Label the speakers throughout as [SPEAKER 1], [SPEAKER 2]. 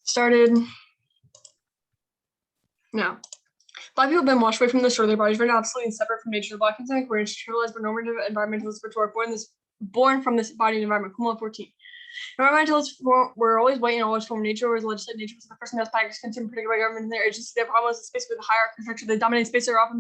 [SPEAKER 1] started now. Black people have been washed away from the shore. Their bodies were absolutely separate from nature. The black and were institutionalized but normative environmentalists were born from this body and environment. Kumula 14. Environmentalists were always white and always form nature, whereas legislative nature was the first best practice consumed particularly by government and their agency. Their problem was the space with the hierarchy structure. They dominate space are often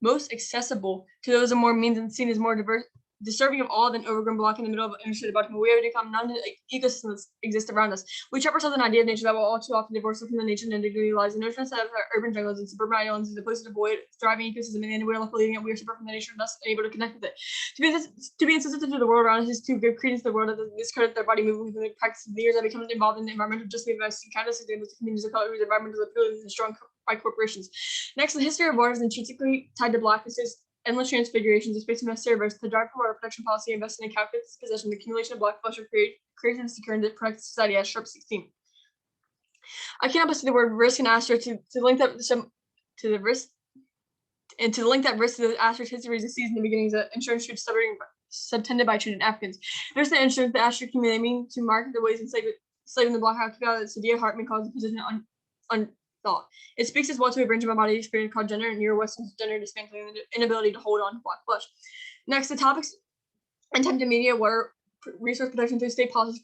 [SPEAKER 1] most accessible to those of more means and seen as more diverse, deserving of all than overgrown block in the middle of interstate bottom. We have become non-ecosystems exist around us. We trap ourselves an idea of nature that will all too often divorce from the nature and individually lies. The notion that urban jungles and suburban islands is a place to avoid thriving ecosystem, and we're left believing that we are separate from the nature and thus unable to connect with it. To be insensitive to the world around us is to give credence to the world that discredit their body movement within the practice of the years that become involved in the environmental justice investing countless examples of communities of color whose environmental appeal is strong by corporations. Next, the history of water is intrinsically tied to blackness. Endless transfigurations of space necessary versus the drive for water protection policy invested in calculated possession, the accumulation of black flesh creation of secure and protect society as sharp 16. I can't help but see the word risk and asterisk to link that to the risk and to link that risk to the asterisk history is the season the beginnings of insurance streets subtended by treated Africans. There's the insurance, the asterisk community mean to mark the ways enslaving the black occupied that Sadia Hartman calls the position thought. It speaks as well to a branch of my body experience called gender and Euro-Western gender dismantling and the inability to hold on to black flesh. Next, the topics attempted media water resource protection through state policies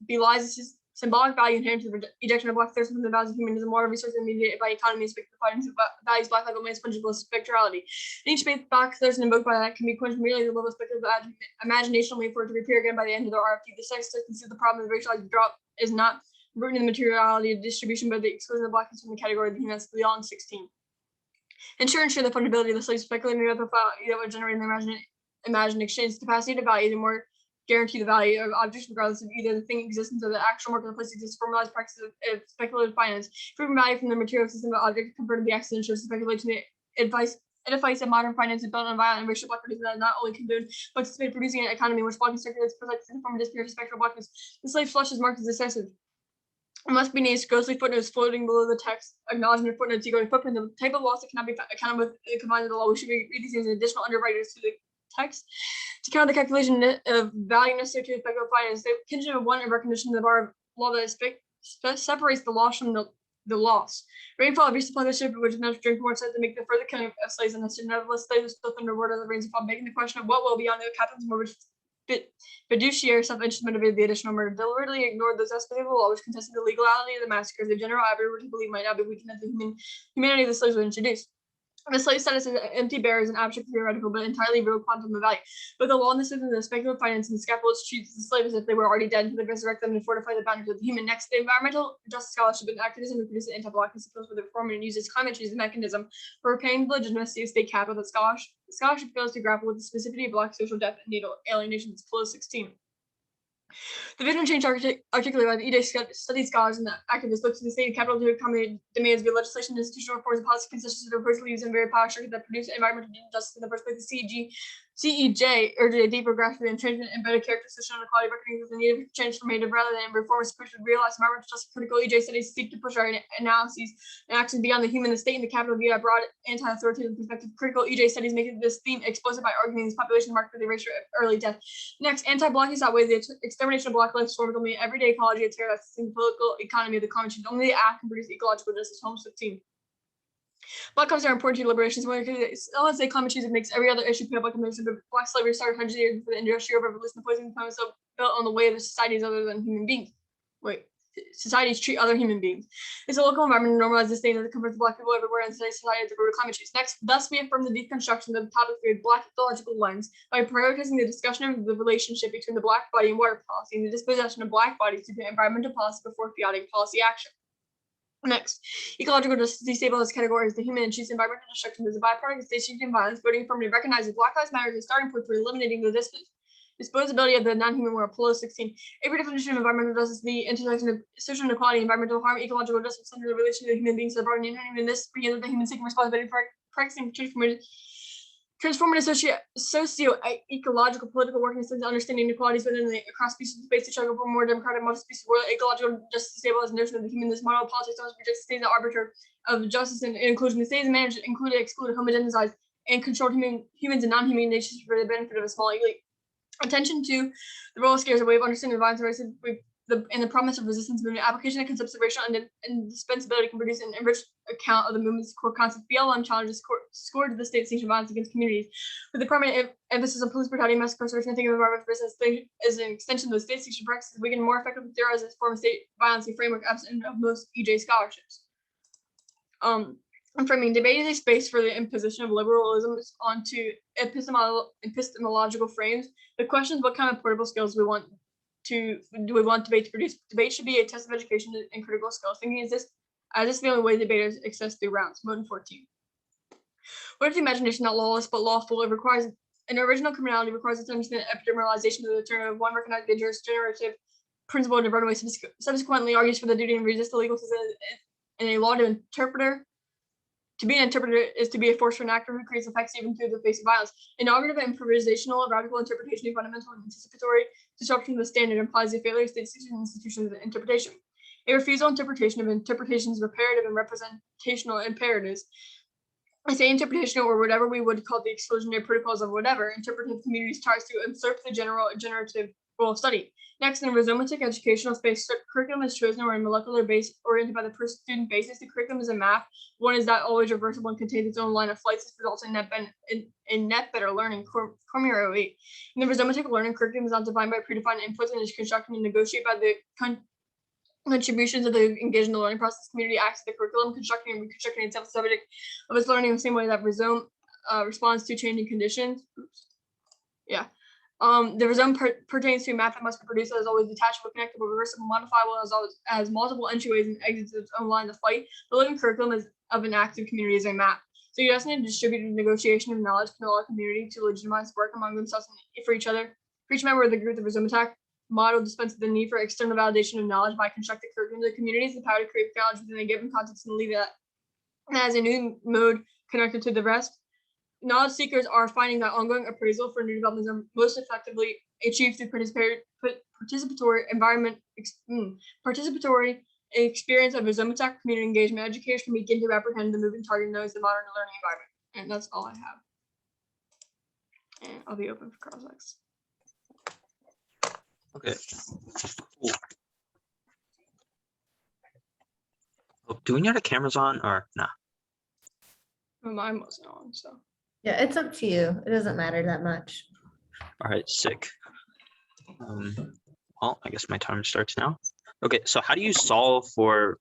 [SPEAKER 1] belies its symbolic value inherent to the ejection of black thirst from the values of humanism, water resource mediated by economy, values black life remains fungible spectrality. In each space, black thirst invoked by that can be quenched merely the level of speculative imagination wait for it to reappear again by the end of the RFP. The sex consider the problem of racialized drop is not rooted in the materiality of distribution, but the exclusion of blackness from the category of the humans beyond 16. Ensure the fundability of the slave speculating about the value that would generate an imagined exchange capacity to value the more guarantee the value of objects regardless of either the thing existence or the actual market place exists. Formalized practices of speculative finance, proving value from the material system of object compared to the accident shows speculation the edifice of modern finance is built on violent and racial blackness that not only condone but participate producing an economy in which blocking circulates protects the form of disappearance of spectral blackness. The slave flesh is marked as excessive. It must be named ghostly footnotes floating below the text, acknowledgement footnotes equaling footprint, the type of loss that cannot be accounted with combined with the law. We should be reading these as additional underwriters to the text to count the calculation of value necessary to speculative finance. The kinship of one and recognition of the bar of law that separates the loss from the loss. Rainfall of resupply the ship, which is enough to drink more, said to make the further killing of slaves unnecessary. Nevertheless, slaves are still underwater as the rains fall, making the question of what will be on the captain's mortgage fiduciary self-interest motivated the additional murder, deliberately ignored those aspects of the law which contested the legality of the massacres the general average were to believe might not be weakened as the humanity of the slaves were introduced. The slave status is empty bearers and abstract theoretical, but entirely real quantum of value. But the law in the system of the speculative finance and the scaffolds treats the slaves as if they were already dead until they resurrect them and fortify the boundaries of the human. Next, the environmental justice scholarship and activism reproduces anti-blackness appeals for the reform and uses climate change as a mechanism for repaying the legitimacy of state capital. The scholarship fails to grapple with the specificity of black social death and needle alienation. It's close 16. The vision change articulated by the EJ study scholars and the activists looks to the state capital to accommodate demands via legislation, institutional reforms, and policy concessions that are virtually used in very power structures that produce environmental injustice in the first place. The CEJ urged a deeper grasp of the entrenchment and better character social inequality, recognizing the need of transformative rather than reformist push to realize environmental justice. Critical EJ studies seek to push our analyses and actions beyond the human, the state, and the capital via a broad anti-authoritarian perspective. Critical EJ studies make this theme explicit by arguing this population marked for the erasure of early death. Next, anti-blackness outweighs the extermination of black life formed only everyday ecology, a terror that's the political economy of the common change. Only the act can produce ecological justice. Holmes 15. Black lives are important to liberations. Let's say climate change makes every other issue put up like a mission, but black slavery started hundreds of years before the Industrial Revolution. The poison climate is built on the way that societies other than human beings. Societies treat other human beings. It's a local environment to normalize the state of the comfort of black people everywhere and society at the root of climate change. Next, thus we affirm the deconstruction of the topic through a black ecological lens by prioritizing the discussion of the relationship between the black body and water policy and the dispossession of black bodies through environmental policy before chaotic policy action. Next, ecological justice destabilizes categories. The human and choose environmental destruction as a byproduct of state-shifting violence. Voting affirmative recognizes Black Lives Matter as a starting point for eliminating the disposability of the non-human world. Polo 16. Every definition of environmental justice, the intersection of social inequality, environmental harm, ecological justice under the relation to the human beings that brought in and this begins with the human seeking responsibility for practicing transformative socio-ecological political work and understanding inequalities within the across species space to struggle for more democratic model species world. Ecological justice stabilizes the notion of the human. This model of politics also rejects the state as arbiter of justice and inclusion. The state is managed, included, excluded, homogenized, and controlled humans and non-human natures for the benefit of a small elite. Attention to the role of scares, a way of understanding the violence and racism the promise of resistance movement, application of concepts of racial indispensability can produce an enriched account of the movement's core concepts. BLM challenges scored to the state sanctioned violence against communities, with a prominent emphasis on police brutality, mass incarceration, and thinking of environmental business as an extension of the state sanctioned practices. We can more effectively theorize this form of state violence framework absent of most EJ scholarships. And framing debate is a space for the imposition of liberalism onto epistemological frames. The question is what kind of portable skills do we want debate to produce? Debate should be a test of education and critical skills. Thinking is this the only way debaters access through rounds. Motion 14. What if the imagination not lawless but lawful? It requires an original criminality, requires us to understand epidermalization of the term of one recognized dangerous generative principle in a runaway. Subsequently argues for the duty and resist the legal system in a law to interpreter. To be an interpreter is to be a force for an actor who creates effects even through the face of violence. Inaugurative improvisational radical interpretation, a fundamental and anticipatory disruption of the standard implies a failure of state institutions of interpretation. A refusal interpretation of interpretations reparative and representational imperatives. I say interpretation or whatever we would call the exclusionary protocols of whatever. Interpretive communities tries to usurp the generative role of study. Next, in a rhizomatic educational space, curriculum is chosen or in molecular base oriented by the student basis. The curriculum is a map. One is that always reversible and contains its own line of flights. This results in net better learning. Cormier 08. In the rhizomatic learning, curriculum is not defined by predefined inputs and is constructed and negotiated by the contributions of the engaged in the learning process. Community acts as the curriculum, constructing and reconstructing itself subject of its learning in the same way that rhizome responds to changing conditions. Yeah. The rhizome pertains to a map that must be produced that is always detachable, connectable, reversible, modifiable, as always has multiple entryways and exits of its own lines of flight. The living curriculum is of an active community as a map. So you just need to distribute a negotiation of knowledge can allow a community to legitimize work among themselves and for each other. For each member of the group, the rhizome attack model dispenses the need for external validation of knowledge by constructing curriculum. The community has the power to create knowledge within a given context and leave it as a new mode connected to the rest. Knowledge seekers are finding that ongoing appraisal for new developments are most effectively achieved through participatory experience of rhizomatic community engagement. Educators can begin to apprehend the moving target knows the modern learning environment. And that's all I have. And I'll be open for cross-ex.
[SPEAKER 2] Okay. Cool. Oh, do we know the cameras on or not?
[SPEAKER 1] Well, mine wasn't on, so.
[SPEAKER 3] Yeah, it's up to you. It doesn't matter that much.
[SPEAKER 2] All right, sick. Well, I guess my time starts now. Okay, so how do you solve for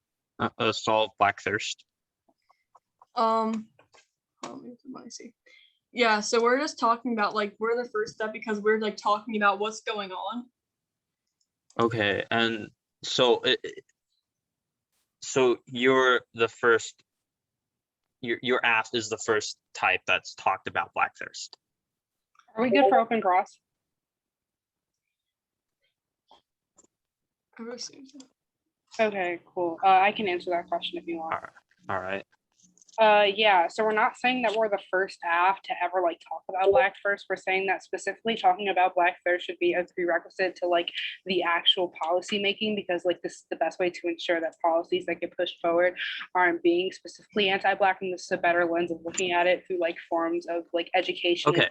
[SPEAKER 2] solve Black Thirst?
[SPEAKER 1] Let me see. Yeah, so we're just talking about like we're the first step because we're like talking about what's going on.
[SPEAKER 2] Okay, and so so you're the first. Your app is the first type that's talked about Black Thirst.
[SPEAKER 4] Are we good for open cross? Okay, cool. I can answer that question if you want.
[SPEAKER 2] All right.
[SPEAKER 4] Yeah, so we're not saying that we're the first app to ever like talk about Black Thirst. We're saying that specifically talking about Black Thirst should be a prerequisite to like the actual policy making, because like this is the best way to ensure that policies that get pushed forward aren't being specifically anti-Black, and this is a better lens of looking at it through like forms of like education.
[SPEAKER 2] Okay.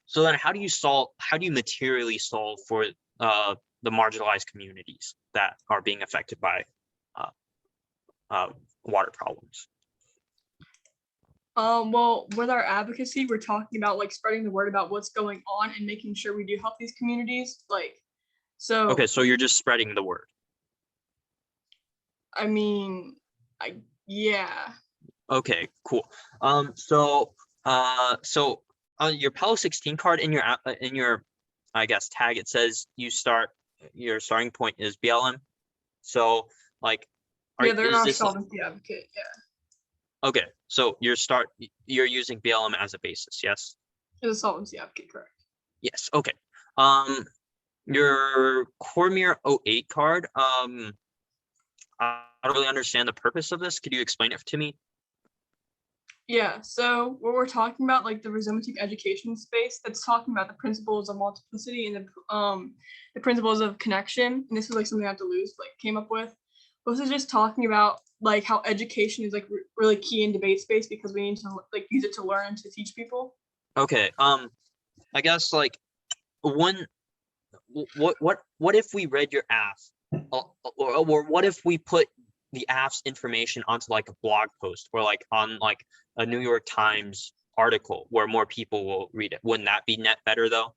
[SPEAKER 2] So then how do you materially solve for the marginalized communities that are being affected by water problems?
[SPEAKER 1] Well, with our advocacy, we're talking about like spreading the word about what's going on and making sure we do help these communities. Like, so.
[SPEAKER 2] Okay, so you're just spreading the word.
[SPEAKER 1] I mean, yeah.
[SPEAKER 2] Okay, cool. So on your Palo 16 card in your I guess tag, it says your starting point is BLM. So like,
[SPEAKER 1] they're not solvency advocate. Yeah.
[SPEAKER 2] Okay, so you're using BLM as a basis, yes?
[SPEAKER 1] It's a solvency advocate, correct?
[SPEAKER 2] Yes. Okay. Your Cormier 08 card. I don't really understand the purpose of this. Could you explain it to me?
[SPEAKER 1] Yeah, so what we're talking about, like the rhizomatic education space, that's talking about the principles of multiplicity and the principles of connection. And this was like something I had to lose, like came up with. This is just talking about like how education is like really key in debate space because we need to like use it to learn and to teach people.
[SPEAKER 2] Okay. I guess like what if we read your ask, or what if we put the AF's information onto like a blog post or like on like a New York Times article where more people will read it? Wouldn't that be net better though?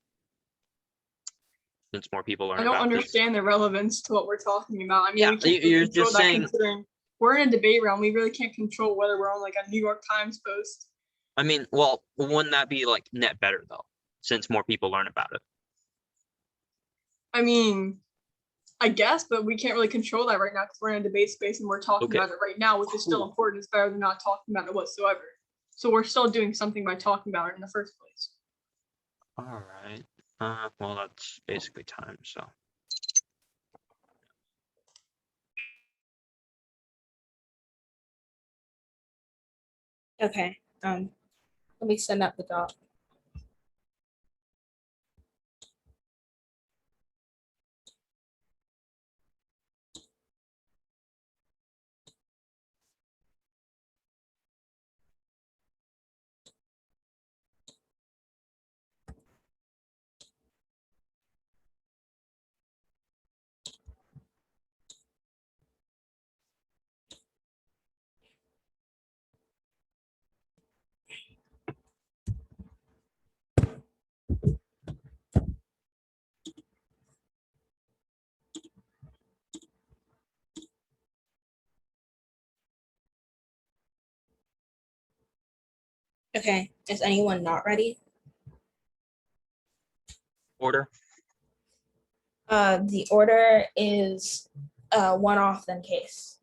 [SPEAKER 2] Since more people learn
[SPEAKER 1] I don't
[SPEAKER 2] about this?
[SPEAKER 1] understand the relevance to what we're talking about. I mean,
[SPEAKER 2] Yeah,
[SPEAKER 1] we can't really
[SPEAKER 2] you're
[SPEAKER 1] control
[SPEAKER 2] just
[SPEAKER 1] that
[SPEAKER 2] saying.
[SPEAKER 1] considering we're in a debate round. We really can't control whether we're on like a New York Times post.
[SPEAKER 2] I mean, well, wouldn't that be like net better though, since more people learn about it?
[SPEAKER 1] I mean, I guess, but we can't really control that right now because we're in a debate space and we're talking
[SPEAKER 2] Okay.
[SPEAKER 1] about it right now, which is still
[SPEAKER 2] Cool.
[SPEAKER 1] important. It's better than not talking about it whatsoever. So we're still doing something by talking about it in the first place.
[SPEAKER 2] All right. Well, that's basically time. So.
[SPEAKER 5] Okay, let me send out the doc. Okay, is anyone not ready?
[SPEAKER 2] Order.
[SPEAKER 5] The order is one off then case.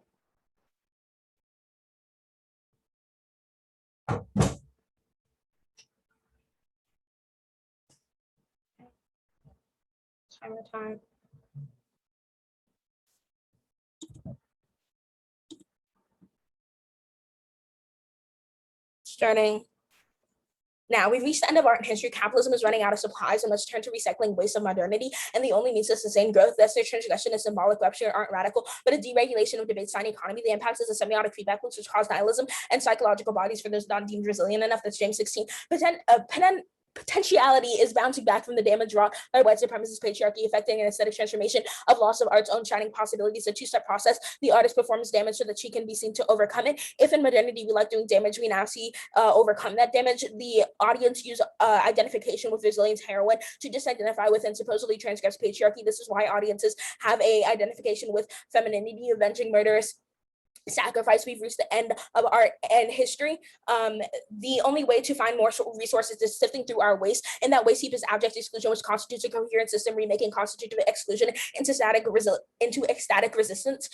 [SPEAKER 5] Time. Starting now. We've reached the end of art and history. Capitalism is running out of supplies and must turn to recycling waste of modernity, and the only means to sustain growth. That's their transgression is symbolic. Rupture aren't radical, but a deregulation of debate sign economy. The impacts is a semiotic feedback loops which cause nihilism and psychological bodies for those not deemed resilient enough. That's James 16. Potentiality is bouncing back from the damage wrought by white supremacist patriarchy, affecting an aesthetic transformation of loss of art's own shining possibilities. A two-step process. The artist performs damage so that she can be seen to overcome it. If in modernity we like doing damage, we now see overcome that damage. The audience use identification with resilience heroine to disidentify with and supposedly transgress patriarchy. This is why audiences have a identification with femininity, avenging murderous sacrifice. We've reached the end of art and history. The only way to find more resources is sifting through our waste, and that waste heap is abject exclusion, which constitutes a coherent system, remaking constitutive exclusion into ecstatic resistance.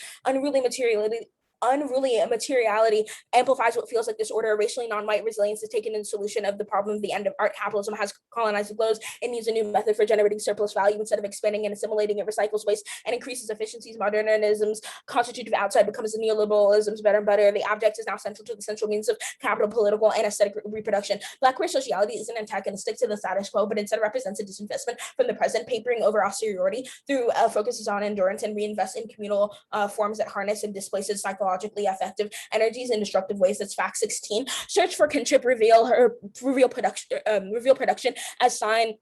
[SPEAKER 5] Unruly materiality amplifies what feels like disorder. Racially non-white resilience is taken in solution of the problem of the end of art. Capitalism has colonized the globe and needs a new method for generating surplus value. Instead of expanding and assimilating, it recycles waste and increases efficiencies. Modernism's constitutive outside becomes the neoliberalism's better and better. The object is now central to the central means of capital, political, and aesthetic reproduction. Black queer sociality isn't antagonistic to the status quo, but instead represents a disinvestment from the present, papering over austerity through focuses on endurance and reinvest in communal forms that harness and displaces psychologically effective energies in destructive ways. That's fact 16. Search for kinship, reveal production as sign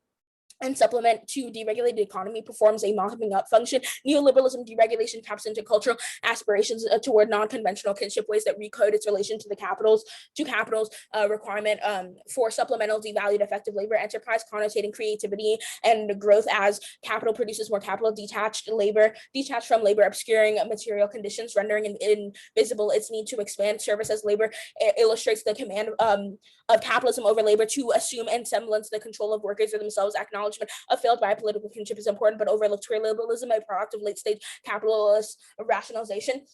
[SPEAKER 5] and supplement to deregulated economy performs a mopping up function. Neoliberalism deregulation taps into cultural aspirations toward non-conventional kinship ways that recode its relation to the capitals requirement for supplemental devalued effective labor enterprise, connotating creativity and growth as capital produces more capital, detached from labor, obscuring material conditions, rendering invisible its need to expand service as labor. Illustrates the command of capitalism over labor to assume and semblance the control of workers or themselves. Acknowledgement of failed bipolitical kinship is important, but overlooked. Liberalism, a proactive late-stage capitalist rationalization.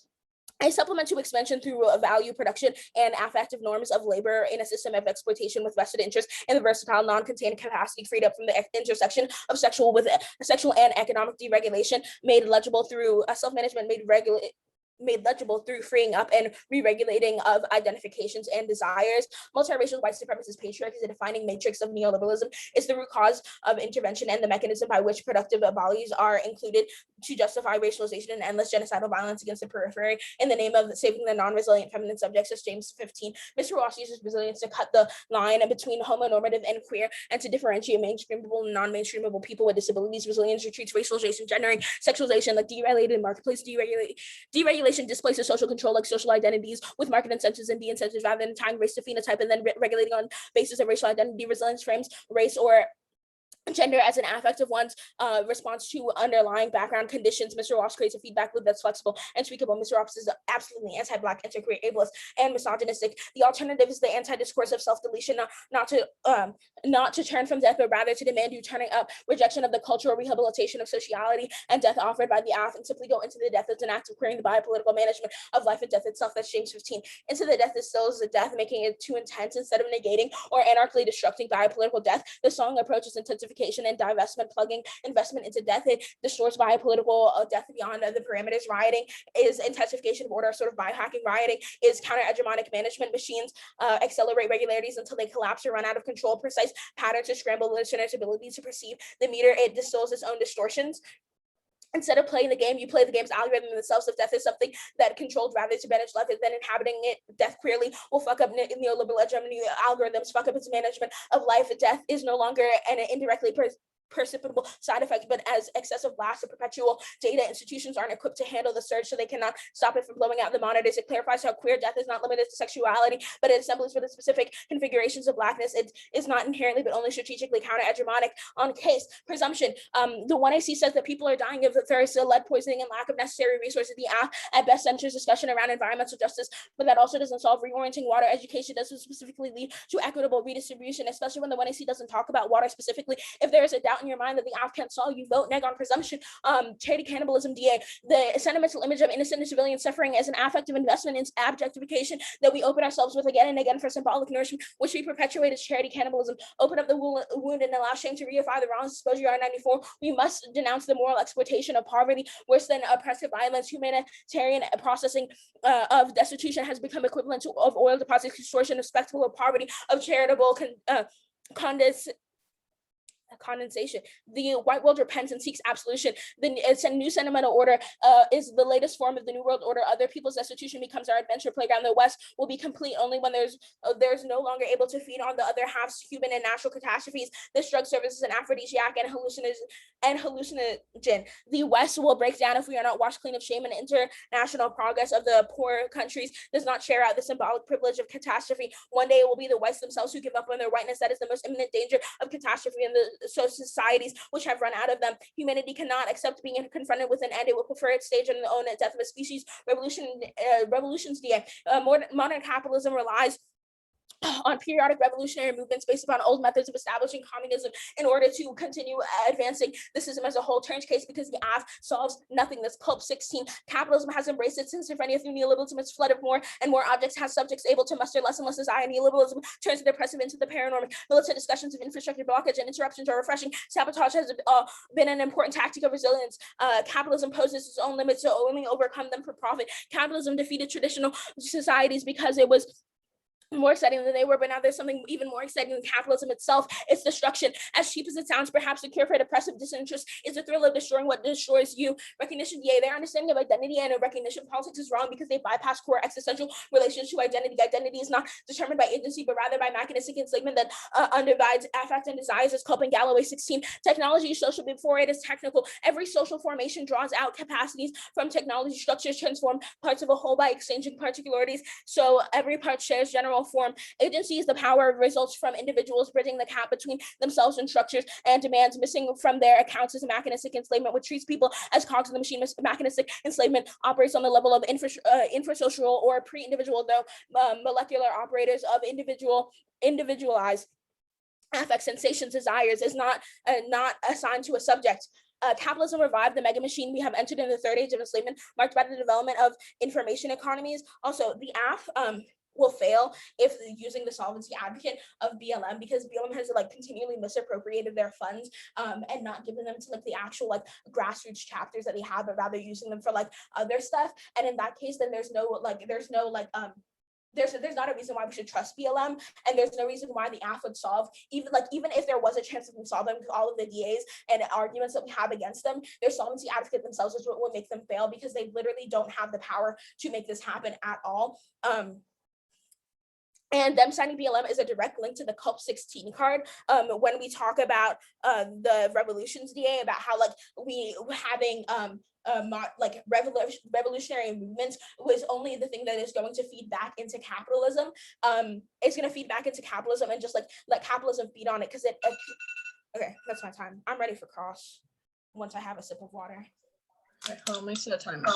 [SPEAKER 5] A supplement to expansion through value production and affective norms of labor in a system of exploitation with vested interest and the versatile non-contained capacity freed up from the intersection of sexual and economic deregulation, made legible through self-management, made made legible through freeing up and re-regulating of identifications and desires. Multiracial white supremacist patriarchy is a defining matrix of neoliberalism. It's the root cause of intervention and the mechanism by which productive bodies are included to justify racialization and endless genocidal violence against the periphery in the name of saving the non-resilient feminine subjects, as James 15. Mr. Ross uses resilience to cut the line between homonormative and queer and to differentiate mainstreamable and non-mainstreamable people with disabilities. Resilience retreats racialization, gendering, sexualization, like deregulated marketplace. Deregulation displaces social control like social identities with market incentives and de-incentives rather than tying race to phenotype and then regulating on basis of racial identity. Resilience frames race or gender as an affect of one's response to underlying background conditions. Mr. Ross creates a feedback loop that's flexible and tweakable. Mr. Ross is absolutely anti-Black, anti-queer, ableist, and misogynistic. The alternative is the anti-discourse of self-deletion, not to turn from death, but rather to demand you turning up, rejection of the cultural rehabilitation of sociality and death offered by the AF, and simply go into the death as an act of queering the biopolitical management of life and death itself. That's James 15. Into the death is still as a death, making it too intense instead of negating or anarchically destructing biopolitical death. The song approaches intensification and divestment, plugging investment into death. It distorts biopolitical death beyond the parameters. Rioting is intensification of order, sort of biohacking. Rioting is counter-hegemonic management. Machines accelerate regularities until they collapse or run out of control. Precise patterns to scramble listeners' ability to perceive the meter. It distills its own distortions. Instead of playing the game, you play the game's algorithm themselves. If death is something that controlled rather to manage life, then inhabiting it, death clearly will fuck up neoliberal hegemony algorithms, fuck up its management of life. Death is no longer an indirectly perceptible side effect, but as excessive blast of perpetual data, institutions aren't equipped to handle the surge, so they cannot stop it from blowing out the monitors. It clarifies how queer death is not limited to sexuality, but it assembles for the specific configurations of Blackness. It is not inherently, but only strategically counter-hegemonic. On case presumption, the 1AC says that people are dying of thirst, lead poisoning, and lack of necessary resources. The AF at best centers discussion around environmental justice, but that also doesn't solve reorienting water. Education doesn't specifically lead to equitable redistribution, especially when the 1AC doesn't talk about water specifically. If there is a doubt in your mind that the AF can't solve, you vote neg on presumption. Charity cannibalism, DA. The sentimental image of innocent civilian suffering as an affective investment in objectification that we open ourselves with again and again for symbolic nourishment, which we perpetuate as charity cannibalism. Open up the wound and allow shame to reify the wrongs. Exposure R94. We must denounce the moral exploitation of poverty. Worse than oppressive violence, humanitarian processing of destitution has become equivalent to of oil deposits, extortion of spectacle of poverty, of charitable condensation. The white world repents and seeks absolution. It's a new sentimental order is the latest form of the new world order. Other people's destitution becomes our adventure playground. The West will be complete only when there's no longer able to feed on the other half's human and natural catastrophes. This drug service is an aphrodisiac and hallucinogen. The West will break down if we are not washed clean of shame, and international progress of the poor countries does not share out the symbolic privilege of catastrophe. One day it will be the whites themselves who give up on their whiteness. That is the most imminent danger of catastrophe in the societies which have run out of them. Humanity cannot accept being confronted with an end. It will prefer its stage and the own death of a species. Revolutions, DA. Modern capitalism relies on periodic revolutionary movements based upon old methods of establishing communism in order to continue advancing the system as a whole. Turns case because the AF solves nothing. That's Pulp 16. Capitalism has embraced its schizophrenia through neoliberalism. Its flood of more and more objects has subjects able to muster less and less desire. Neoliberalism turns the depressive into the paranormal. Militant discussions of infrastructure blockage and interruptions are refreshing. Sabotage has been an important tactic of resilience. Capitalism poses its own limits to only overcome them for profit. Capitalism defeated traditional societies because it was more exciting than they were, but now there's something even more exciting than capitalism itself. It's destruction. As cheap as it sounds, perhaps the cure for depressive disinterest is the thrill of destroying what destroys you. Recognition, yay, their understanding of identity and recognition politics is wrong because they bypass core existential relations to identity. Identity is not determined by agency, but rather by mechanistic enslavement that undivides affect and desires, as Culp and Galloway 16. Technology is social before it is technical. Every social formation draws out capacities from technology. Structures transform parts of a whole by exchanging particularities, so every part shares general form. Agency is the power results from individuals bridging the gap between themselves and structures and demands. Missing from their accounts is mechanistic enslavement, which treats people as cogs in the machine. Mechanistic enslavement operates on the level of infrasocial or pre-individual, though molecular operators of individualized affect, sensations, desires is not assigned to a subject. Capitalism revived the mega machine. We have entered in the third age of enslavement, marked by the development of information economies. Also, the AF will fail if using the solvency advocate of BLM, because BLM has like continually misappropriated their funds and not given them to like the actual like grassroots chapters that they have, but rather using them for like other stuff. And in that case, then there's no not a reason why we should trust BLM, and there's no reason why the AF would solve, even if there was a chance of them solving all of the DAs and arguments that we have against them, their solvency advocate themselves is what will make them fail, because they literally don't have the power to make this happen at all. And them signing BLM is a direct link to the CULP 16 card. When we talk about the revolutions DA, about how like we having like revolutionary movements was only the thing that is going to feed back into capitalism. It's going to feed back into capitalism and just like let capitalism feed on it, because okay, that's my time. I'm ready for cross once I have a sip of water.
[SPEAKER 1] Okay, hold on, let me set a timer.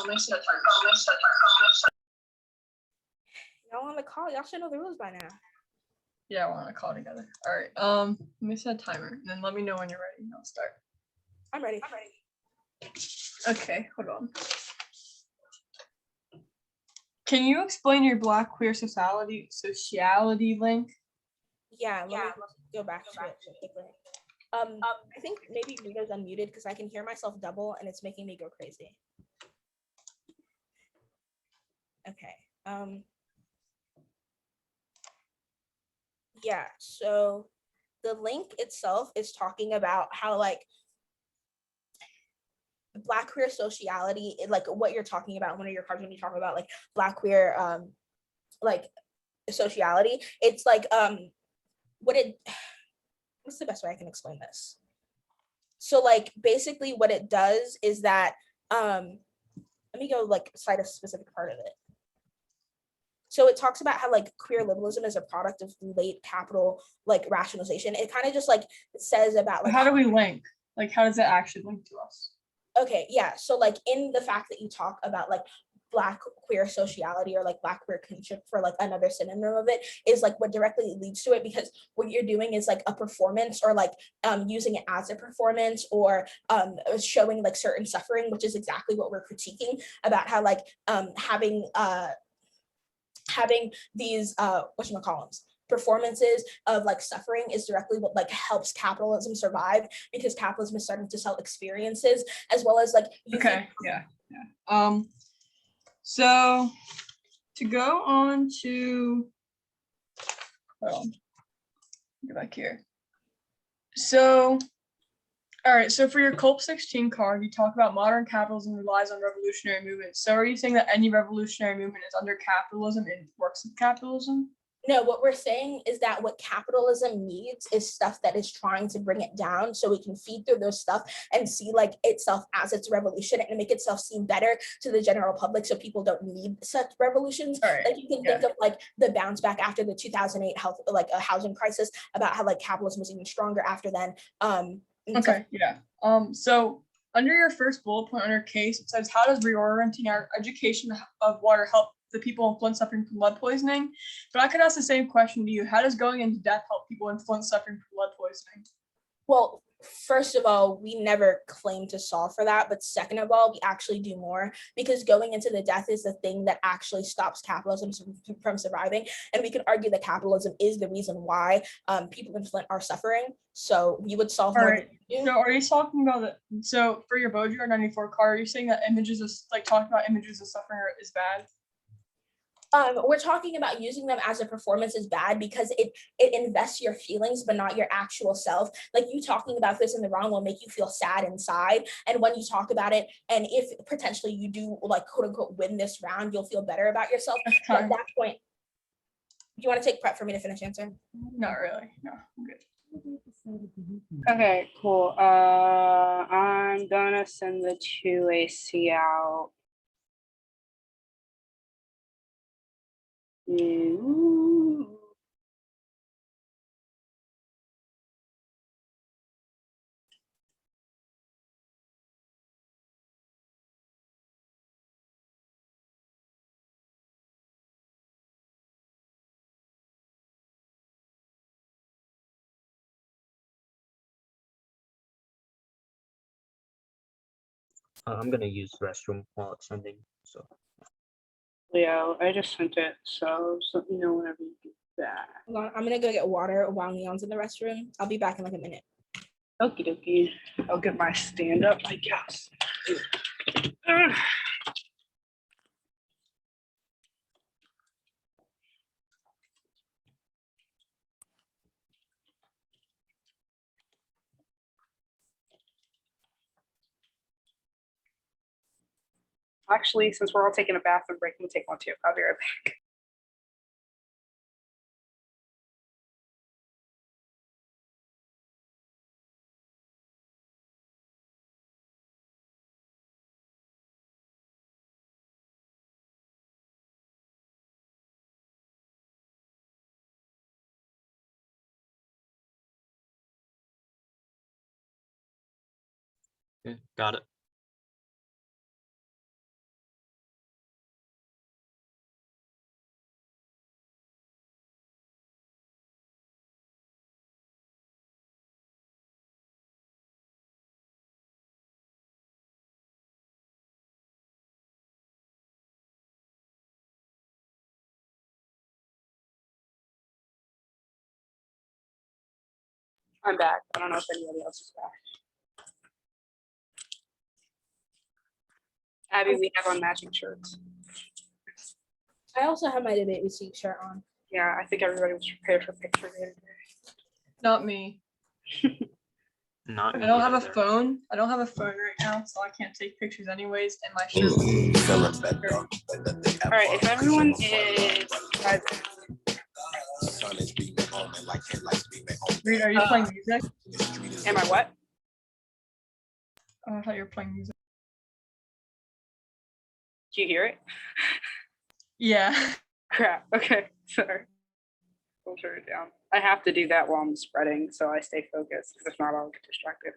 [SPEAKER 5] Y'all on the call, y'all should know the rules by now.
[SPEAKER 1] Yeah, we're on a call together. All right. Let me set a timer, and then let me know when you're ready. I'll start.
[SPEAKER 5] I'm ready.
[SPEAKER 1] Okay, hold on. Can you explain your Black queer sociality link?
[SPEAKER 5] Yeah, let me go back to it quickly. I think maybe Rita's unmuted because I can hear myself double and it's making me go crazy. Okay. Yeah, so the link itself is talking about how like Black queer sociality, like what you're talking about, one of your cards when you talk about like Black queer like sociality, it's like what's the best way I can explain this? So like basically what it does is that let me go like cite a specific part of it. So it talks about how like queer liberalism is a product of late capital like rationalization. It kind of just like says about like
[SPEAKER 1] how do we link? Like how does it actually link to us?
[SPEAKER 5] Okay, yeah. So like in the fact that you talk about like Black queer sociality or like Black queer kinship, for like another synonym of it, is like what directly leads to it, because what you're doing is like a performance, or like using it as a performance, or showing like certain suffering, which is exactly what we're critiquing about, how like having these whatchamacallits performances of like suffering is directly what like helps capitalism survive, because capitalism is starting to sell experiences as well as like
[SPEAKER 1] okay so to go on to go back here. So all right, so for your CULP 16 card, you talk about modern capitalism relies on revolutionary movements. So are you saying that any revolutionary movement is under capitalism and works with capitalism?
[SPEAKER 5] No, what we're saying is that what capitalism needs is stuff that is trying to bring it down, so we can feed through those stuff and see like itself as its revolution and make itself seem better to the general public, so people don't need such revolutions.
[SPEAKER 1] Right,
[SPEAKER 5] like you can think of like the bounce back after the 2008 housing crisis, about how like capitalism was even stronger after then.
[SPEAKER 1] Okay, yeah. So under your first bullet point under case, it says, how does reorienting our education of water help the people in Flint suffering from lead poisoning? But I could ask the same question to you. How does going into death help people in Flint suffering from lead poisoning?
[SPEAKER 5] Well, first of all, we never claim to solve for that. But second of all, we actually do more, because going into the death is the thing that actually stops capitalism from surviving. And we could argue that capitalism is the reason why people in Flint are suffering. So we would solve more.
[SPEAKER 1] Right. So are you talking about so for your Baudrillard 94 card, are you saying that images of like talking about images of suffering is bad?
[SPEAKER 5] We're talking about using them as a performance is bad because it invests your feelings, but not your actual self. Like you talking about this in the wrong will make you feel sad inside. And when you talk about it, and if potentially you do like quote unquote win this round, you'll feel better about yourself. But at that point, do you want to take prep for me to finish answering?
[SPEAKER 1] Not really. No, I'm good.
[SPEAKER 4] Okay, cool. I'm gonna send the 2AC out.
[SPEAKER 2] I'm gonna use the restroom while it's sending. So.
[SPEAKER 4] Leo, I just sent it, so just let me know whenever you get back.
[SPEAKER 5] Hold on, I'm gonna go get water while Leon's in the restroom. I'll be back in like a minute.
[SPEAKER 4] Okie dokie. I'll get my stand up, I guess. Ugh. Actually, since we're all taking a bathroom break, we'll take one too. I'll be right back.
[SPEAKER 2] Okay, got it.
[SPEAKER 4] I'm back. I don't know if anybody else is back. Abby, we have on matching shirts.
[SPEAKER 5] I also have my debate receipt shirt on.
[SPEAKER 4] Yeah, I think everybody was prepared for picture day.
[SPEAKER 1] Not me.
[SPEAKER 2] Not
[SPEAKER 1] I
[SPEAKER 2] me
[SPEAKER 1] don't have a
[SPEAKER 2] either.
[SPEAKER 1] phone. I don't have a phone right now, so I can't take pictures anyways. And my shirt.
[SPEAKER 4] All right, if everyone is present,
[SPEAKER 1] Rita, are you playing music?
[SPEAKER 4] am I what?
[SPEAKER 1] Oh, I thought you were playing music.
[SPEAKER 4] Do you hear it?
[SPEAKER 1] Yeah.
[SPEAKER 4] Crap. Okay, sorry. We'll turn it down. I have to do that while I'm spreading, so I stay focused, because if not, I'll get distracted.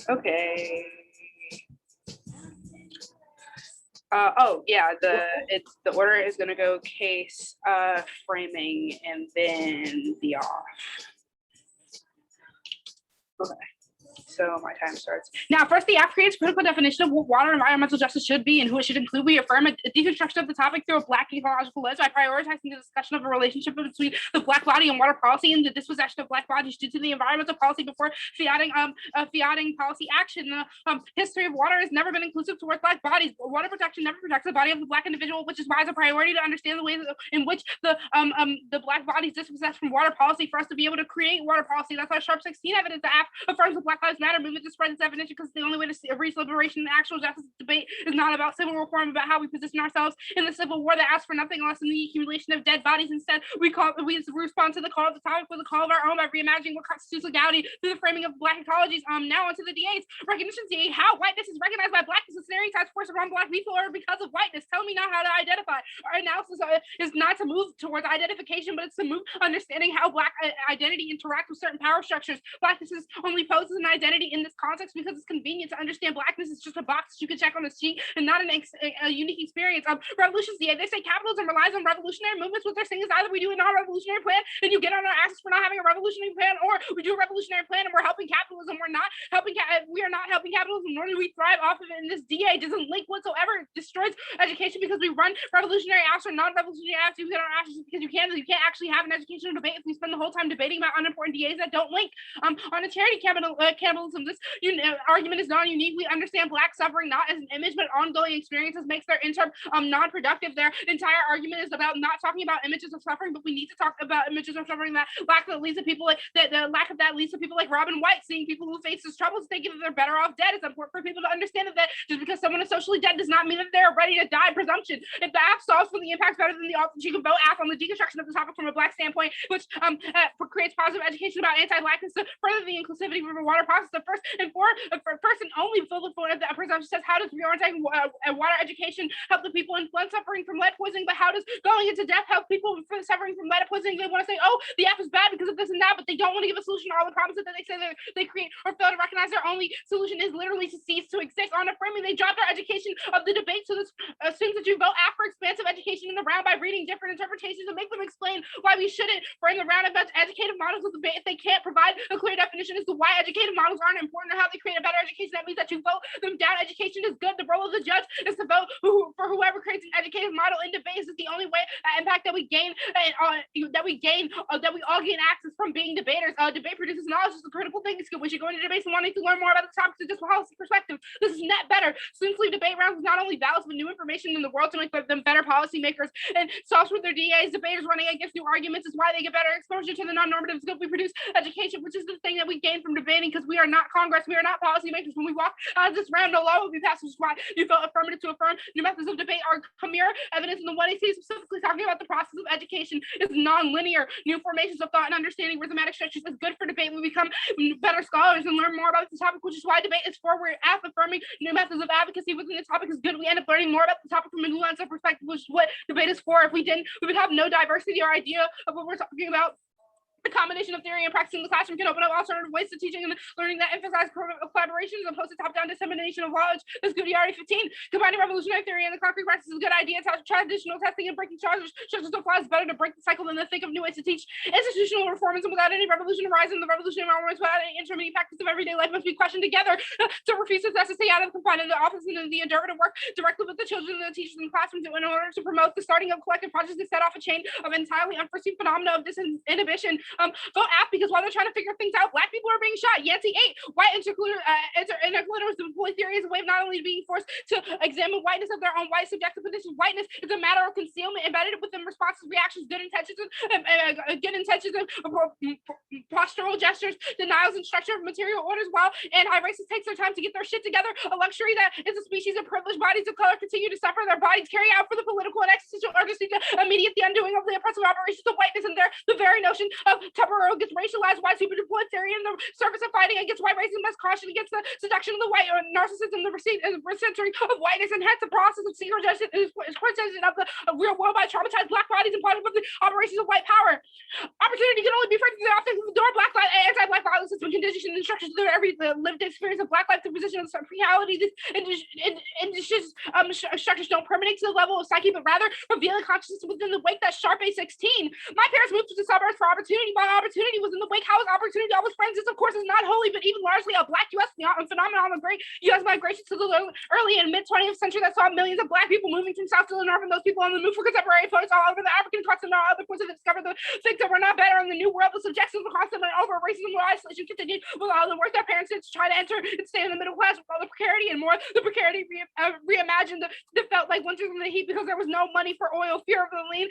[SPEAKER 4] Okay. Oh yeah, the order is gonna go case, framing, and then the off. Okay. So my time starts. Now, first, the app creates critical definition of what water environmental justice should be and who it should include. We affirm a deconstruction of the topic through a Black ecological lens by prioritizing the discussion of a relationship between the Black body and water policy and the dispossession of Black bodies due to the environmental policy before fiating policy action. The history of water has never been inclusive towards Black bodies. Water protection never protects the body of the Black individual, which is why it's a priority to understand the ways in which the Black bodies dispossessed from water policy for us to be able to create water policy. That's why Sharp 16 evidence the app affirms the Black Lives Matter movement to spread its definition, because the only way to reach liberation and actual justice debate is not about civil reform, about how we position ourselves in the civil war that asks for nothing less than the accumulation of dead bodies. Instead, we respond to the call of the topic with a call of our own by reimagining what constitutes legality through the framing of Black ecologies. Now onto the DAs. Recognition DA, how whiteness is recognized by Blackness and stereotypes forced around Black people or because of whiteness. Tell me now how to identify. Our analysis is not to move towards identification, but it's to move understanding how Black identity interacts with certain power structures. Blackness is only poses an identity in this context because it's convenient to understand Blackness is just a box that you can check on a sheet and not a unique experience. Revolutions, they say capitalism relies on revolutionary movements. What they're saying is either we do a non-revolutionary plan and you get on our asses for not having a revolutionary plan, or we do a revolutionary plan and we're helping capitalism. We're not helping. We are not helping capitalism, nor do we thrive off of it. And this DA doesn't link whatsoever. It destroys education because we run revolutionary acts or non-revolutionary acts. You get on our asses because you can't actually have an educational debate if we spend the whole time debating about unimportant DAs that don't link. On a charity cannibalism, this argument is non-unique. We understand Black suffering not as an image, but ongoing experiences makes their interim non-productive. Their entire argument is about not talking about images of suffering, but we need to talk about images of suffering that lack that leads to people like that. The lack of that leads to people like Robin White seeing people who face this troubles thinking that they're better off dead. It's important for people to understand that just because someone is socially dead does not mean that they're ready to die. Presumption. If the app solves for the impacts better than the you can vote app on the deconstruction of the topic from a Black standpoint, which creates positive education about anti-Blackness to further the inclusivity of the water process. The first and only full of the presumption says, how does prioritizing water education help the people in flood suffering from lead poisoning? But how does going into death help people suffering from lead poisoning? They want to say, oh, the app is bad because of this and that, but they don't want to give a solution to all the problems that they say they create, or fail to recognize their only solution is literally to cease to exist. On a framing, they dropped our education of the debate, so this assumes that you vote after expansive education in the round by reading different interpretations and make them explain why we shouldn't frame the round of educative models of debate if they can't provide a clear definition as to why educative models aren't important or how they create a better education. That means that you vote them down. Education is good. The role of the judge is to vote for whoever creates an educated model in debates. Is the only way impact that we gain and that we all gain access from being debaters. Debate produces knowledge. It's a critical thinking skill. We should go into debates and wanting to learn more about the topics and just policy perspective. This is net better. Simply debate rounds is not only valid but new information in the world to make them better policymakers and solves with their DAs. Debaters running against new arguments is why they get better exposure to the non-normative skill we produce education, which is the thing that we gain from debating, because we are not Congress, we are not policymakers. When we walk out of this round, no law will be passed, which is why you vote affirmative to affirm. New methods of debate are clear evidence in the 1AC, specifically talking about the process of education is non-linear. New formations of thought and understanding rhythmatic structures is good for debate. We become better scholars and learn more about the topic, which is why debate is forward. Affirming new methods of advocacy within the topic is good. We end up learning more about the topic from a nuanced perspective, which is what debate is for. If we didn't, we would have no diversity or idea of what we're talking about. The combination of theory and practice in the classroom can open up alternative ways to teaching and learning that emphasize collaboration as opposed to top-down dissemination of knowledge. As Goody 15, combining revolutionary theory and the concrete practice is a good idea. Traditional testing and breaking structures of class is better to break the cycle than to think of new ways to teach. Institutional reformism without any revolution horizon, the revolutionary moments without any intermediate practice of everyday life must be questioned together. To refuse to stay out of the confinement of the office and the interpretive work directly with the children and the teachers in the classroom in order to promote the starting of collective projects to set off a chain of entirely unforeseen phenomena of disinhibition. Vote app because while they're trying to figure things out, Black people are being shot. Yancey 8, white intercalitors deploy theory as a way of not only being forced to examine whiteness of their own white subjective positions. Whiteness is a matter of concealment embedded within responses, reactions, good intentions, postural gestures, denials, and structure of material orders. While anti-racists takes their time to get their shit together, a luxury that is a species of privileged bodies of color continue to suffer. Their bodies carry out for the political and existential urgency to immediate the undoing of the oppressive operations of whiteness, and the very notion of temporary gets racialized. White super deployed theory in the service of fighting against white racism must caution against the seduction of the white narcissism, the century of whiteness, and hence the process of secret justice is quintessence of the real world by traumatized Black bodies and part of the operations of white power. Opportunity can only be framed through the optics of the door. Black life, anti-Black violence has been conditioned and structured through every lived experience of Black life. The position of reality, these structures don't permeate to the level of psyche, but rather reveal a consciousness within the wake that sharp A16. My parents moved to the suburbs for opportunity, but opportunity was in the wake. How is opportunity always friends? This, of course, is not wholly, but even largely a Black U.S. phenomenon of great U.S. migration to the early and mid 20th century that saw millions of Black people moving from south to the north, and those people on the move for contemporary poets all over the African continent and all other points that discovered the things that were not better in the new world. The subjections were constantly over racism or isolation continued with all the work that parents did to try to enter and stay in the middle class with all the precarity and more. The precarity reimagined that felt like winters in the heat because there was no money for oil, fear of the lien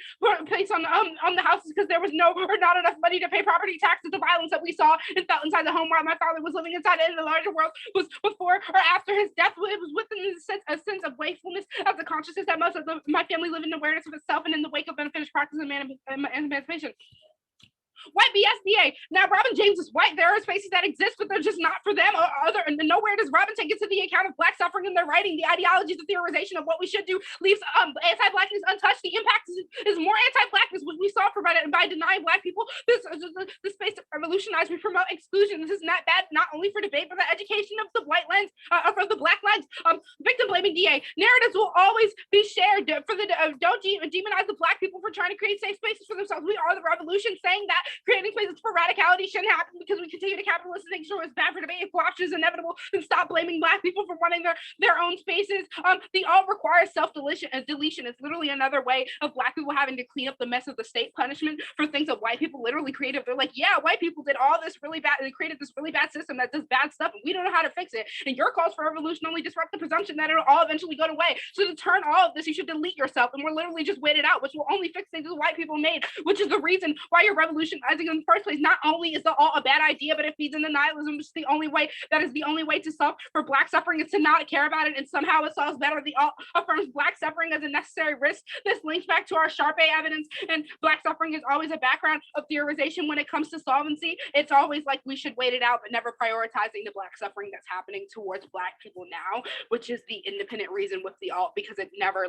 [SPEAKER 4] placed on the houses because there was no or not enough money to pay property taxes. The violence that we saw and felt inside the home while my father was living inside it in the larger world was before or after his death. It was within a sense of wakefulness of the consciousness that most of my family lived in awareness of itself and in the wake of beneficial practice and emancipation. White BSBA. Now, Robin James is white. There are spaces that exist, but they're just not for them. And nowhere does Robin take it to the account of Black suffering in their writing. The ideology, the theorization of what we should do leaves anti-Blackness untouched. The impact is more anti-Blackness, which we saw provided by denying Black people this space to revolutionize. We promote exclusion. This is not bad, not only for debate, but the education of the white lens, of the Black lens. Victim blaming DA. Narratives will always be shared for the don't demonize the Black people for trying to create safe spaces for themselves. We are the revolution, saying that creating spaces for radicality shouldn't happen because we continue to capitalize and think sure it's bad for debate. If corruption is inevitable, then stop blaming Black people for wanting their own spaces. The alt requires self-deletion. Deletion is literally another way of Black people having to clean up the mess of the state punishment for things that white people literally created. They're like, yeah, white people did all this really bad. They created this really bad system that does bad stuff, and we don't know how to fix it. And your calls for revolution only disrupt the presumption that it'll all eventually go away. So to turn all of this, you should delete yourself, and we're literally just wait it out, which will only fix things that white people made, which is the reason why you're revolutionizing in the first place. Not only is the all a bad idea, but it feeds into nihilism, which is the only way to solve for Black suffering is to not care about it, and somehow it solves better. The alt affirms Black suffering as a necessary risk. This links back to our Sharpe evidence, and Black suffering is always a background of theorization when it comes to solvency. It's always like we should wait it out, but never prioritizing the Black suffering that's happening towards Black people now, which is the independent reason with the alt, because it never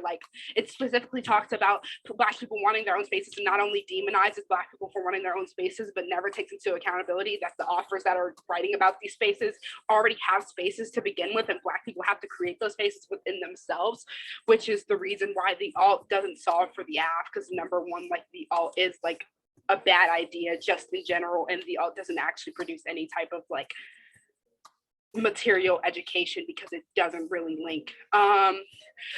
[SPEAKER 4] it specifically talks about Black people wanting their own spaces and not only demonizes Black people for wanting their own spaces, but never takes into accountability that the authors that are writing about these spaces already have spaces to begin with, and Black people have to create those spaces within themselves, which is the reason why the alt doesn't solve for the AF, because number one, the alt is a bad idea just in general, and the alt doesn't actually produce any type of material education because it doesn't really link.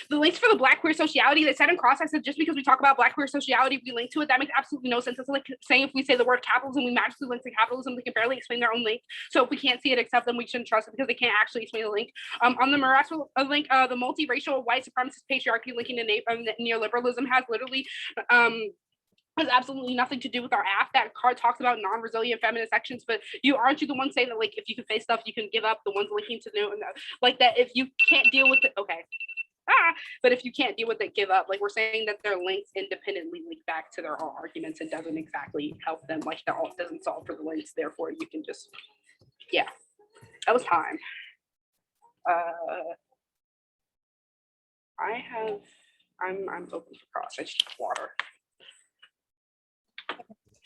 [SPEAKER 4] The links for the Black queer sociality that said in cross, I said just because we talk about Black queer sociality, we link to it. That makes absolutely no sense. It's like saying if we say the word capitalism, we magically link to capitalism. They can barely explain their own link. So if we can't see it, accept them, we shouldn't trust it because they can't actually explain the link. On the Marasco link, the multiracial white supremacist patriarchy linking to neoliberalism has literally has absolutely nothing to do with our app. That card talks about non-resilient feminist sections, but aren't you the one saying that like if you can face stuff, you can give up? The ones linking to new, like that if you can't deal with it, okay. But if you can't deal with it, give up. Like we're saying that their links independently link back to their own arguments. It doesn't exactly help them. Like that doesn't solve for the links. Therefore, you can just, yeah, that was time. I'm open for cross. I just need water.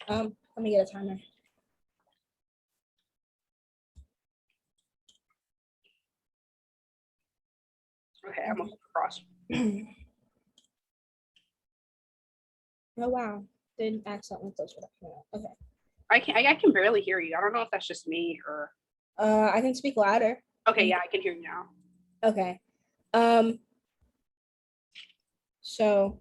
[SPEAKER 5] Let me get a timer.
[SPEAKER 4] Okay, I'm open for cross.
[SPEAKER 5] Oh wow, didn't accidentally close it up. Okay.
[SPEAKER 4] I can barely hear you. I don't know if that's just me or.
[SPEAKER 5] I can speak louder.
[SPEAKER 4] Okay, yeah, I can hear you now.
[SPEAKER 5] Okay. So.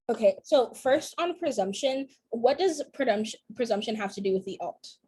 [SPEAKER 5] Okay, so first on presumption, what does presumption have to do with the alt?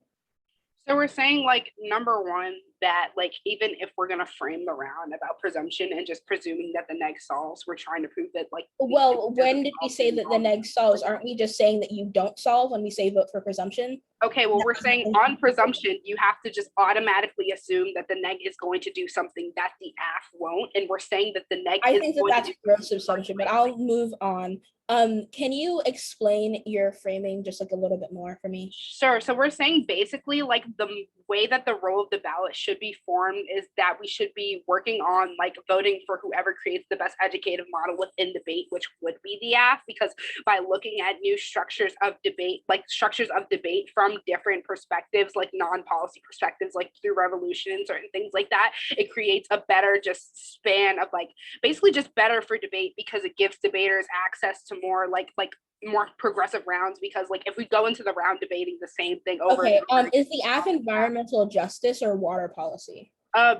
[SPEAKER 4] So we're saying like number one, that like even if we're gonna frame the round about presumption and just presuming that the neg solves, we're trying to prove that like.
[SPEAKER 5] Well, when did we say that the neg solves? Aren't we just saying that you don't solve when we say vote for presumption?
[SPEAKER 4] Okay, well, we're saying on presumption, you have to just automatically assume that the neg is going to do something that the AF won't, and we're saying that the neg.
[SPEAKER 5] I think that that's gross assumption, but I'll move on. Can you explain your framing just like a little bit more for me?
[SPEAKER 4] Sure. So we're saying basically like the way that the role of the ballot should be formed is that we should be working on like voting for whoever creates the best educative model within debate, which would be the AF, because by looking at new structures of debate from different perspectives, like non-policy perspectives, like through revolution and certain things like that, it creates a better just span of like basically just better for debate because it gives debaters access to more more progressive rounds, because like if we go into the round debating the same thing over.
[SPEAKER 5] Okay, is the AF environmental justice or water policy?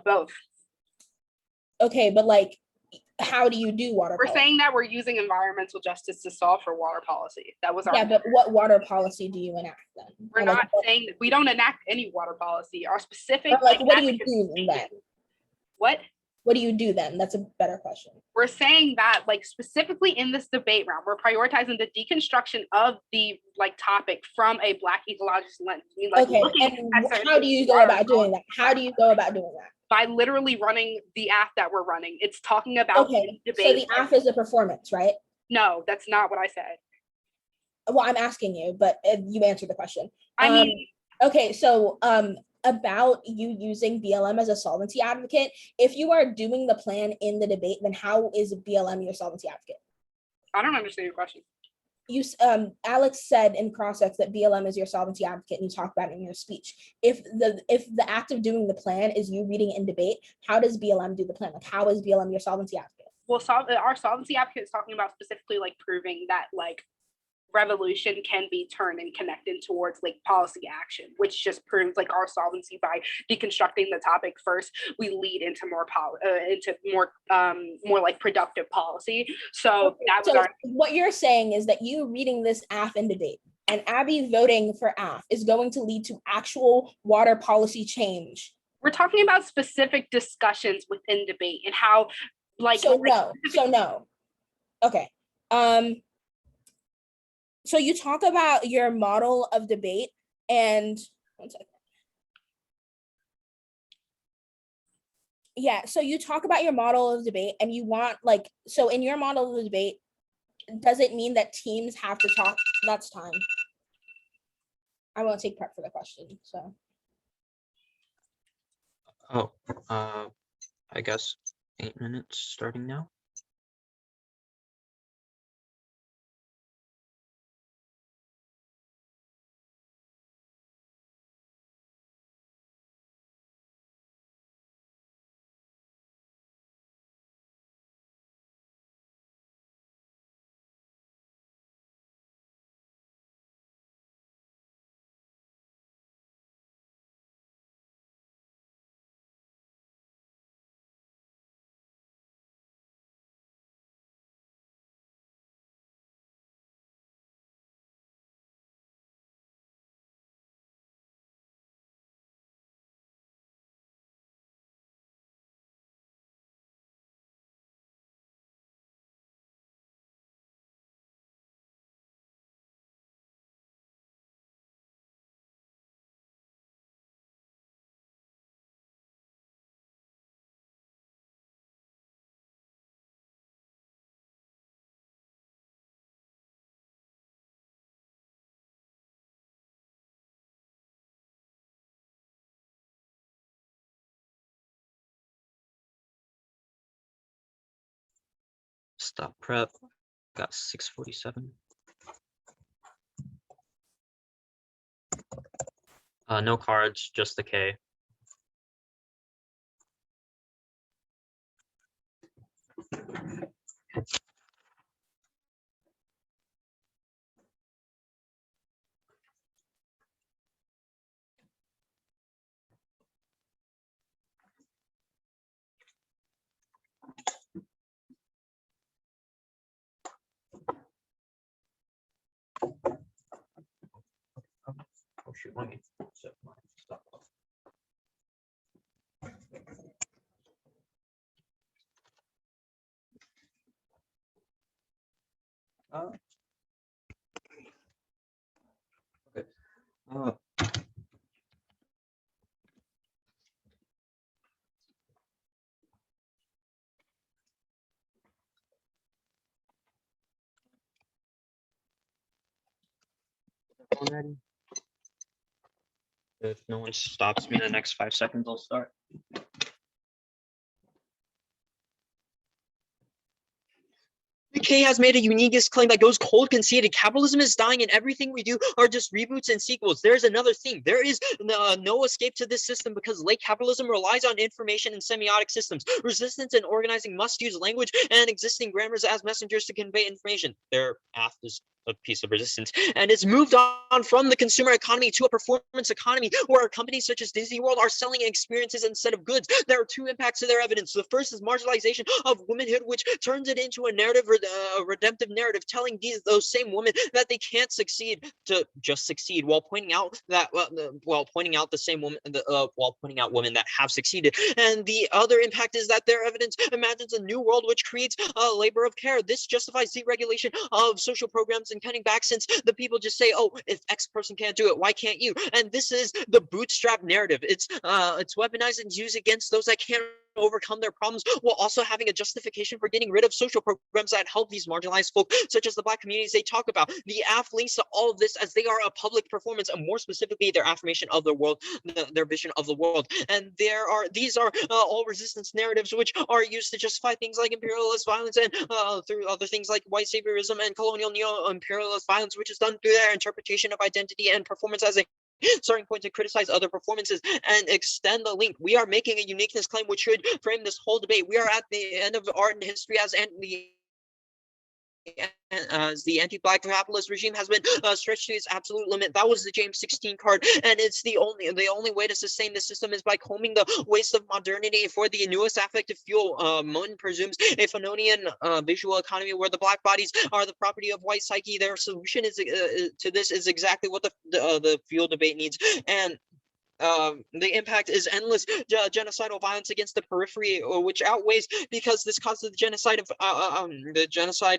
[SPEAKER 4] Both.
[SPEAKER 5] Okay, but like how do you do water
[SPEAKER 4] We're
[SPEAKER 5] policy?
[SPEAKER 4] saying that we're using environmental justice to solve for water policy. That was our.
[SPEAKER 5] Yeah, but what water policy do you enact then?
[SPEAKER 4] We're not saying that we don't enact any water policy. Our specific.
[SPEAKER 5] Like what do you do then?
[SPEAKER 4] What?
[SPEAKER 5] What do you do then? That's a better question.
[SPEAKER 4] We're saying that like specifically in this debate round, we're prioritizing the deconstruction of the like topic from a Black ecologist lens. I mean, like,
[SPEAKER 5] okay, and how do you go about doing that? How do you go about doing that?
[SPEAKER 4] By literally running the app that we're running. It's talking about
[SPEAKER 5] okay,
[SPEAKER 4] debate.
[SPEAKER 5] So the app is a performance, right?
[SPEAKER 4] No, that's not what I said.
[SPEAKER 5] Well, I'm asking you, but you answered the question.
[SPEAKER 4] I mean,
[SPEAKER 5] okay, so about you using BLM as a solvency advocate, if you are doing the plan in the debate, then how is BLM your solvency advocate?
[SPEAKER 4] I don't understand your question.
[SPEAKER 5] You Alex said in Crossx that BLM is your solvency advocate, and you talked about it in your speech. If the act of doing the plan is you reading in debate, how does BLM do the plan? Like how is BLM your solvency advocate?
[SPEAKER 4] Well, our solvency advocate is talking about specifically like proving that like revolution can be turned and connected towards like policy action, which just proves like our solvency by deconstructing the topic first. We lead into more like productive policy. So that was
[SPEAKER 5] what you're saying is that you reading this AF in debate and Abby voting for AF is going to lead to actual water policy change.
[SPEAKER 4] We're talking about specific discussions within debate and how like
[SPEAKER 5] no. Okay. So you talk about your model of debate and one second. Yeah, so you talk about your model of debate and you want like, so in your model of debate, does it mean that teams have to talk? That's time. I won't take prep for the question, so.
[SPEAKER 2] Oh, I guess 8 minutes starting now. Stop prep. Got 6:47. No cards, just the K. Oh shoot, let me set my stop loss. Okay. Already. If no one stops me in the next 5 seconds, I'll start. K has made a uniqueness claim that goes cold conceded. Capitalism is dying and everything we do are just reboots and sequels. There's another thing. There is no escape to this system because late capitalism relies on information and semiotic systems. Resistance and organizing must use language and existing grammars as messengers to convey information. Their path is a piece of resistance, and it's moved on from the consumer economy to a performance economy where companies such as Disney World are selling experiences instead of goods. There are two impacts to their evidence. The first is marginalization of womanhood, which turns it into a narrative, a redemptive narrative, telling those same women that they can't succeed to just succeed, while pointing out that while pointing out women that have succeeded. And the other impact is that their evidence imagines a new world which creates a labor of care. This justifies deregulation of social programs and cutting back, since the people just say, oh, if X person can't do it, why can't you? And this is the bootstrap narrative. It's weaponized and used against those that can't overcome their problems, while also having a justification for getting rid of social programs that help these marginalized folk, such as the Black communities they talk about. The AF links to all of this as they are a public performance, and more specifically, their affirmation of the world, their vision of the world. And these are all resistance narratives which are used to justify things like imperialist violence, and through other things like white saviorism and colonial neo-imperialist violence, which is done through their interpretation of identity and performance as a starting point to criticize other performances and extend the link. We are making a uniqueness claim which should frame this whole debate. We are at the end of art and history as the anti-Black capitalist regime has been stretched to its absolute limit. That was the James 16 card, and it's the only way to sustain the system is by combing the waste of modernity for the newest affective fuel. Moten presumes a Fanonian visual economy where the Black bodies are the property of white psyche. Their solution is to this is exactly what the fuel debate needs, and the impact is endless genocidal violence against the periphery, which outweighs because this causes the genocide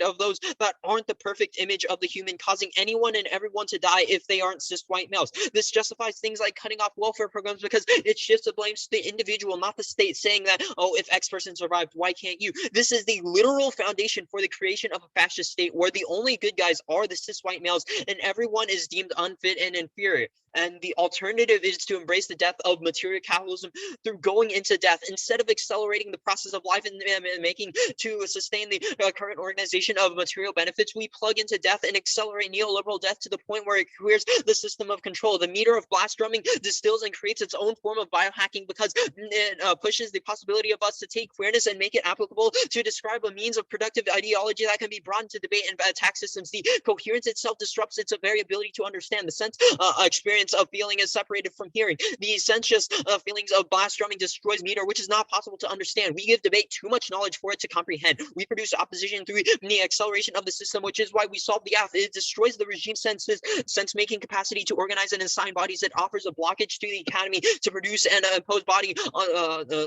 [SPEAKER 2] of those that aren't the perfect image of the human, causing anyone and everyone to die if they aren't cis white males. This justifies things like cutting off welfare programs because it shifts the blame to the individual, not the state, saying that, oh, if X person survived, why can't you? This is the literal foundation for the creation of a fascist state where the only good guys are the cis white males and everyone is deemed unfit and inferior. And the alternative is to embrace the death of material capitalism through going into death instead of accelerating the process of life and making to sustain the current organization of material benefits. We plug into death and accelerate neoliberal death to the point where it queers the system of control. The meter of blast drumming distills and creates its own form of biohacking because it pushes the possibility of us to take queerness and make it applicable to describe a means of productive ideology that can be brought into debate and attack systems. The coherence itself disrupts its very ability to understand. The sense experience of feeling is separated from hearing. The sensuous feelings of blast drumming destroys meter, which is not possible to understand. We give debate too much knowledge for it to comprehend. We produce opposition through the acceleration of the system, which is why we solve the AF. It destroys the regime sense-making capacity to organize and assign bodies. It offers a blockage to the academy to produce and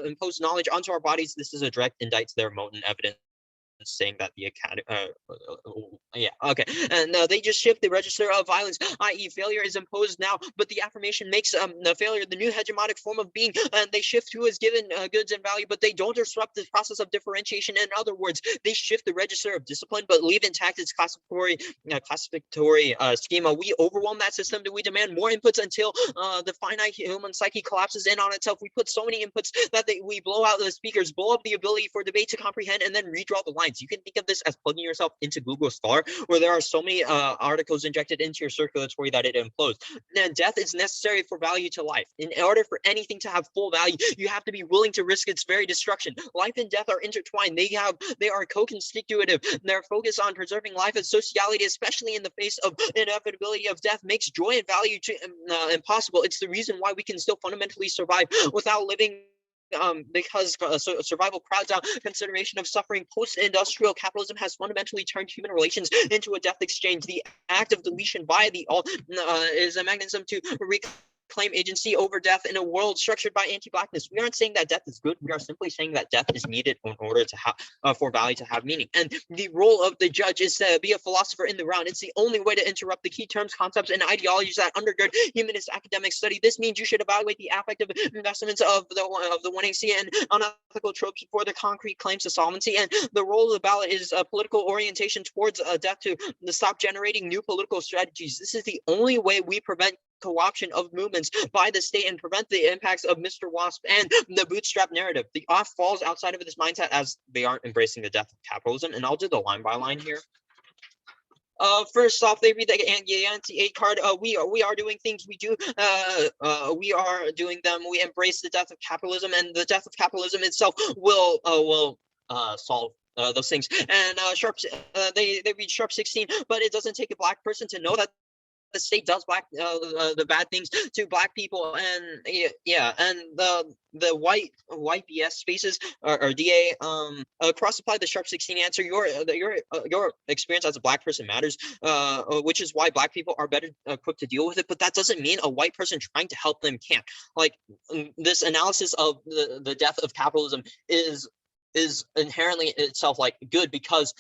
[SPEAKER 2] impose knowledge onto our bodies. This is a direct indictment to their Moten evidence, saying that the academy and they just shift the register of violence, i.e. failure is imposed now, but the affirmation makes the failure the new hegemonic form of being, and they shift who is given goods and value, but they don't disrupt the process of differentiation. In other words, they shift the register of discipline but leave intact its classificatory schema. We overwhelm that system. Do we demand more inputs until the finite human psyche collapses in on itself? We put so many inputs that we blow out the speakers, blow up the ability for debate to comprehend, and then redraw the lines. science. You can think of this as plugging yourself into Google Scholar, where there are so many articles injected into your circulatory that it implodes. And death is necessary for value to life. In order for anything to have full value, you have to be willing to risk its very destruction. Life and death are intertwined. They are co-constitutive. Their focus on preserving life and sociality, especially in the face of inevitability of death, makes joy and value to impossible. It's the reason why we can still fundamentally survive without living, because survival crowds out consideration of suffering. Post-industrial capitalism has fundamentally turned human relations into a death exchange. The act of deletion via the alt is a mechanism to reclaim agency over death in a world structured by anti-blackness. We aren't saying that death is good. We are simply saying that death is needed in order to have for value to have meaning. And the role of the judge is to be a philosopher in the round. It's the only way to interrupt the key terms, concepts, and ideologies that undergird humanist academic study. This means you should evaluate the affective investments of the 1AC and unethical tropes before the concrete claims to solvency. And the role of the ballot is a political orientation towards death to stop generating new political strategies. This is the only way we prevent co-option of movements by the state and prevent the impacts of Mr. Wasp and the bootstrap narrative. The off falls outside of this mindset as they aren't embracing the death of capitalism. And I'll do the line by line here. First off, they read the anti-8 card. We are doing things. We are doing them. We embrace the death of capitalism, and the death of capitalism itself will solve those things. And they read sharp 16, but it doesn't take a black person to know that the state does the bad things to black people. And and the white BS spaces or DA cross apply the sharp 16 answer. Your experience as a black person matters, which is why black people are better equipped to deal with it. But that doesn't mean a white person trying to help them can't. Like this analysis of the death of capitalism is inherently itself like good, because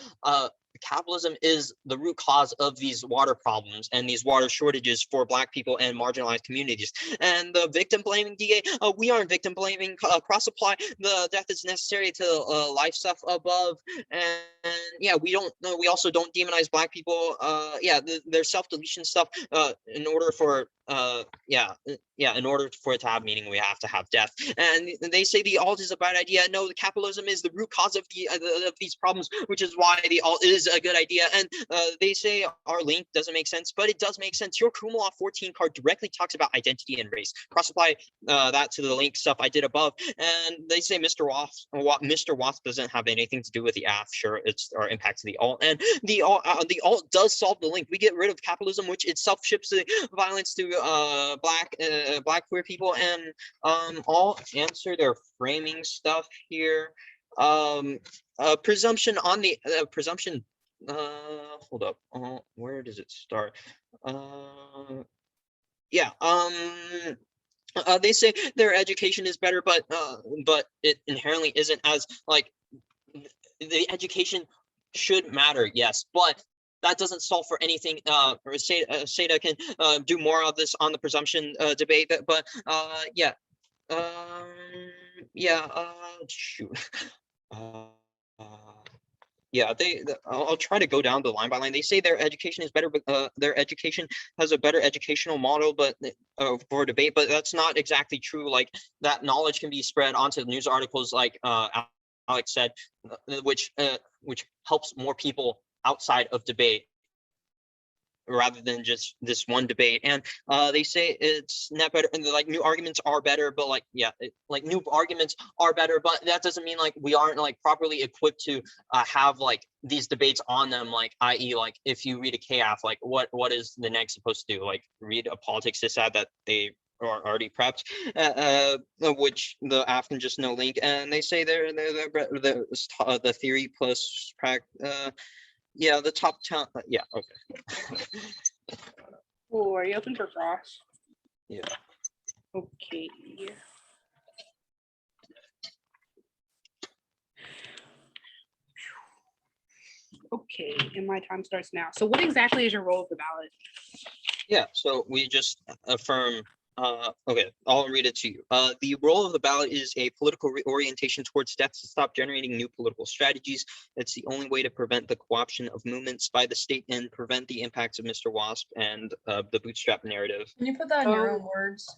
[SPEAKER 2] capitalism is the root cause of these water problems and these water shortages for black people and marginalized communities. And the victim blaming DA, we aren't victim blaming. Cross apply the death is necessary to life stuff above. And yeah, we also don't demonize black people. Their self-deletion stuff in order for in order for it to have meaning, we have to have death. And they say the alt is a bad idea. No, the capitalism is the root cause of these problems, which is why the alt is a good idea. And they say our link doesn't make sense, but it does make sense. Your Kumala 14 card directly talks about identity and race. Cross apply that to the link stuff I did above. And they say Mr. Wasp doesn't have anything to do with the AF. Sure, it's our impact to the alt. And the alt does solve the link. We get rid of capitalism, which itself ships the violence to black queer people. And I'll answer their framing stuff here. Presumption on the presumption. Hold up. Where does it start? They say their education is better, but it inherently isn't, as like the education should matter, yes, but that doesn't solve for anything. Seda can do more of this on the presumption debate, but shoot. I'll try to go down the line by line. They say their education is better, but their education has a better educational model, but for debate. But that's not exactly true. Like that knowledge can be spread onto news articles, like Alex said, which helps more people outside of debate, rather than just this one debate. And they say it's not better, and like new arguments are better, but like new arguments are better, but that doesn't mean like we aren't like properly equipped to have like these debates on them, like i.e. like if you read a KF, like what is the next supposed to do? Like read a politics dissad that they are already prepped, which the AF can just no link. And they say they're the theory plus practice. The top 10. Okay.
[SPEAKER 4] Oh, are you open for cross?
[SPEAKER 2] Yeah.
[SPEAKER 4] Okay. Okay, and my time starts now. So what exactly is your role of the ballot?
[SPEAKER 2] Yeah, so we just affirm. Okay, I'll read it to you. The role of the ballot is a political orientation towards death to stop generating new political strategies. It's the only way to prevent the co-option of movements by the state and prevent the impacts of Mr. Wasp and the bootstrap narrative.
[SPEAKER 1] Can you put that in your own words?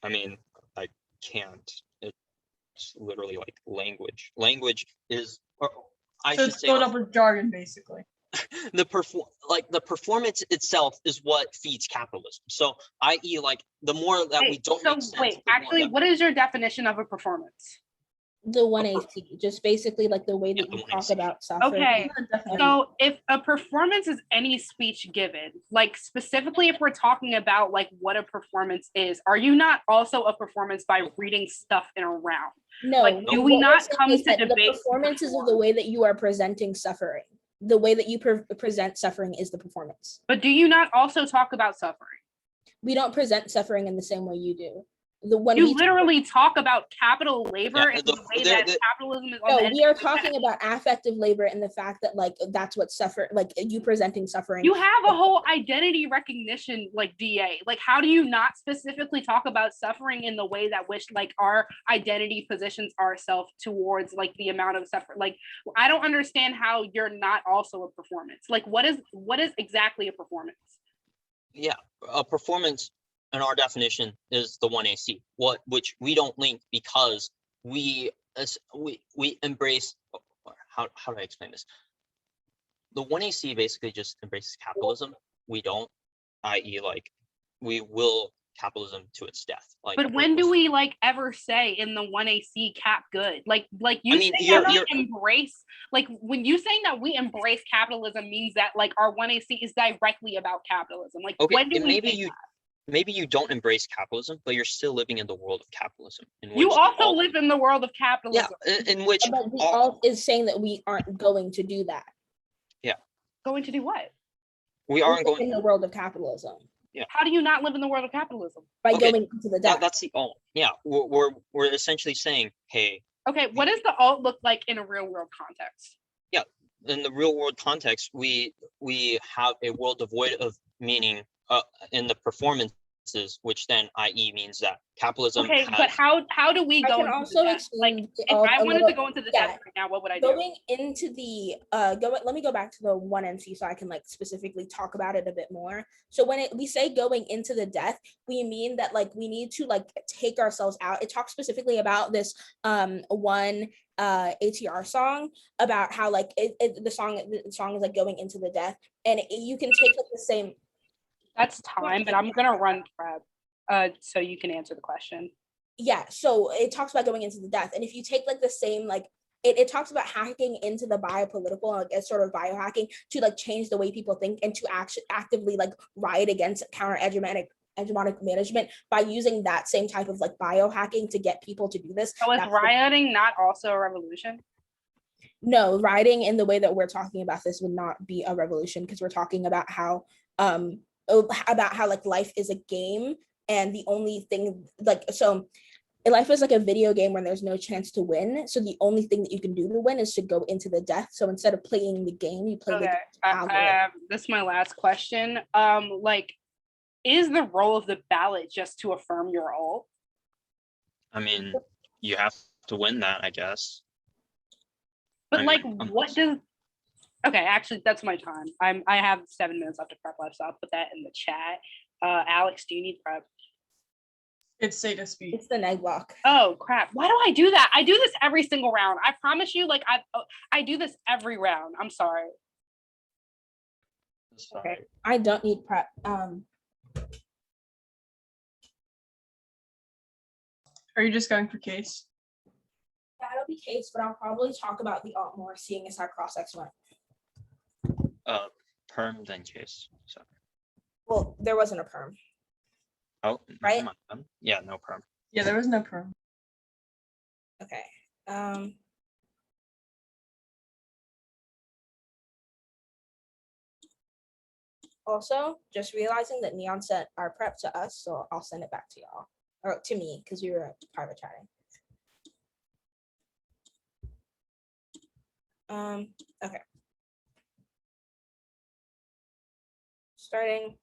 [SPEAKER 2] I mean, I can't. It's literally like language. Language is. I
[SPEAKER 1] So
[SPEAKER 2] should
[SPEAKER 1] it's
[SPEAKER 2] say
[SPEAKER 1] filled
[SPEAKER 2] like,
[SPEAKER 1] up with jargon, basically.
[SPEAKER 2] the performance itself is what feeds capitalism. So, i.e., like the more that we
[SPEAKER 4] Wait,
[SPEAKER 2] don't
[SPEAKER 4] so
[SPEAKER 2] make sense,
[SPEAKER 4] wait,
[SPEAKER 2] the more
[SPEAKER 4] actually,
[SPEAKER 2] that
[SPEAKER 4] what is your definition of a performance?
[SPEAKER 3] The one
[SPEAKER 2] per-
[SPEAKER 3] AC, just basically like the way
[SPEAKER 2] Yeah,
[SPEAKER 3] that
[SPEAKER 2] the
[SPEAKER 3] you
[SPEAKER 2] one
[SPEAKER 3] talk
[SPEAKER 2] AC.
[SPEAKER 3] about suffering.
[SPEAKER 4] Okay,
[SPEAKER 3] and-
[SPEAKER 4] so if a performance is any speech given, like specifically if we're talking about like what a performance is, are you not also a performance by reading stuff in a round?
[SPEAKER 3] No,
[SPEAKER 4] like, do we
[SPEAKER 3] what we're
[SPEAKER 4] not
[SPEAKER 3] saying
[SPEAKER 4] come
[SPEAKER 3] is
[SPEAKER 4] to
[SPEAKER 3] that the
[SPEAKER 4] debate
[SPEAKER 3] performances of
[SPEAKER 4] perform?
[SPEAKER 3] the way that you are presenting suffering. The way that you present suffering is the performance.
[SPEAKER 4] But do you not also talk about suffering?
[SPEAKER 3] We don't present suffering in the same way you do. When
[SPEAKER 4] You
[SPEAKER 3] we
[SPEAKER 4] literally talk about capital labor
[SPEAKER 2] Yeah,
[SPEAKER 4] and the way
[SPEAKER 2] the-
[SPEAKER 4] that
[SPEAKER 2] the-
[SPEAKER 4] capitalism is on
[SPEAKER 3] no,
[SPEAKER 4] the end
[SPEAKER 3] we are
[SPEAKER 4] of the
[SPEAKER 3] talking
[SPEAKER 4] spectrum.
[SPEAKER 3] about affective labor and the fact that like that's what suffer like you presenting suffering.
[SPEAKER 4] You have a whole identity recognition like DA. Like, how do you not specifically talk about suffering in the way that which like our identity positions ourselves towards like the amount of suffering? Like, I don't understand how you're not also a performance. Like, what is exactly a performance?
[SPEAKER 2] Yeah, a performance in our definition is the one AC, which we don't link because we embrace. How do I explain this? The one AC basically just embraces capitalism. We don't, i.e., like we will capitalism to its death. Like,
[SPEAKER 4] But when do we like ever say in the 1AC cap good? Like you
[SPEAKER 2] I mean,
[SPEAKER 4] saying that we embrace, like when you saying that we embrace capitalism means that like our 1AC is directly about capitalism. Like,
[SPEAKER 2] okay,
[SPEAKER 4] when do
[SPEAKER 2] and
[SPEAKER 4] we
[SPEAKER 2] maybe
[SPEAKER 4] say
[SPEAKER 2] you
[SPEAKER 4] that?
[SPEAKER 2] maybe you don't embrace capitalism, but you're still living in the world of capitalism. In
[SPEAKER 4] You
[SPEAKER 2] which
[SPEAKER 4] also
[SPEAKER 2] all,
[SPEAKER 4] live in the world of
[SPEAKER 2] yeah,
[SPEAKER 4] capitalism.
[SPEAKER 2] in which
[SPEAKER 3] But we
[SPEAKER 2] all,
[SPEAKER 3] all is saying that we aren't going to do that.
[SPEAKER 4] Going to do what?
[SPEAKER 2] we
[SPEAKER 3] We
[SPEAKER 2] aren't
[SPEAKER 3] live
[SPEAKER 2] going.
[SPEAKER 3] in the world of capitalism
[SPEAKER 4] How do you not live in the world of capitalism?
[SPEAKER 3] by
[SPEAKER 2] Okay,
[SPEAKER 3] going into the death.
[SPEAKER 2] That's the yeah. We're essentially saying, hey,
[SPEAKER 4] Okay, what does the alt look like in a real world context?
[SPEAKER 2] in the real world context, we have a world devoid of meaning in the performances, which then, i.e., means that capitalism
[SPEAKER 4] Okay,
[SPEAKER 2] has.
[SPEAKER 4] but how do we
[SPEAKER 3] I
[SPEAKER 4] go
[SPEAKER 3] can
[SPEAKER 4] into
[SPEAKER 3] also
[SPEAKER 4] the depth? Like,
[SPEAKER 3] explain
[SPEAKER 4] if I
[SPEAKER 3] a
[SPEAKER 4] wanted
[SPEAKER 3] little-
[SPEAKER 4] to go into the
[SPEAKER 3] yeah.
[SPEAKER 4] depth right now, what would I do?
[SPEAKER 3] Going into the let me go back to the 1NC so I can like specifically talk about it a bit more. So when we say going into the death, we mean that like we need to like take ourselves out. It talks specifically about this one ATR song about how like the song is like going into the death, and you can take like the same.
[SPEAKER 4] That's time, but I'm gonna run prep so you can answer the question.
[SPEAKER 3] Yeah, so it talks about going into the death, and if you take like the same like it talks about hacking into the biopolitical, like as sort of biohacking to like change the way people think and to actively like riot against counter hegemonic management by using that same type of like biohacking to get people to do this.
[SPEAKER 4] So is rioting not also a revolution?
[SPEAKER 3] No, rioting in the way that we're talking about this would not be a revolution because we're talking about how like life is a game, and the only thing like so life is like a video game where there's no chance to win. So the only thing that you can do to win is to go into the death. So instead of playing the game, you play the game.
[SPEAKER 4] This is my last question. Like, is the role of the ballot just to affirm your alt?
[SPEAKER 2] I mean, you have to win that, I guess.
[SPEAKER 4] But
[SPEAKER 2] I
[SPEAKER 4] like,
[SPEAKER 2] mean,
[SPEAKER 4] what does? Okay, actually, that's my time. I have 7 minutes left to prep left, so I'll put that in the chat. Alex, do you need prep?
[SPEAKER 1] It's say to speak.
[SPEAKER 3] It's the neg block.
[SPEAKER 4] Oh crap! Why do I do that? I do this every single round. I promise you, like I do this every round. I'm sorry.
[SPEAKER 3] Okay, I don't need prep.
[SPEAKER 1] Are you just going for case?
[SPEAKER 3] That'll be case, but I'll probably talk about the alt more, seeing as how cross-ex went.
[SPEAKER 2] Perm then case. So.
[SPEAKER 3] Well, there wasn't a perm.
[SPEAKER 2] Oh,
[SPEAKER 3] right?
[SPEAKER 2] Yeah, no perm.
[SPEAKER 1] Yeah, there was no perm.
[SPEAKER 3] Okay. Also, just realizing that Neon sent our prep to us, so I'll send it back to y'all, or to me, because we were private chatting. Okay. Starting.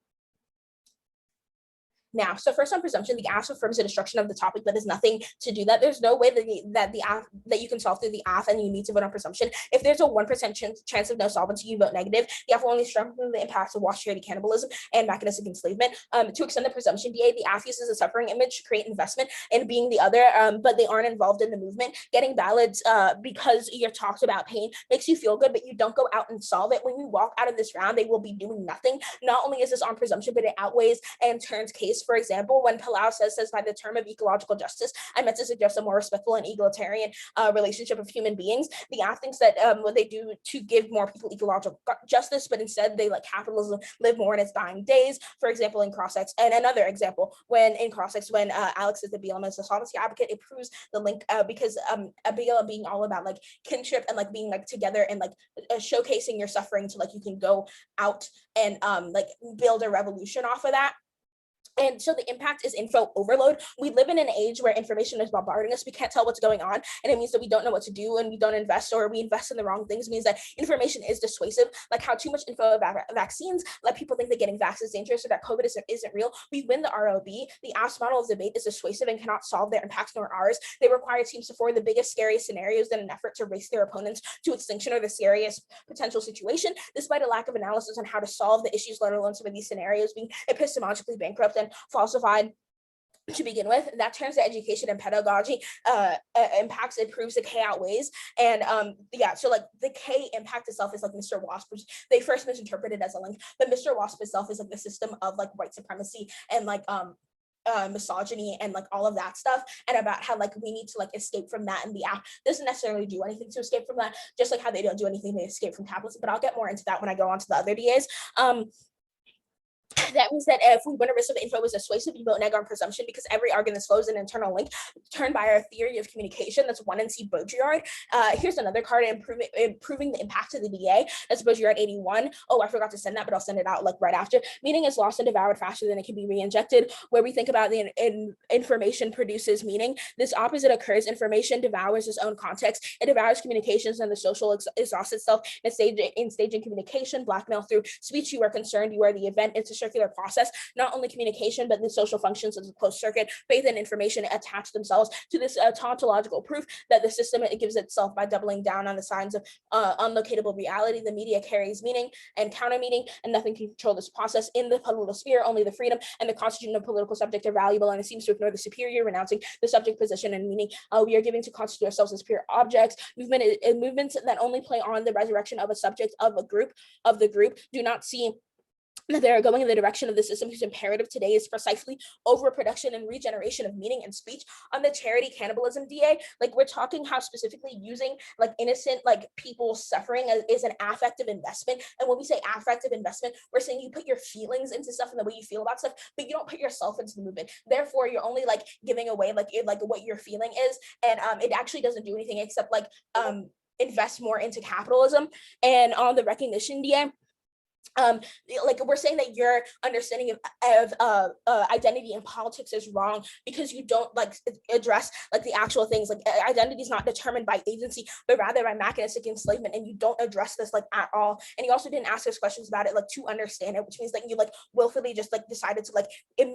[SPEAKER 5] Now, so first on presumption, the AF affirms the destruction of the topic that is nothing to do that. There's no way that you can solve through the AF and you need to vote on presumption. If there's a 1% chance of no solvency, you vote negative. The AF will only strengthen the impacts of watch charity cannibalism and mechanistic enslavement. To extend the presumption, DA, the AF uses a suffering image to create investment in being the other, but they aren't involved in the movement. Getting ballots because you're talked about pain makes you feel good, but you don't go out and solve it. When you walk out of this round, they will be doing nothing. Not only is this on presumption, but it outweighs and turns case. For example, when Palau says by the term of ecological justice, I meant to suggest a more respectful and egalitarian relationship of human beings. The AF thinks that what they do to give more people ecological justice, but instead they let capitalism live more in its dying days. For example, in cross-ex, and another example, when in cross-ex, when Alex says that BLM is a solvency advocate, it proves the link because BLM being all about like kinship and like being like together and like showcasing your suffering to like you can go out and like build a revolution off of that. And so the impact is info overload. We live in an age where information is bombarding us. We can't tell what's going on. And it means that we don't know what to do and we don't invest, or we invest in the wrong things. It means that information is dissuasive, like how too much info about vaccines let people think that getting vaccines is dangerous or that COVID isn't real. We win the ROB. The AFS model of debate is dissuasive and cannot solve their impacts nor ours. They require teams to forward the biggest, scariest scenarios in an effort to race their opponents to extinction or the scariest potential situation, despite a lack of analysis on how to solve the issues, let alone some of these scenarios being epistemologically bankrupt and falsified to begin with. That turns to education and pedagogy impacts. It proves the K outweighs. And so like the K impact itself is like Mr. Wasp, which they first misinterpreted as a link, but Mr. Wasp itself is like the system of like white supremacy and like misogyny and like all of that stuff, and about how like we need to like escape from that, and the app doesn't necessarily do anything to escape from that, just like how they don't do anything to escape from capitalism. But I'll get more into that when I go on to the other DAs. That means that if we win a risk of info is dissuasive, you vote neg on presumption because every argument flows an internal link turned by our theory of communication. That's 1NC Baudrillard. Here's another card improving the impact of the DA. That's Baudrillard 81. Oh, I forgot to send that, but I'll send it out like right after. Meaning is lost and devoured faster than it can be re-injected. Where we think about the information produces meaning. This opposite occurs. Information devours its own context. It devours communications and the social exhausts itself in staging communication, blackmail through speech. You are concerned, you are the event. It's a circular process. Not only communication, but the social functions of the closed circuit, faith and information attach themselves to this tautological proof that the system it gives itself by doubling down on the signs of unlocatable reality. The media carries meaning and counter meaning, and nothing can control this process. In the political sphere, only the freedom and the constitution of political subject are valuable, and it seems to ignore the superior, renouncing the subject position and meaning we are giving to constitute ourselves as pure objects. Movements that only play on the resurrection of a subject of the group do not see that they are going in the direction of the system whose imperative today is precisely overproduction and regeneration of meaning and speech. On the charity cannibalism DA, like we're talking how specifically using like innocent like people suffering is an affective investment. And when we say affective investment, we're saying you put your feelings into stuff and the way you feel about stuff, but you don't put yourself into the movement. Therefore, you're only like giving away like what your feeling is, and it actually doesn't do anything except like invest more into capitalism. And on the recognition DA, like we're saying that your understanding of identity and politics is wrong because you don't like address like the actual things. Like identity is not determined by agency, but rather by mechanistic enslavement, and you don't address this like at all. And you also didn't ask us questions about it like to understand it, which means that you like willfully just like decided to like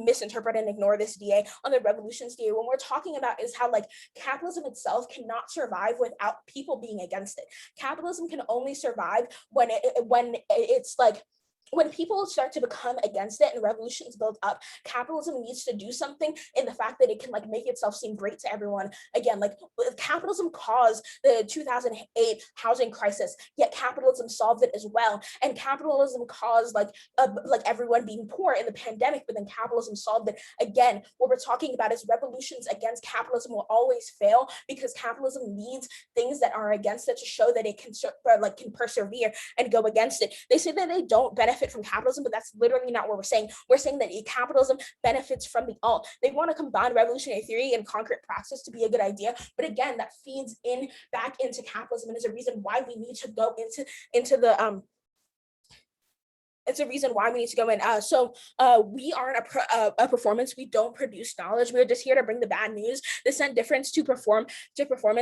[SPEAKER 5] misinterpret and ignore this DA. On the revolutions DA, when we're talking about is how like capitalism itself cannot survive without people being against it. Capitalism can only survive when it's like when people start to become against it and revolutions build up. Capitalism needs to do something in the fact that it can like make itself seem great to everyone. Again, like capitalism caused the 2008 housing crisis, yet capitalism solved it as well. And capitalism caused like everyone being poor in the pandemic, but then capitalism solved it. Again, what we're talking about is revolutions against capitalism will always fail because capitalism needs things that are against it to show that it can persevere and go against it. They say that they don't benefit from capitalism, but that's literally not what we're saying. We're saying that capitalism benefits from the alt. They want to combine revolutionary theory and concrete praxis to be a good idea, but again, that feeds in back into capitalism and is a reason why we need to go into the it's a reason why we need to go in. We aren't a performance. We don't produce knowledge. We're just here to bring the bad news. The sent difference to performance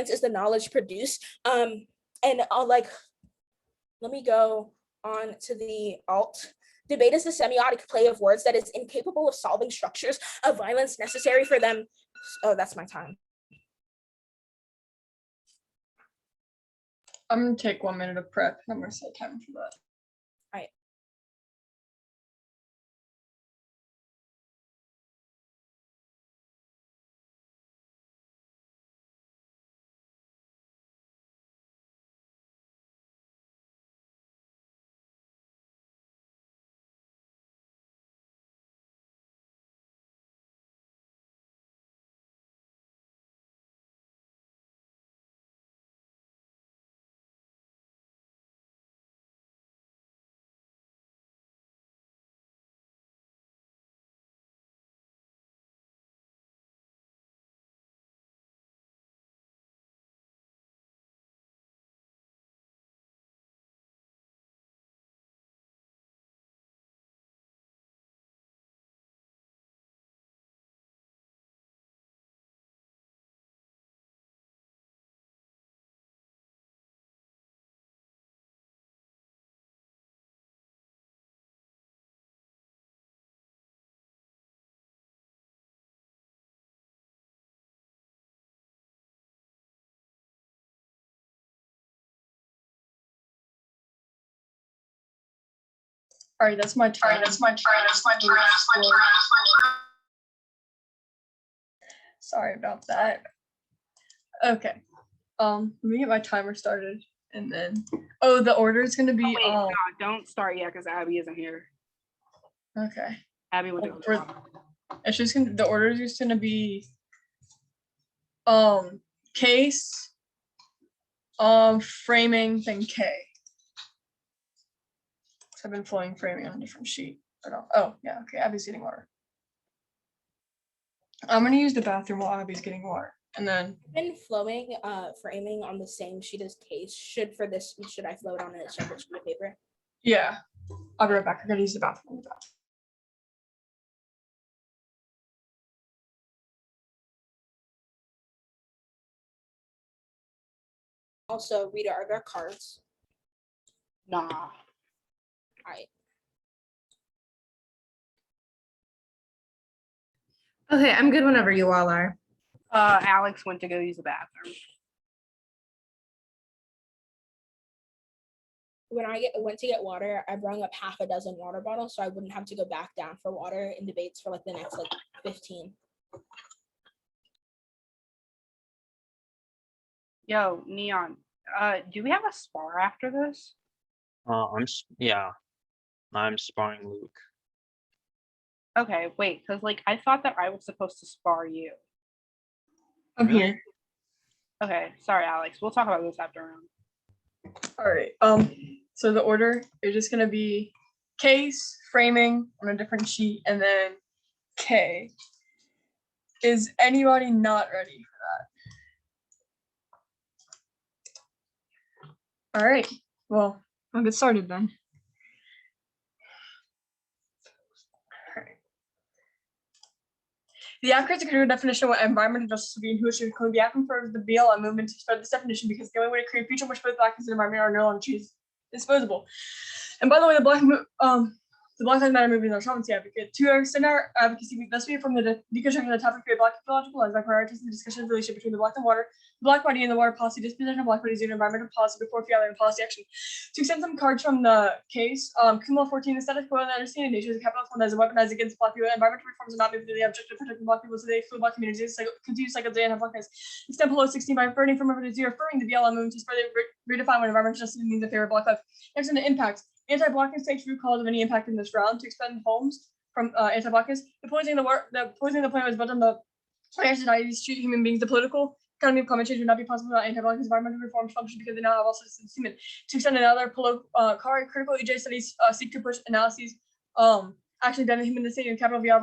[SPEAKER 5] is the knowledge produced. And let me go on to the alt Debate is the semiotic play of words that is incapable of solving structures of violence necessary for them. Oh, that's my time.
[SPEAKER 1] I'm gonna take 1 minute of prep and I'm gonna set time for that. All right, that's my time. Sorry about that. Okay. Let me get my timer started and then the order is gonna be
[SPEAKER 4] No, don't start yet because Abby isn't here.
[SPEAKER 1] okay.
[SPEAKER 4] Abby went to go to the bottom.
[SPEAKER 1] It's just gonna the order is just gonna be case, framing, then K. So I've been flowing framing on a different sheet. Oh yeah, okay, Abby's getting water. I'm gonna use the bathroom while Abby's getting water. And then
[SPEAKER 5] I've been flowing framing on the same sheet as case. Should I flow it on a separate sheet of paper?
[SPEAKER 1] yeah. I'll be right back. I gotta use the bathroom.
[SPEAKER 5] Also, Rita, are there cards?
[SPEAKER 4] Nah.
[SPEAKER 5] All right.
[SPEAKER 6] Okay, I'm good whenever you all are.
[SPEAKER 4] Alex went to go use the bathroom.
[SPEAKER 5] When I went to get water, I brought up half a dozen water bottles so I wouldn't have to go back down for water in debates for like the next 15.
[SPEAKER 4] Yo, Neon, do we have a spar after this?
[SPEAKER 2] I'm sparring Luke.
[SPEAKER 4] Okay, wait, because like I thought that I was supposed to spar you.
[SPEAKER 1] I'm
[SPEAKER 2] Really?
[SPEAKER 1] here.
[SPEAKER 4] Okay, sorry, Alex. We'll talk about this after round.
[SPEAKER 1] All right. So the order is just gonna be case, framing on a different sheet, and then K. Is anybody not ready for that? All right. Well, I'll get started then. All right. The acronym is a clear definition of what environmental justice would be and who it should include. The acronym for the BLM movement to spread this definition because the only way to create a future in which both black and environment are no longer disposable. And by the way, the Black Lives Matter movement is our Shamancy advocate. To extend our advocacy, we thus be from the deconstruction of the topic of black ecological lives by prioritizing the discussion of the relationship between the black and water, the black body and the water policy, disposition of black bodies in environmental policy before failure and policy action. To extend some cards from the case, Kumla 14, the status quo and the understanding nature is a capitalist one that is weaponized against black people. Environmental reforms are not made with the objective of protecting black people, so they exclude black communities, continue cycle of the anti-blackness. Extend below 16 by burning from over to zero, referring the BLM movement to spread redefine what environmental justice means in favor of black life. Next on the impacts. Anti-blackness takes root cause of any impact in this round to expend homes from anti-blackness. The poisoning the planet was built on the entire societies treat human beings. The political economy of climate change would not be possible without anti-blackness. Environmental reforms function because they now have also semen. To extend another critical EJ studies seek to push analyses actually done in human state and capital via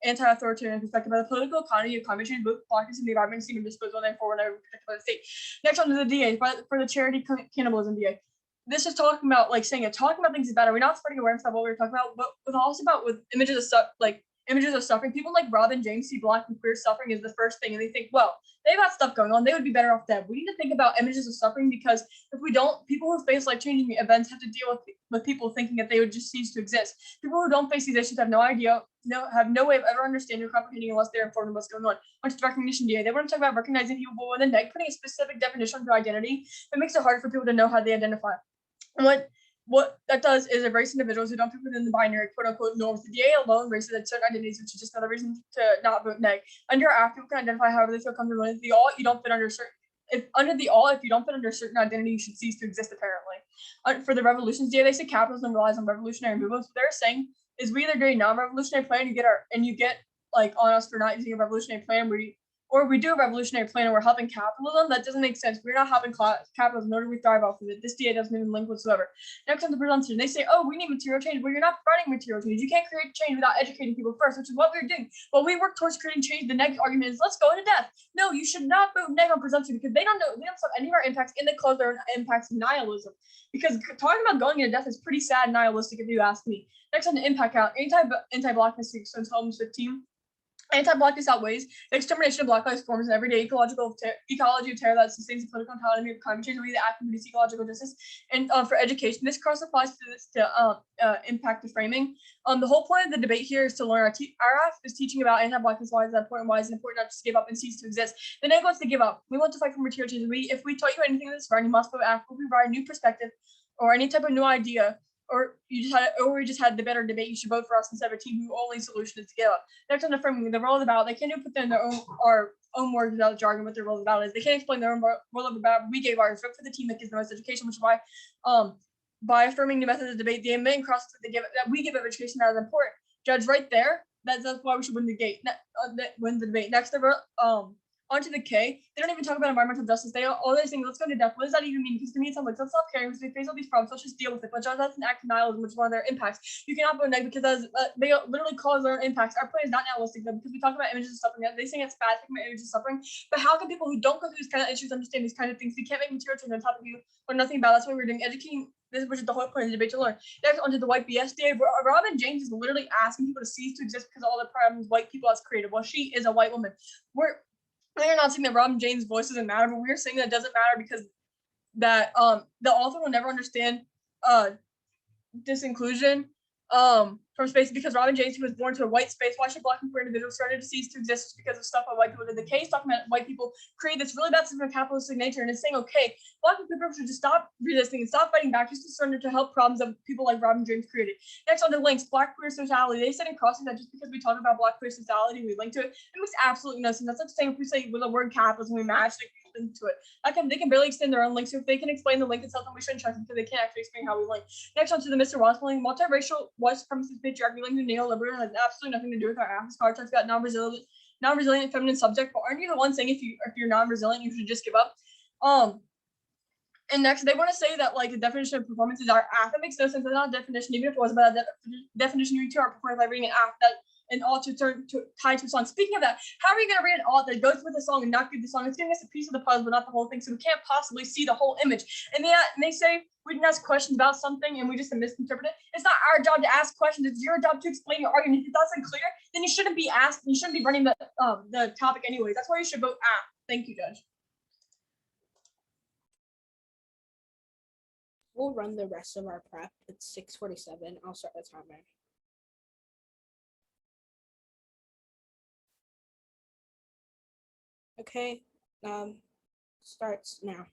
[SPEAKER 1] anti-authoritarian perspective by the political economy of climate change. Both blackness and the environment seem disposable and therefore whenever protected by the state. Next on to the DA for the charity cannibalism DA. This is talking about talking about things is better. We're not spreading awareness about what we were talking about, but it's also about with images of stuff like images of suffering, people like Robin James see Black and queer suffering as the first thing, and they think, well, they've got stuff going on, they would be better off dead. We need to think about images of suffering, because if we don't, people who face life-changing events have to deal with people thinking that they would just cease to exist. People who don't face these issues have no idea, have no way of ever understanding or comprehending unless they're informed of what's going on. Onto the recognition DA, they want to talk about recognizing people with a neg, putting a specific definition for identity that makes it hard for people to know how they identify. And what that does is erase individuals who don't fit within the binary quote unquote norms. The DA alone erases certain identities, which is just another reason to not vote neg. Under ACT, people can identify however they feel comfortable. With the all, you don't fit under certain. If under the all, if you don't fit under a certain identity, you should cease to exist. Apparently, for the revolutions DA, they say capitalism relies on revolutionary movements. What they're saying is we either do a non-revolutionary plan, you get like on us for not using a revolutionary plan, or we do a revolutionary plan and we're helping capitalism. That doesn't make sense. We're not helping capitalism, nor do we thrive off of it. This DA doesn't even link whatsoever. Next on the presumption, they say, oh, we need material change. Well, you're not providing material change. You can't create change without educating people first, which is what we're doing. Well, we work towards creating change. The next argument is, let's go into death. No, you should not vote neg on presumption, because they don't stop any of our impacts, and they cause their impacts nihilism. Because talking about going into death is pretty sad and nihilistic if you ask me. Next on the impact count, anti-blackness since Holmes 15. Anti-blackness outweighs the extermination of Black lives forms an everyday ecology of terror that sustains the political economy of climate change, and we the act to produce ecological justice. And for education, this cross applies to impact the framing. The whole point of the debate here is to learn. Our AF is teaching about anti-blackness. Why is that important? Why is it important not just to give up and cease to exist? The neg wants to give up. We want to fight for material change. If we taught you anything in this round, you must vote AF. We provide a new perspective or any type of new idea, or we just had the better debate, you should vote for us instead of a team whose only solution is to give up. Next on the framing, the role of the ballot, they can't even put them in their own words without jargon what their role of the ballot is. They can't explain their own role of the ballot. We gave ours. Vote for the team that gives the most education, which is why by affirming the method of debate, the main cross that we give of education that is important. Judge right there. That's why we should win the debate. Next, onto the K. They don't even talk about environmental justice. They always think, let's go to death. What does that even mean? Because to me, it sounds like, let's stop caring, because we face all these problems. Let's just deal with it. But that's an act of nihilism, which is one of their impacts. You cannot vote neg because they literally cause their own impacts. Our plan is not nihilistic, though, because we talk about images of suffering. They say it's bad to talk about images of suffering. But how can people who don't go through these kind of issues understand these kind of things? We can't make material change on top of you or nothing about it. That's why we're doing educating. This which is the whole point of the debate to learn. Next, onto the white BS DA. Robin James is literally asking people to cease to exist because of all the problems white people has created. Well, she is a white woman. We're not saying that Robin James' voice doesn't matter, but we're saying that it doesn't matter because that the author will never understand this inclusion from space, because Robin James, who was born to a white space, why should Black and queer individuals started to cease to exist because of stuff that white people did? The case talking about white people create this really bad system of capitalistic nature, and it's saying, okay, Black and queer people should just stop resisting and stop fighting back, just to surrender to help problems that people like Robin James created. Next on the links, Black queer sociality. They said in crossing that just because we talk about Black queer sociality, we link to it. It makes absolutely no sense. That's like saying if we say with the word capitalism, we match it to it. They can barely extend their own link. So if they can explain the link itself, then we shouldn't trust them because they can't actually explain how we link. Next on to the Mr. Watson link. Multiracial white supremacist patriarchy linked to neoliberalism has absolutely nothing to do with our African card. It's got non-resilient feminine subject. But aren't you the one saying if you're non-resilient, you should just give up? And next, they want to say that like the definition of performance is our act. That makes no sense. That's not a definition, even if it was about a definition. You read to our performance by reading an act that an alt to tied to a song. Speaking of that, how are you going to read an alt that goes with the song and not give the song? It's giving us a piece of the puzzle, but not the whole thing. So we can't possibly see the whole image. And they say we didn't ask questions about something and we just misinterpret it. It's not our job to ask questions. It's your job to explain your argument. If it doesn't clear, then you shouldn't be asked. You shouldn't be running the topic anyways. That's why you should vote act. Thank you, Judge.
[SPEAKER 3] We'll run the rest of our prep. It's 6:47. I'll start the timer. Okay, starts now.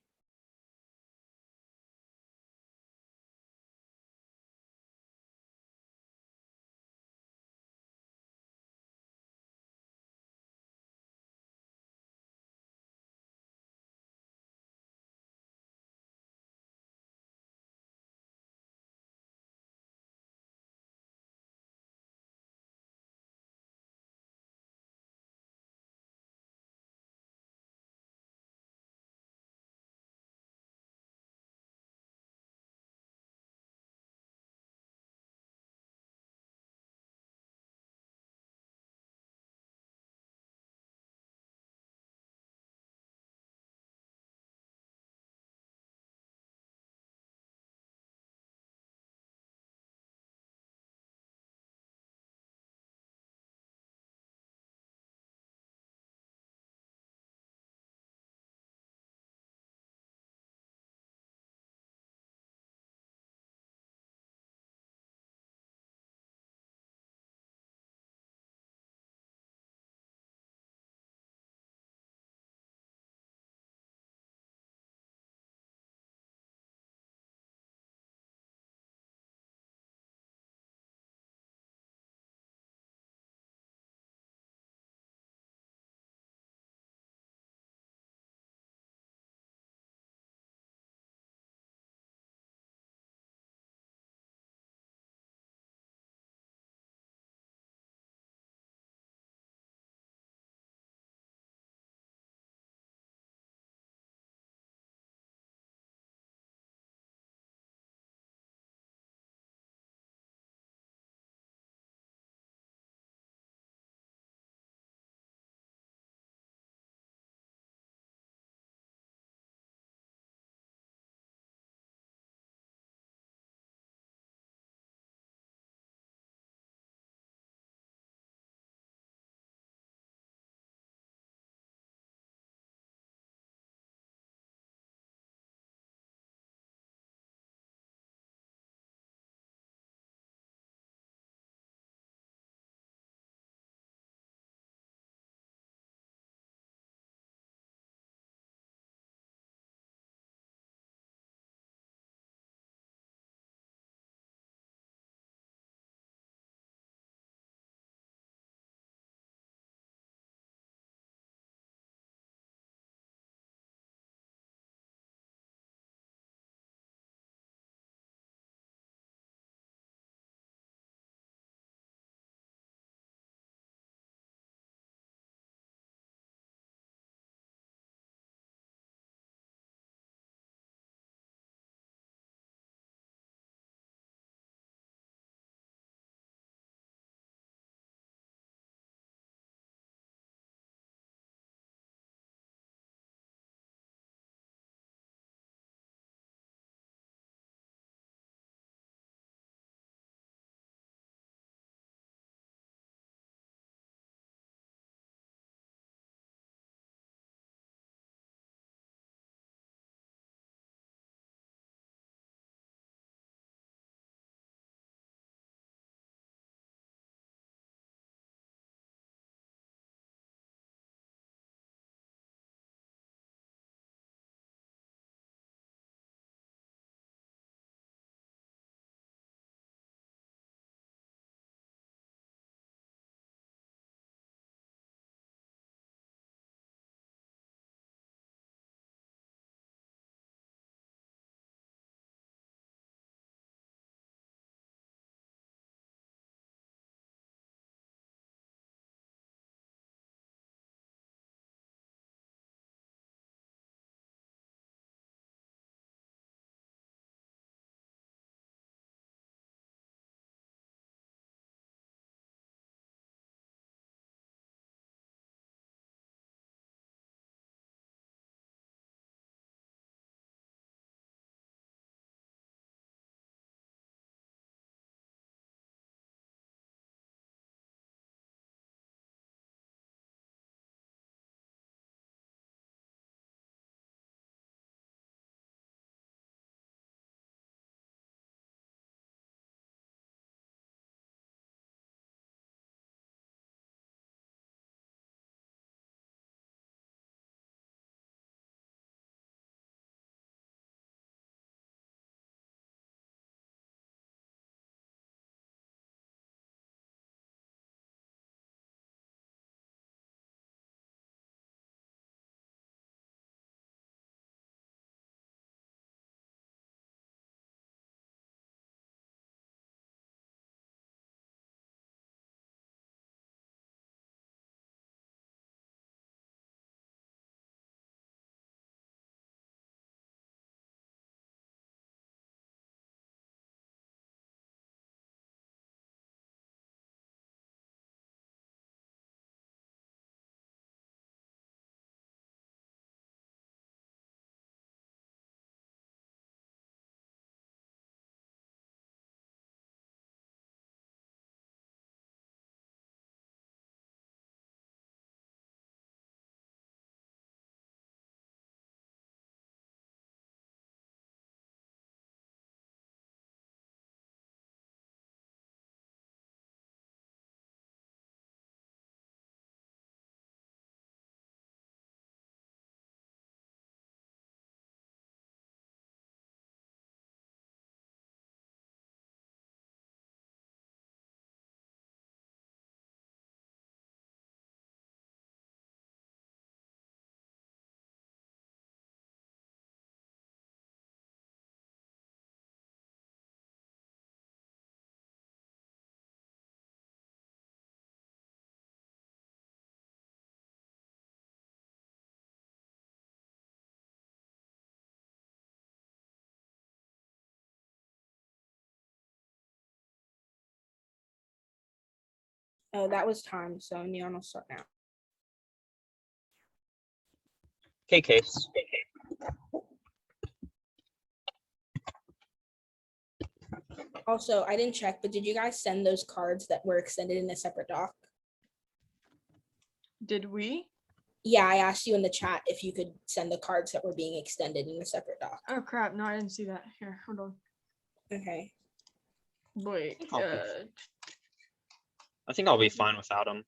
[SPEAKER 3] Oh, that was time. So Neon will start now.
[SPEAKER 2] Okay, Case.
[SPEAKER 3] Also, I didn't check, but did you guys send those cards that were extended in a separate doc?
[SPEAKER 1] Did we?
[SPEAKER 3] Yeah, I asked you in the chat if you could send the cards that were being extended in a separate doc.
[SPEAKER 1] Oh crap! No, I didn't see that. Here, hold on.
[SPEAKER 3] Okay.
[SPEAKER 1] Wait.
[SPEAKER 2] I think I'll be fine without them.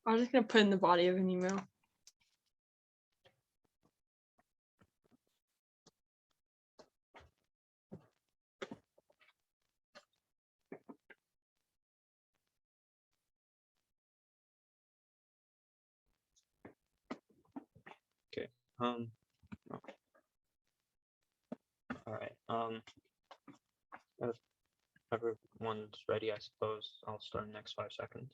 [SPEAKER 1] I'm just gonna put in the body of an email.
[SPEAKER 2] Okay. All right. If everyone's ready, I suppose I'll start in the next 5 seconds.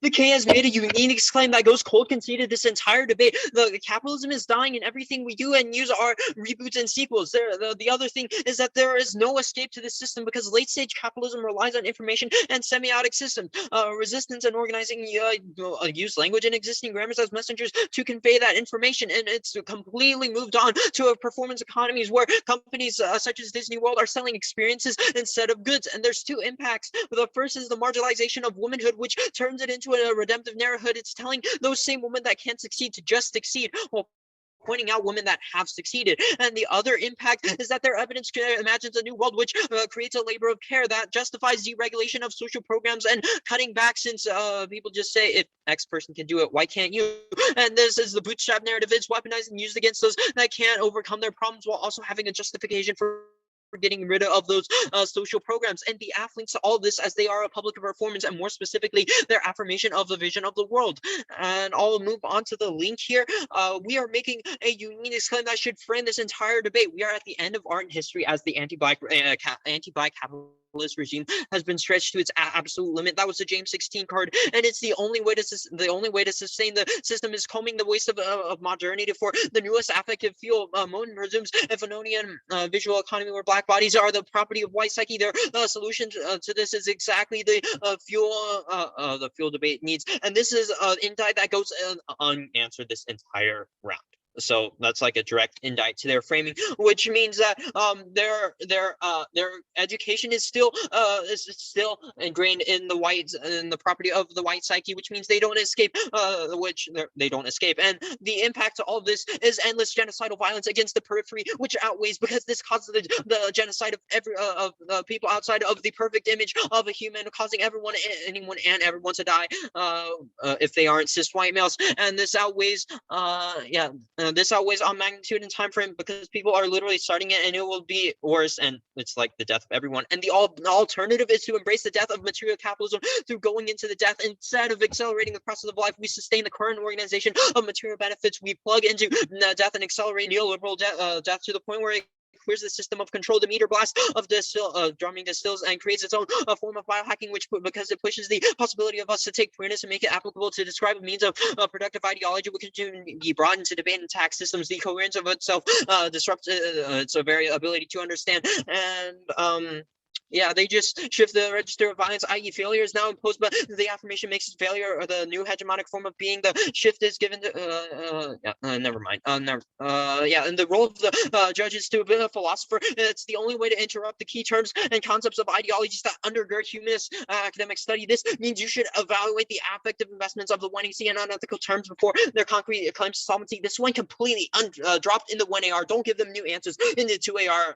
[SPEAKER 2] The K has made a unique claim that goes cold conceded this entire debate. The capitalism is dying in everything we do and use our reboots and sequels. The other thing is that there is no escape to this system because late stage capitalism relies on information and semiotic systems. Resistance and organizing use language and existing grammars as messengers to convey that information, and it's completely moved on to performance economies where companies such as Disney World are selling experiences instead of goods. And there's 2 impacts. The first is the marginalization of womanhood, which turns it into a redemptive narrative. It's telling those same women that can't succeed to just succeed, while pointing out women that have succeeded. And the other impact is that their evidence imagines a new world which creates a labor of care that justifies deregulation of social programs and cutting back, since people just say, if X person can do it, why can't you? And this is the bootstrap narrative. It's weaponized and used against those that can't overcome their problems, while also having a justification for getting rid of those social programs. And the athletes to all this, as they are a public performance, and more specifically their affirmation of the vision of the world. And I'll move on to the link here. We are making a unique claim that should frame this entire debate. We are at the end of art and history as the anti-black capitalist regime has been stretched to its absolute limit. That was the James 16 card, and it's the only way to sustain the system is combing the waste of modernity for the newest affective fuel. Moden presumes a Fanonian visual economy where black bodies are the property of white psyche. Their solution to this is exactly the fuel debate needs, and this is an indictment that goes unanswered this entire round. So that's like a direct indict to their framing, which means that their education is still ingrained in the property of the white psyche, which means they don't escape, they don't escape. And the impact to all of this is endless genocidal violence against the periphery, which outweighs, because this causes the genocide of people outside of the perfect image of a human, causing anyone and everyone to die if they aren't cis white males. And this outweighs this outweighs on magnitude and time frame, because people are literally starting it, and it will be worse, and it's like the death of everyone. And the alternative is to embrace the death of material capitalism through going into the death. Instead of accelerating the process of life, we sustain the current organization of material benefits. We plug into death and accelerate neoliberal death to the point where it clears the system of control. The meter blast of drumming distills and creates its own form of biohacking, because it pushes the possibility of us to take queerness and make it applicable to describe a means of productive ideology, which can be brought into debate and tax systems. The coherence of itself disrupts its very ability to understand. And they just shift the register of violence, i.e. failure is now imposed, but the affirmation makes it failure, or the new hegemonic form of being. The shift is given to, never mind. And the role of the judge is to be a philosopher. It's the only way to interrupt the key terms and concepts of ideologies that undergird humanist academic study. This means you should evaluate the affective investments of the 1AC and unethical terms before their concrete claims to solvency. This one completely dropped in the 1AR. Don't give them new answers in the 2AR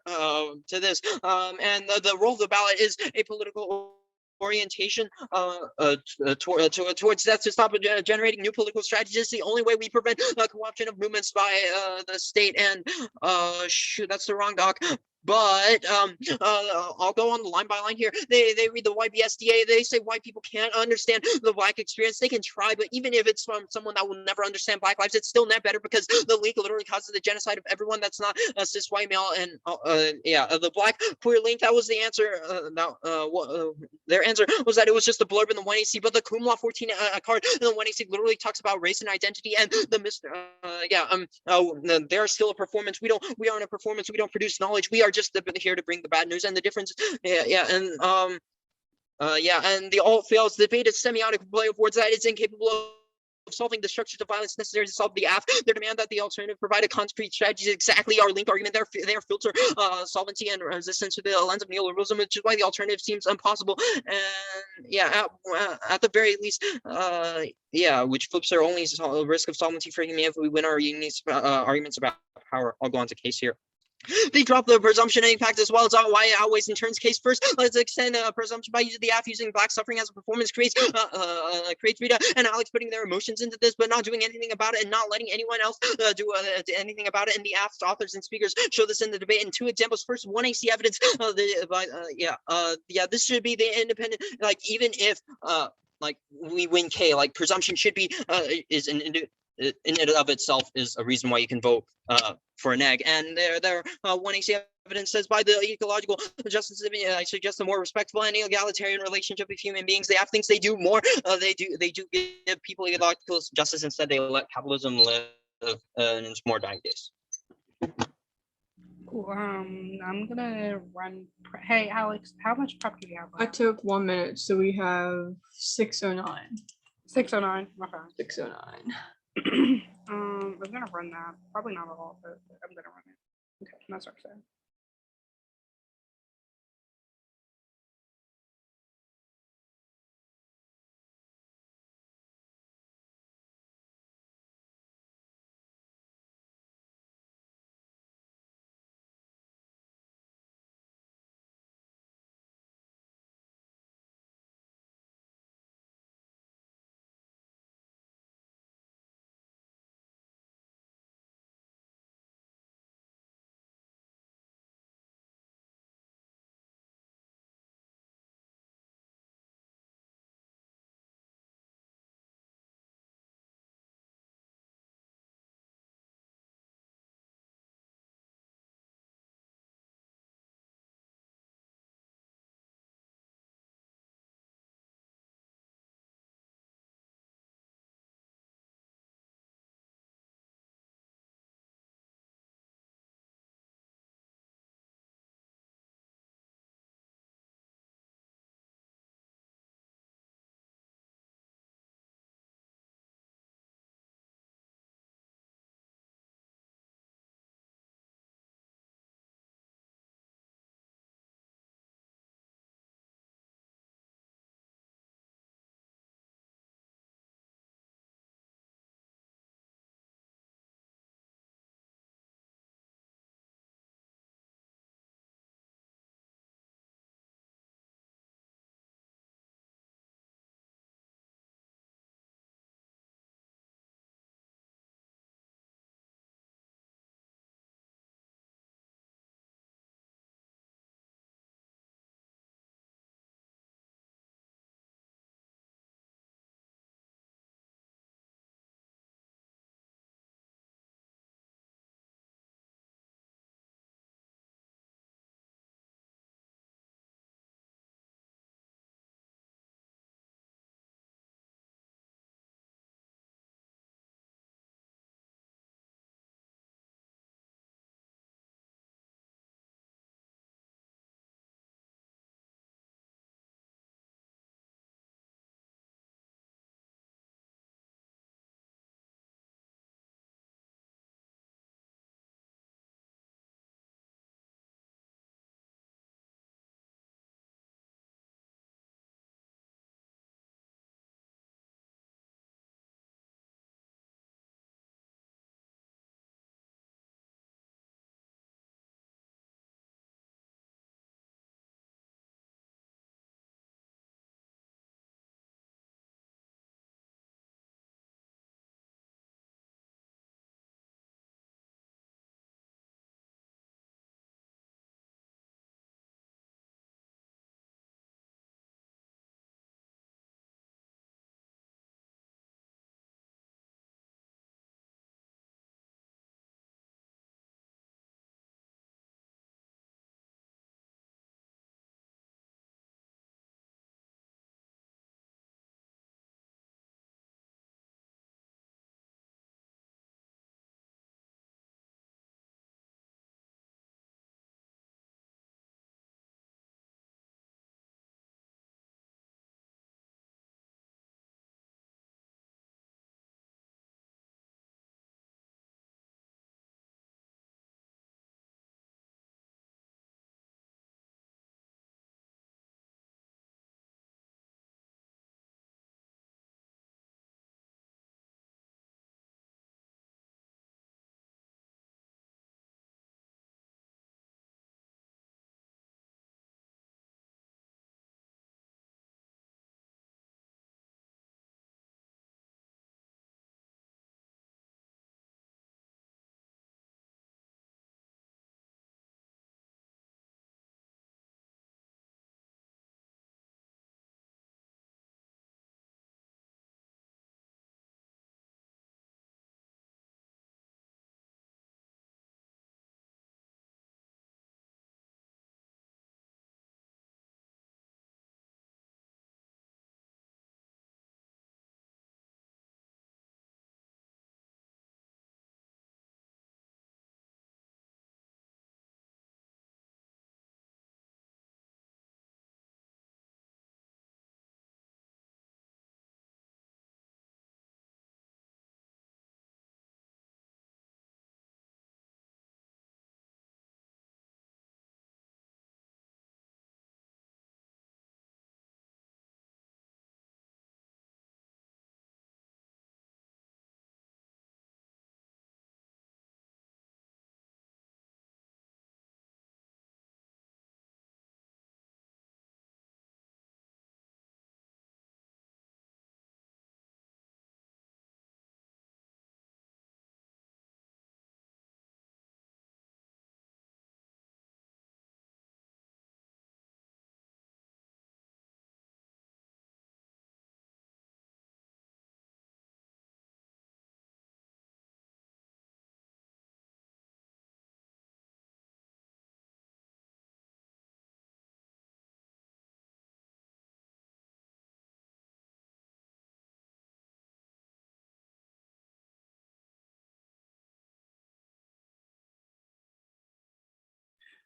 [SPEAKER 2] to this. And the role of the ballot is a political orientation towards that, to stop generating new political strategies. It's the only way we prevent co-option of movements by the state. And shoot, that's the wrong doc. But I'll go on the line by line here. They read the YBSDA. They say white people can't understand the Black experience. They can try, but even if it's from someone that will never understand Black lives, it's still not better because the link literally causes the genocide of everyone that's not a cis white male. And the Black queer link, that was the answer. Their answer was that it was just a blurb in the 1AC, but the cum law 14 card in the 1AC literally talks about race and identity and the they're still a performance. We aren't a performance. We don't produce knowledge. We are just here to bring the bad news. And the difference, and the all fails debate is semiotic play of words that is incapable of solving the structures of violence necessary to solve the AF. Their demand that the alternative provide a concrete strategy is exactly our link argument. Their filter solvency and resistance to the lens of neoliberalism, which is why the alternative seems impossible. And at the very least, which flips their only risk of solvency for humanity if we win our arguments about power. I'll go on to case here. They drop the presumption and impact as well as why it outweighs in turns case first. Let's extend a presumption by using the AF using Black suffering as a performance creates Rita and Alex putting their emotions into this, but not doing anything about it and not letting anyone else do anything about it. And the AF's authors and speakers show this in the debate in two examples. First, 1AC evidence. This should be the independent. Like even if we win K, like presumption should be is in and of itself is a reason why you can vote for an egg. And their 1AC evidence says by the ecological justice, I suggest a more respectful and egalitarian relationship with human beings. They have things they do more. They do give people ecological justice. Instead, they let capitalism live in its more dying days.
[SPEAKER 4] Cool. I'm gonna run. Hey, Alex, how much prep do we have?
[SPEAKER 1] I took 1 minute, so we have 6:09.
[SPEAKER 4] 6:09. Okay.
[SPEAKER 1] 6:09.
[SPEAKER 4] I'm gonna run that. Probably not all, but I'm gonna run it. Okay, that's what I'm saying.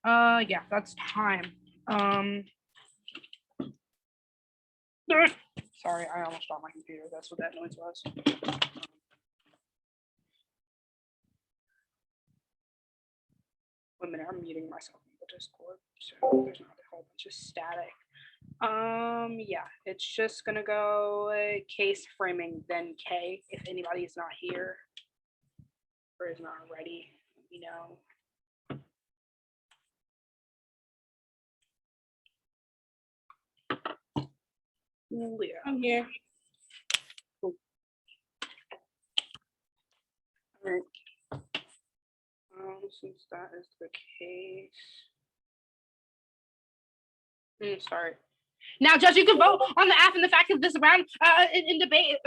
[SPEAKER 4] Yeah, that's time. Sorry, I almost dropped my computer. That's what that noise was. Wait a minute, I'm muting myself in the Discord, so there's not a whole bunch of static. Yeah, it's just gonna go case framing, then K. If anybody is not here or is not ready, let me know. Yeah.
[SPEAKER 3] I'm here.
[SPEAKER 4] All right. Since that is the case. Sorry. Now, Judge, you can vote on the app and the fact that this round in debate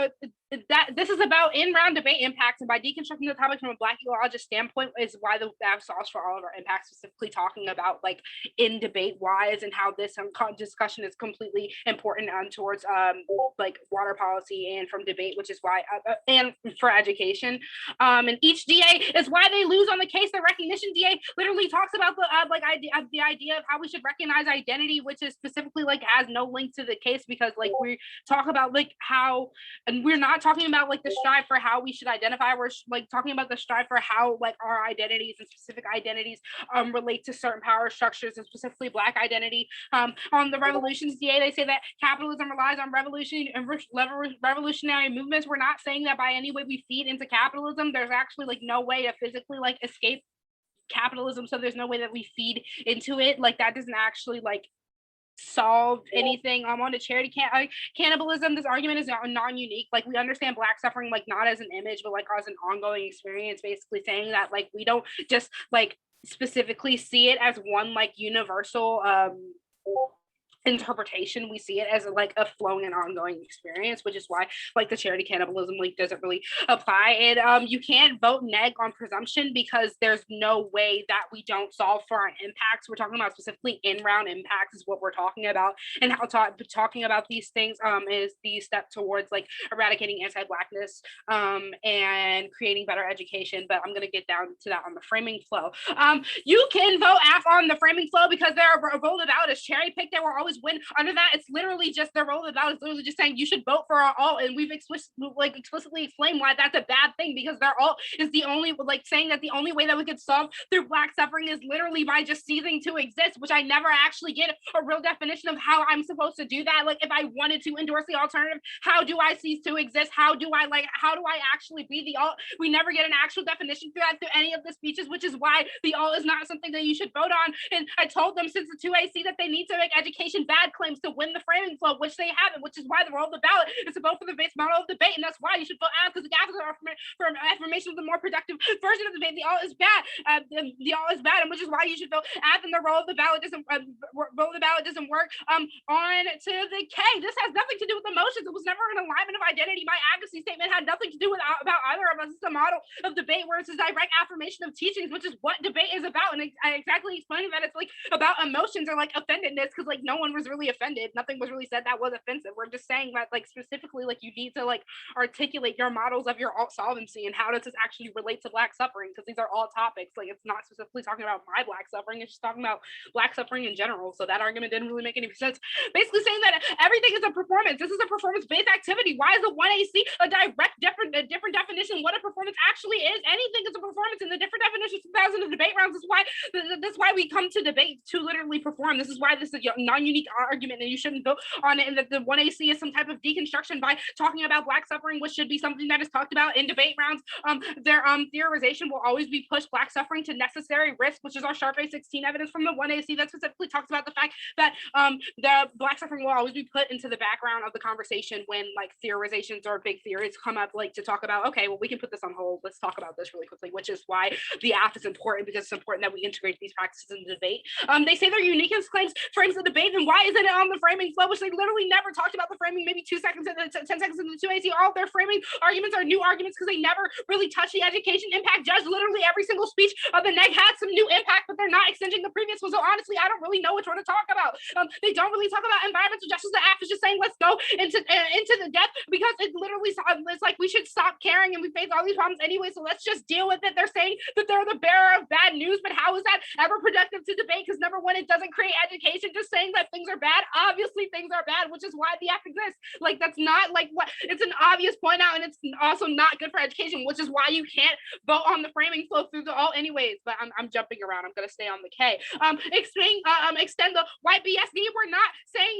[SPEAKER 4] that this is about in-round debate impacts, and by deconstructing the topic from a Black ecologist standpoint is why the app solves for all of our impacts, specifically talking about like in debate wise and how this discussion is completely important towards like water policy and from debate, which is why and for education. And each DA is why they lose on the case. The recognition DA literally talks about the the idea of how we should recognize identity, which is specifically like has no link to the case, because like we talk about like how, and we're not talking about like the strive for how we should identify, we're like talking about the strive for how like our identities and specific identities relate to certain power structures, and specifically Black identity. On the revolutions DA, they say that capitalism relies on revolutionary movements. We're not saying that by any way we feed into capitalism. There's actually like no way to physically like escape capitalism, so there's no way that we feed into it. Like that doesn't actually like solve anything. On the charity cannibalism, this argument is non-unique. Like we understand Black suffering like not as an image but like as an ongoing experience, basically saying that like we don't just like specifically see it as one like universal interpretation. We see it as like a flowing and ongoing experience, which is why like the charity cannibalism link doesn't really apply. And you can't vote neg on presumption because there's no way that we don't solve for our impacts. We're talking about specifically in-round impacts is what we're talking about, and how talking about these things is the step towards like eradicating anti-Blackness and creating better education. But I'm going to get down to that on the framing flow. You can vote F on the framing flow because their vote about is cherry picked. They were always win. Under that, it's literally just their roll about is literally just saying you should vote for our alt, and we've explicitly explained why that's a bad thing, because their alt is the only like saying that the only way that we could solve through Black suffering is literally by just ceasing to exist, which I never actually get a real definition of how I'm supposed to do that. Like if I wanted to endorse the alternative, how do I cease to exist? How do I actually be the alt? We never get an actual definition for that through any of the speeches, which is why the alt is not something that you should vote on. And I told them since the 2AC that they need to make education bad claims to win the framing flow, which they haven't, which is why the roll of the ballot is to vote for the base model of debate. And that's why you should vote out, because the gap is for affirmation of the more productive version of the debate. The alt is bad. The alt is bad, and which is why you should vote out, and the roll of the ballot doesn't work. On to the K. This has nothing to do with emotions. It was never an alignment of identity. My advocacy statement had nothing to do with about either of us. It's a model of debate where it's a direct affirmation of teachings, which is what debate is about. And I exactly explained that it's like about emotions or like offendedness, because like no one was really offended. Nothing was really said that was offensive. We're just saying that like specifically like you need to like articulate your models of your alt solvency and how does this actually relate to Black suffering, because these are all topics. Like it's not specifically talking about my Black suffering, it's just talking about Black suffering in general. So that argument didn't really make any sense. Basically saying that everything is a performance. This is a performance-based activity. Why is the 1AC a different definition? What a performance actually is. Anything is a performance, in the different definitions 2000 of debate rounds. That's why we come to debate, to literally perform. This is why this is a non-unique argument and you shouldn't vote on it, and that the 1AC is some type of deconstruction by talking about Black suffering, which should be something that is talked about in debate rounds. Their theorization will always be push Black suffering to necessary risk, which is our Sharp A16 evidence from the 1AC that specifically talks about the fact that the Black suffering will always be put into the background of the conversation when like theorizations or big theories come up, like to talk about, okay, well, we can put this on hold. Let's talk about this really quickly, which is why the app is important, because it's important that we integrate these practices in the debate. They say their uniqueness claims frames the debate in why isn't it on the framing flow, which they literally never talked about the framing, maybe 2 seconds and 10 seconds into the 2AC. All of their framing arguments are new arguments because they never really touch the education impact. Judge, literally every single speech of the neg had some new impact, but they're not extending the previous one. So honestly, I don't really know which one to talk about. They don't really talk about environmental justice. The app is just saying, let's go into the depth, because it literally, it's like we should stop caring and we face all these problems anyway. So let's just deal with it. They're saying that they're the bearer of bad news, but how is that ever productive to debate? Because number one, it doesn't create education. Just saying that things are bad, obviously things are bad, which is why the app exists. Like, that's not like what, it's an obvious point out, and it's also not good for education, which is why you can't vote on the framing flow through the all anyways. But I'm jumping around. I'm gonna stay on the K. Extend the white BSD. We're not saying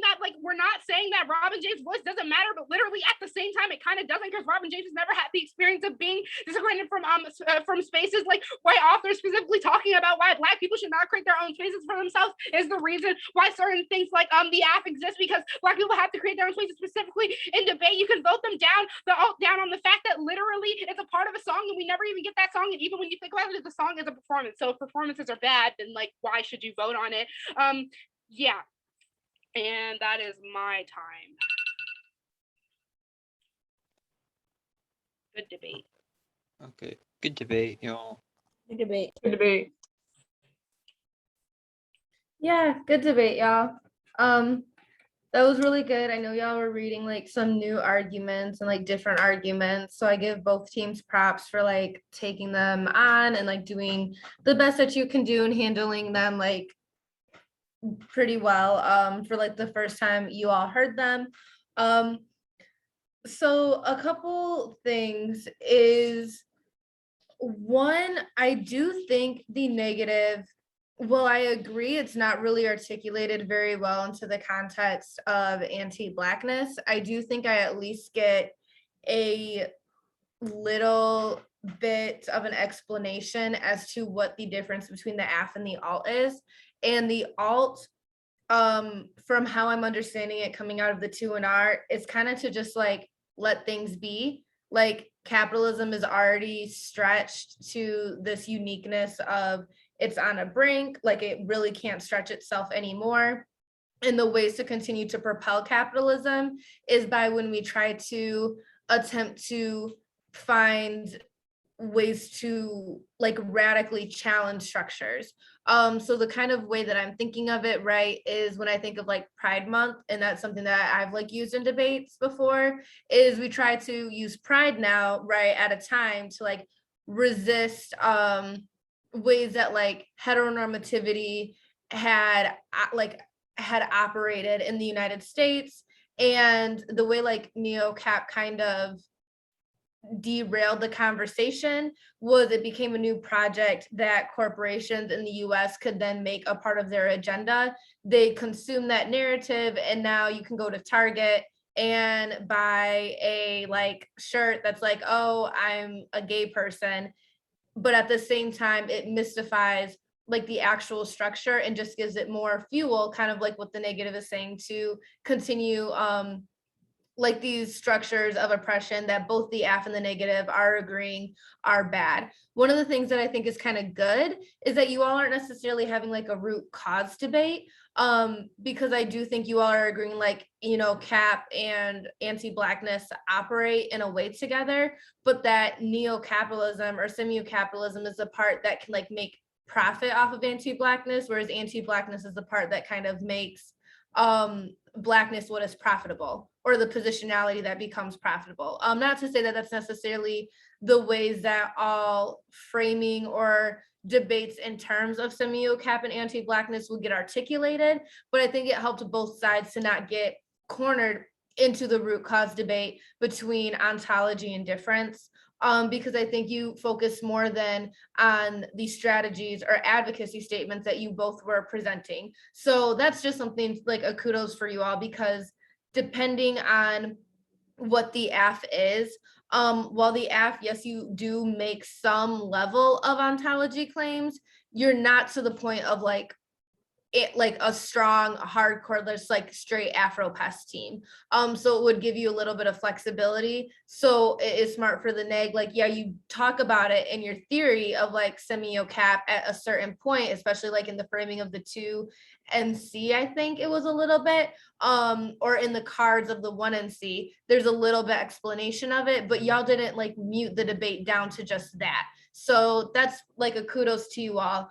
[SPEAKER 4] that Robin James' voice doesn't matter, but literally at the same time, it kind of doesn't, because Robin James has never had the experience of being disappointed from spaces like white authors specifically talking about why Black people should not create their own spaces for themselves is the reason why certain things like the app exists, because Black people have to create their own spaces. Specifically in debate, you can vote them down on the fact that literally it's a part of a song and we never even get that song. And even when you think about it, the song is a performance. So if performances are bad, then like, why should you vote on it? Yeah, and that is my time. Good debate.
[SPEAKER 2] Okay, good debate, y'all.
[SPEAKER 3] Good debate.
[SPEAKER 1] Good debate.
[SPEAKER 6] Yeah, good debate, y'all. That was really good. I know y'all were reading like some new arguments and like different arguments. So I give both teams props for like taking them on and like doing the best that you can do and handling them like pretty well for like the first time you all heard them. So a couple things is, one, I do think the negative, well, I agree it's not really articulated very well into the context of anti-Blackness. I do think I at least get a little bit of an explanation as to what the difference between the AF and the alt is. And the alt, from how I'm understanding it coming out of the 2NR, it's kind of to just like let things be. Like, capitalism is already stretched to this uniqueness of it's on a brink, like it really can't stretch itself anymore. And the ways to continue to propel capitalism is by when we try to attempt to find ways to like radically challenge structures. So the kind of way that I'm thinking of it, right, is when I think of like Pride Month, and that's something that I've like used in debates before, is we try to use Pride now, right, at a time to like resist ways that like heteronormativity had operated in the United States, and the way like NeoCap kind of derailed the conversation was it became a new project that corporations in the US could then make a part of their agenda. They consume that narrative, and now you can go to Target and buy a like shirt that's like, oh, I'm a gay person, but at the same time it mystifies like the actual structure and just gives it more fuel, kind of like what the negative is saying, to continue like these structures of oppression that both the AF and the negative are agreeing are bad. One of the things that I think is kind of good is that you all aren't necessarily having like a root cause debate, because I do think you all are agreeing like, you know, cap and anti-Blackness operate in a way together, but that neo-capitalism or semi-capitalism is the part that can like make profit off of anti-Blackness, whereas anti-Blackness is the part that kind of makes Blackness what is profitable, or the positionality that becomes profitable. Not to say that that's necessarily the ways that all framing or debates in terms of semio-cap and anti-Blackness will get articulated, but I think it helped both sides to not get cornered into the root cause debate between ontology and difference, because I think you focus more than on the strategies or advocacy statements that you both were presenting. So that's just something like a kudos for you all, because depending on what the AF is, while the AF, yes, you do make some level of ontology claims, you're not to the point of like like a strong hardcore, just like straight Afro pest team. So it would give you a little bit of flexibility. So it is smart for the neg, like, yeah, you talk about it in your theory of like semio cap at a certain point, especially like in the framing of the 2NC, I think it was a little bit, or in the cards of the 1NC, there's a little bit explanation of it, but y'all didn't like mute the debate down to just that. So that's like a kudos to you all.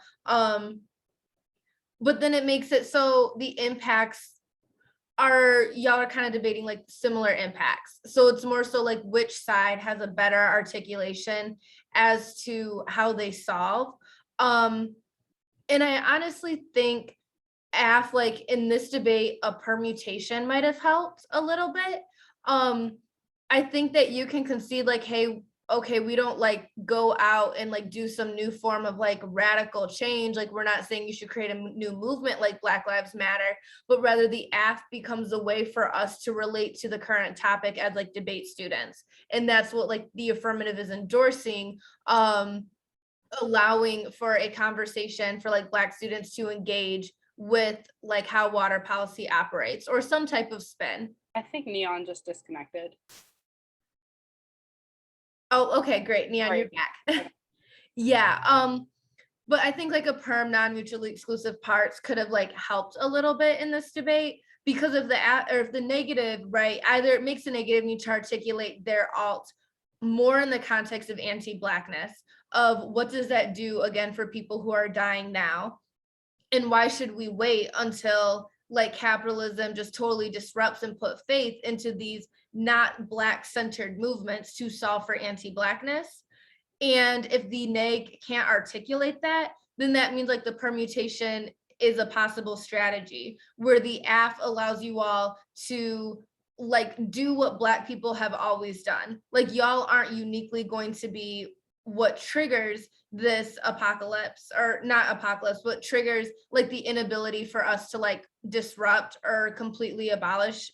[SPEAKER 6] But then it makes it so the impacts are, y'all are kind of debating like similar impacts. So it's more so like which side has a better articulation as to how they solve. And I honestly think like in this debate, a permutation might have helped a little bit. I think that you can concede like, hey, okay, we don't like go out and like do some new form of like radical change. Like, we're not saying you should create a new movement like Black Lives Matter, but rather the AF becomes a way for us to relate to the current topic as like debate students. And that's what like the affirmative is endorsing, allowing for a conversation for like Black students to engage with like how water policy operates or some type of spin.
[SPEAKER 4] I think Neon just disconnected.
[SPEAKER 6] Oh, okay, great. Neon, you're back. Yeah. But I think like a perm non-mutually exclusive parts could have like helped a little bit in this debate because of the negative, right? Either it makes a negative need to articulate their alt more in the context of anti-Blackness, of what does that do again for people who are dying now? And why should we wait until like capitalism just totally disrupts and put faith into these not Black centered movements to solve for anti-Blackness? And if the neg can't articulate that, then that means like the permutation is a possible strategy where the AF allows you all to like do what Black people have always done. Like, y'all aren't uniquely going to be what triggers this apocalypse, or not apocalypse, what triggers like the inability for us to like disrupt or completely abolish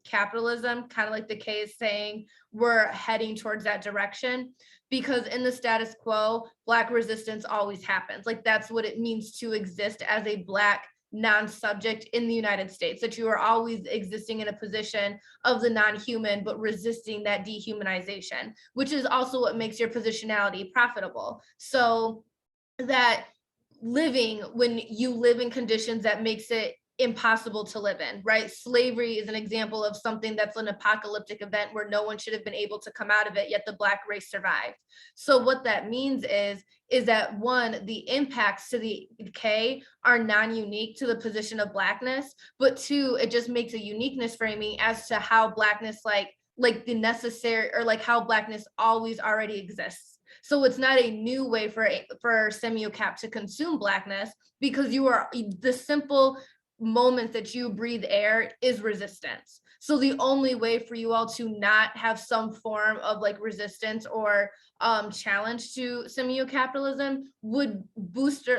[SPEAKER 6] capitalism, kind of like the case saying we're heading towards that direction. Because in the status quo, Black resistance always happens. Like, that's what it means to exist as a Black non-subject in the United States, that you are always existing in a position of the non-human, but resisting that dehumanization, which is also what makes your positionality profitable. So that living, when you live in conditions that makes it impossible to live in, right? Slavery is an example of something that's an apocalyptic event where no one should have been able to come out of it, yet the Black race survived. So what that means is that one, the impacts to the decay are non-unique to the position of Blackness, but two, it just makes a uniqueness framing as to how Blackness like the necessary, or like how Blackness always already exists. So it's not a new way for semio cap to consume Blackness, because you are the simple moment that you breathe air is resistance. So the only way for you all to not have some form of like resistance or challenge to semio capitalism would bolster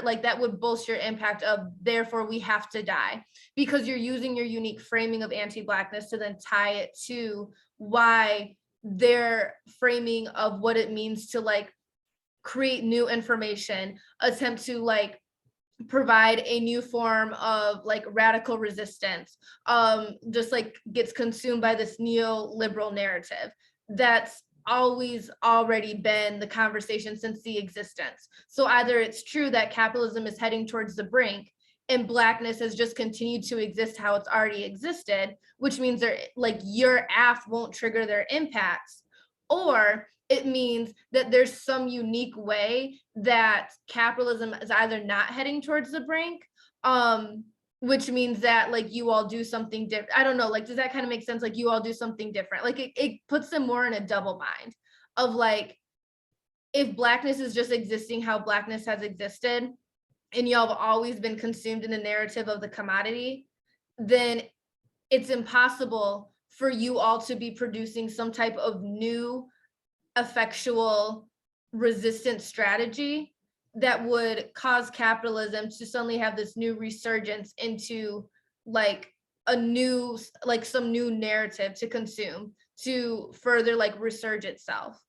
[SPEAKER 6] your impact of therefore we have to die, because you're using your unique framing of anti-Blackness to then tie it to why their framing of what it means to like create new information, attempt to like provide a new form of like radical resistance, just like gets consumed by this neoliberal narrative that's always already been the conversation since the existence. So either it's true that capitalism is heading towards the brink and Blackness has just continued to exist how it's already existed, which means they're like your AF won't trigger their impacts, or it means that there's some unique way that capitalism is either not heading towards the brink, which means that like you all do something different. I don't know, like, does that kind of make sense? Like, you all do something different. Like it puts them more in a double bind of like, if Blackness is just existing how Blackness has existed, and y'all have always been consumed in the narrative of the commodity, then it's impossible for you all to be producing some type of new effectual resistance strategy that would cause capitalism to suddenly have this new resurgence into like a new, like some new narrative to consume to further like resurge itself.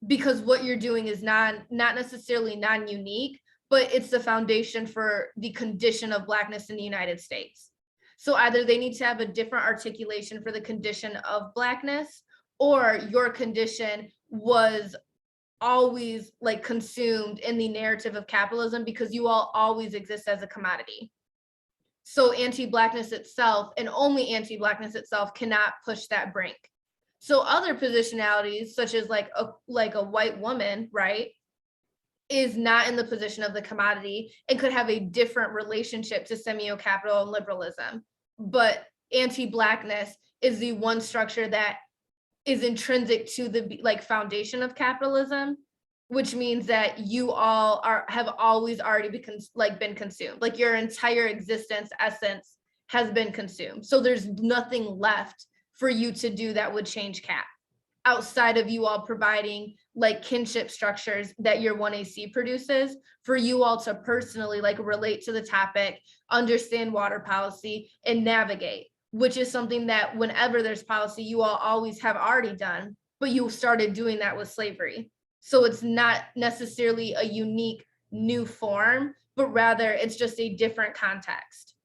[SPEAKER 6] Because what you're doing is not necessarily non-unique, but it's the foundation for the condition of Blackness in the United States. So either they need to have a different articulation for the condition of Blackness, or your condition was always like consumed in the narrative of capitalism because you all always exist as a commodity. So anti-Blackness itself, and only anti-Blackness itself, cannot push that brink. So other positionalities, such as like a white woman, right, is not in the position of the commodity and could have a different relationship to semio-capital and liberalism. But anti-Blackness is the one structure that is intrinsic to the like foundation of capitalism, which means that you all have always already been consumed. Like your entire existence essence has been consumed. So there's nothing left for you to do that would change cap outside of you all providing like kinship structures that your 1AC produces for you all to personally like relate to the topic, understand water policy, and navigate, which is something that whenever there's policy, you all always have already done, but you started doing that with slavery. So it's not necessarily a unique new form, but rather it's just a different context.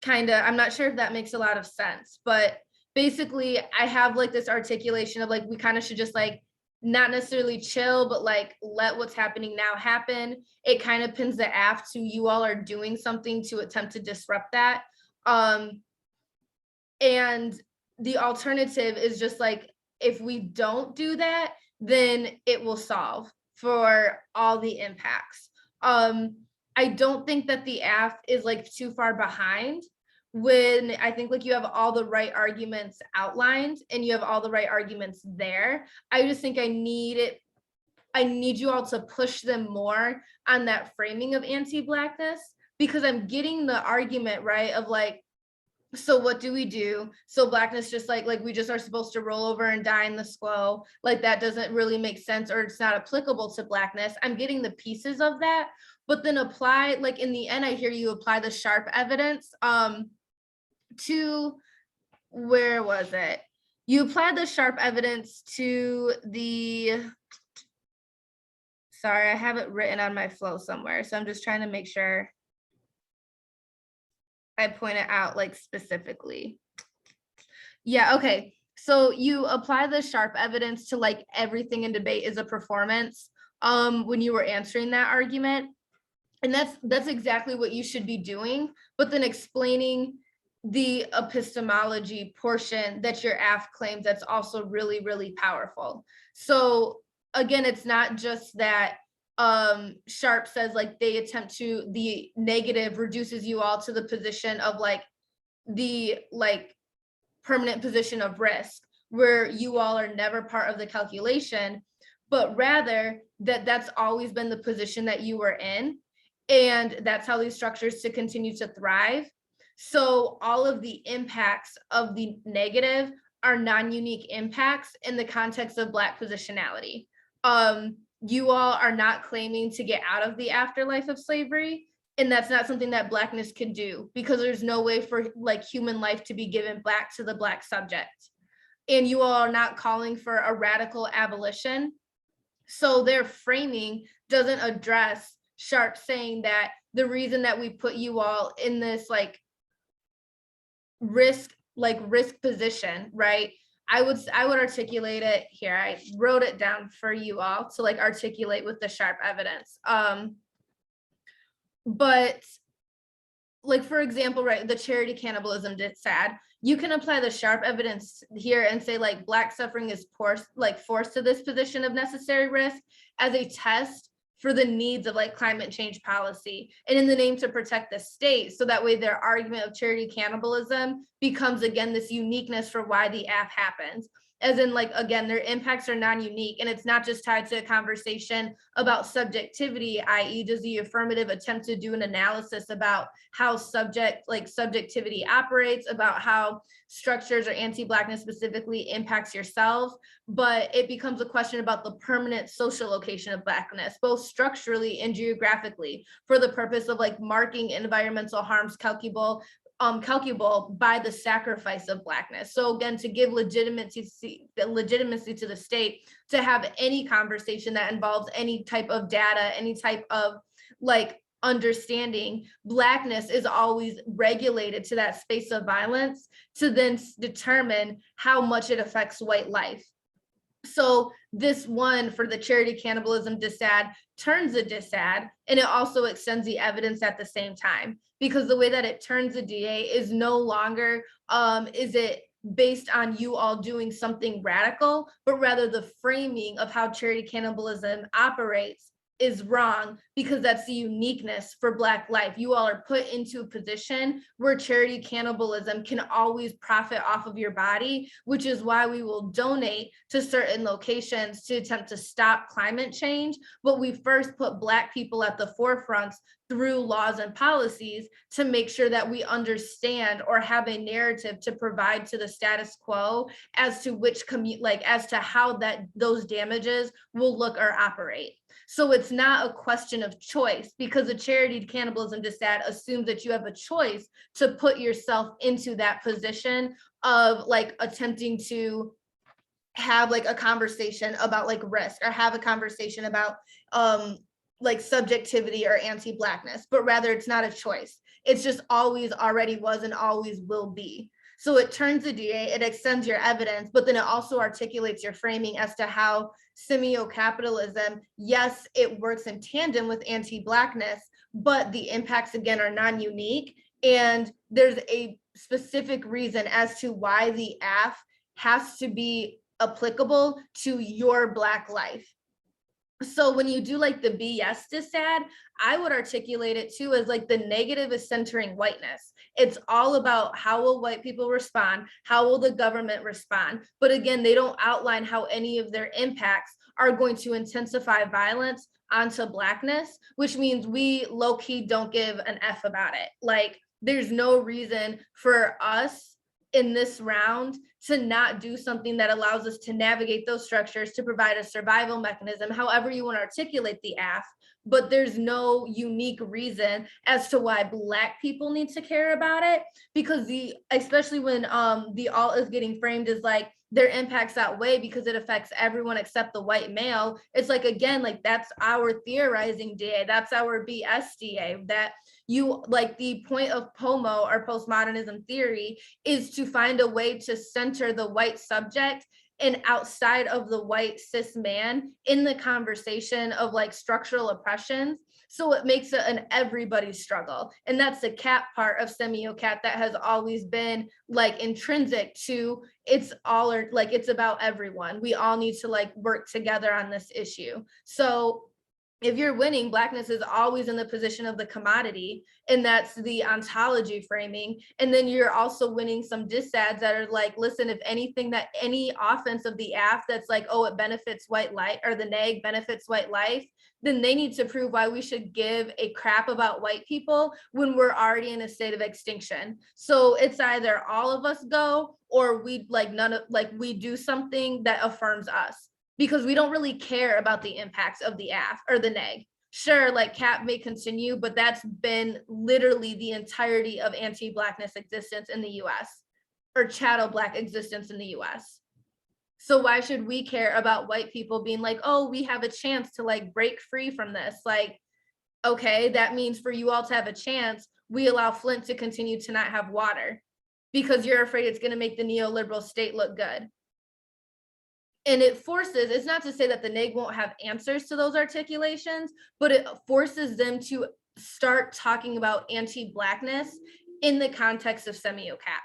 [SPEAKER 6] Kind of, I'm not sure if that makes a lot of sense, but basically I have like this articulation of like, we kind of should just like not necessarily chill, but like let what's happening now happen. It kind of pins the aft to you all are doing something to attempt to disrupt that. And the alternative is just like, if we don't do that, then it will solve for all the impacts. I don't think that the AF is like too far behind when I think like you have all the right arguments outlined and you have all the right arguments there. I just think I need you all to push them more on that framing of anti-Blackness, because I'm getting the argument, right, of like, so what do we do? So Blackness just like we just are supposed to roll over and die in the SCLO. Like that doesn't really make sense, or it's not applicable to Blackness. I'm getting the pieces of that, but then apply, like in the end, I hear you apply the sharp evidence to, where was it? You applied the sharp evidence to the, sorry, I have it written on my flow somewhere. So I'm just trying to make sure I point it out like specifically. Yeah, okay. So you apply the sharp evidence to like everything in debate is a performance when you were answering that argument. And that's exactly what you should be doing, but then explaining the epistemology portion that your AF claims that's also really, really powerful. So again, it's not just that Sharp says like they attempt to, the negative reduces you all to the position of like the like permanent position of risk where you all are never part of the calculation, but rather that's always been the position that you were in, and that's how these structures to continue to thrive. So all of the impacts of the negative are non-unique impacts in the context of Black positionality. You all are not claiming to get out of the afterlife of slavery, and that's not something that Blackness could do, because there's no way for like human life to be given back to the Black subject. And you all are not calling for a radical abolition. So their framing doesn't address Sharp saying that the reason that we put you all in this like risk position, right? I would articulate it here. I wrote it down for you all to like articulate with the sharp evidence. But like, for example, right, the charity cannibalism did sad. You can apply the sharp evidence here and say like Black suffering is forced to this position of necessary risk as a test for the needs of like climate change policy, and in the name to protect the state. So that way their argument of charity cannibalism becomes again this uniqueness for why the AF happens. As in like, again, their impacts are non-unique, and it's not just tied to a conversation about subjectivity, i.e. does the affirmative attempt to do an analysis about how subjectivity operates, about how structures or anti-Blackness specifically impacts yourself, but it becomes a question about the permanent social location of Blackness, both structurally and geographically, for the purpose of like marking environmental harms calculable calculable by the sacrifice of Blackness. So again, to give legitimacy to the state to have any conversation that involves any type of data, any type of like understanding, Blackness is always regulated to that space of violence to then determine how much it affects white life. So this one for the charity cannibalism disad turns a disad, and it also extends the evidence at the same time, because the way that it turns a DA is no longer is it based on you all doing something radical, but rather the framing of how charity cannibalism operates is wrong, because that's the uniqueness for Black life. You all are put into a position where charity cannibalism can always profit off of your body, which is why we will donate to certain locations to attempt to stop climate change. But we first put Black people at the forefront through laws and policies to make sure that we understand or have a narrative to provide to the status quo as to which as to how that those damages will look or operate. So it's not a question of choice, because a charity cannibalism disad assumes that you have a choice to put yourself into that position of like attempting to have like a conversation about like risk, or have a conversation about like subjectivity or anti-Blackness, but rather it's not a choice. It's just always already was and always will be. So it turns the DA, it extends your evidence, but then it also articulates your framing as to how semio-capitalism, yes, it works in tandem with anti-Blackness, but the impacts again are non-unique. And there's a specific reason as to why the AF has to be applicable to your Black life. So when you do like the BS disad, I would articulate it too as like the negative is centering whiteness. It's all about how will white people respond? How will the government respond? But again, they don't outline how any of their impacts are going to intensify violence onto Blackness, which means we low-key don't give an F about it. Like there's no reason for us in this round to not do something that allows us to navigate those structures to provide a survival mechanism, however you want to articulate the AF, but there's no unique reason as to why Black people need to care about it, because especially when the alt is getting framed as like their impacts outweigh because it affects everyone except the white male. It's like, again, like that's our theorizing DA, that's our BS DA, that you like the point of POMO or postmodernism theory is to find a way to center the white subject and outside of the white cis man in the conversation of like structural oppressions. So it makes it an everybody struggle. And that's the cap part of semio-cap that has always been like intrinsic to it's all or like it's about everyone. We all need to like work together on this issue. So if you're winning, Blackness is always in the position of the commodity, and that's the ontology framing. And then you're also winning some disads that are like, listen, if anything, that any offense of the AF that's like, oh, it benefits white life, or the neg benefits white life, then they need to prove why we should give a crap about white people when we're already in a state of extinction. So it's either all of us go, or we like we do something that affirms us, because we don't really care about the impacts of the AF or the neg. Sure, like cap may continue, but that's been literally the entirety of anti-Blackness existence in the US, or chattel Black existence in the US. So why should we care about white people being like, oh, we have a chance to like break free from this? Like, okay, that means for you all to have a chance, we allow Flint to continue to not have water because you're afraid it's going to make the neoliberal state look good. And it forces, it's not to say that the neg won't have answers to those articulations, but it forces them to start talking about anti-Blackness in the context of semio-cap.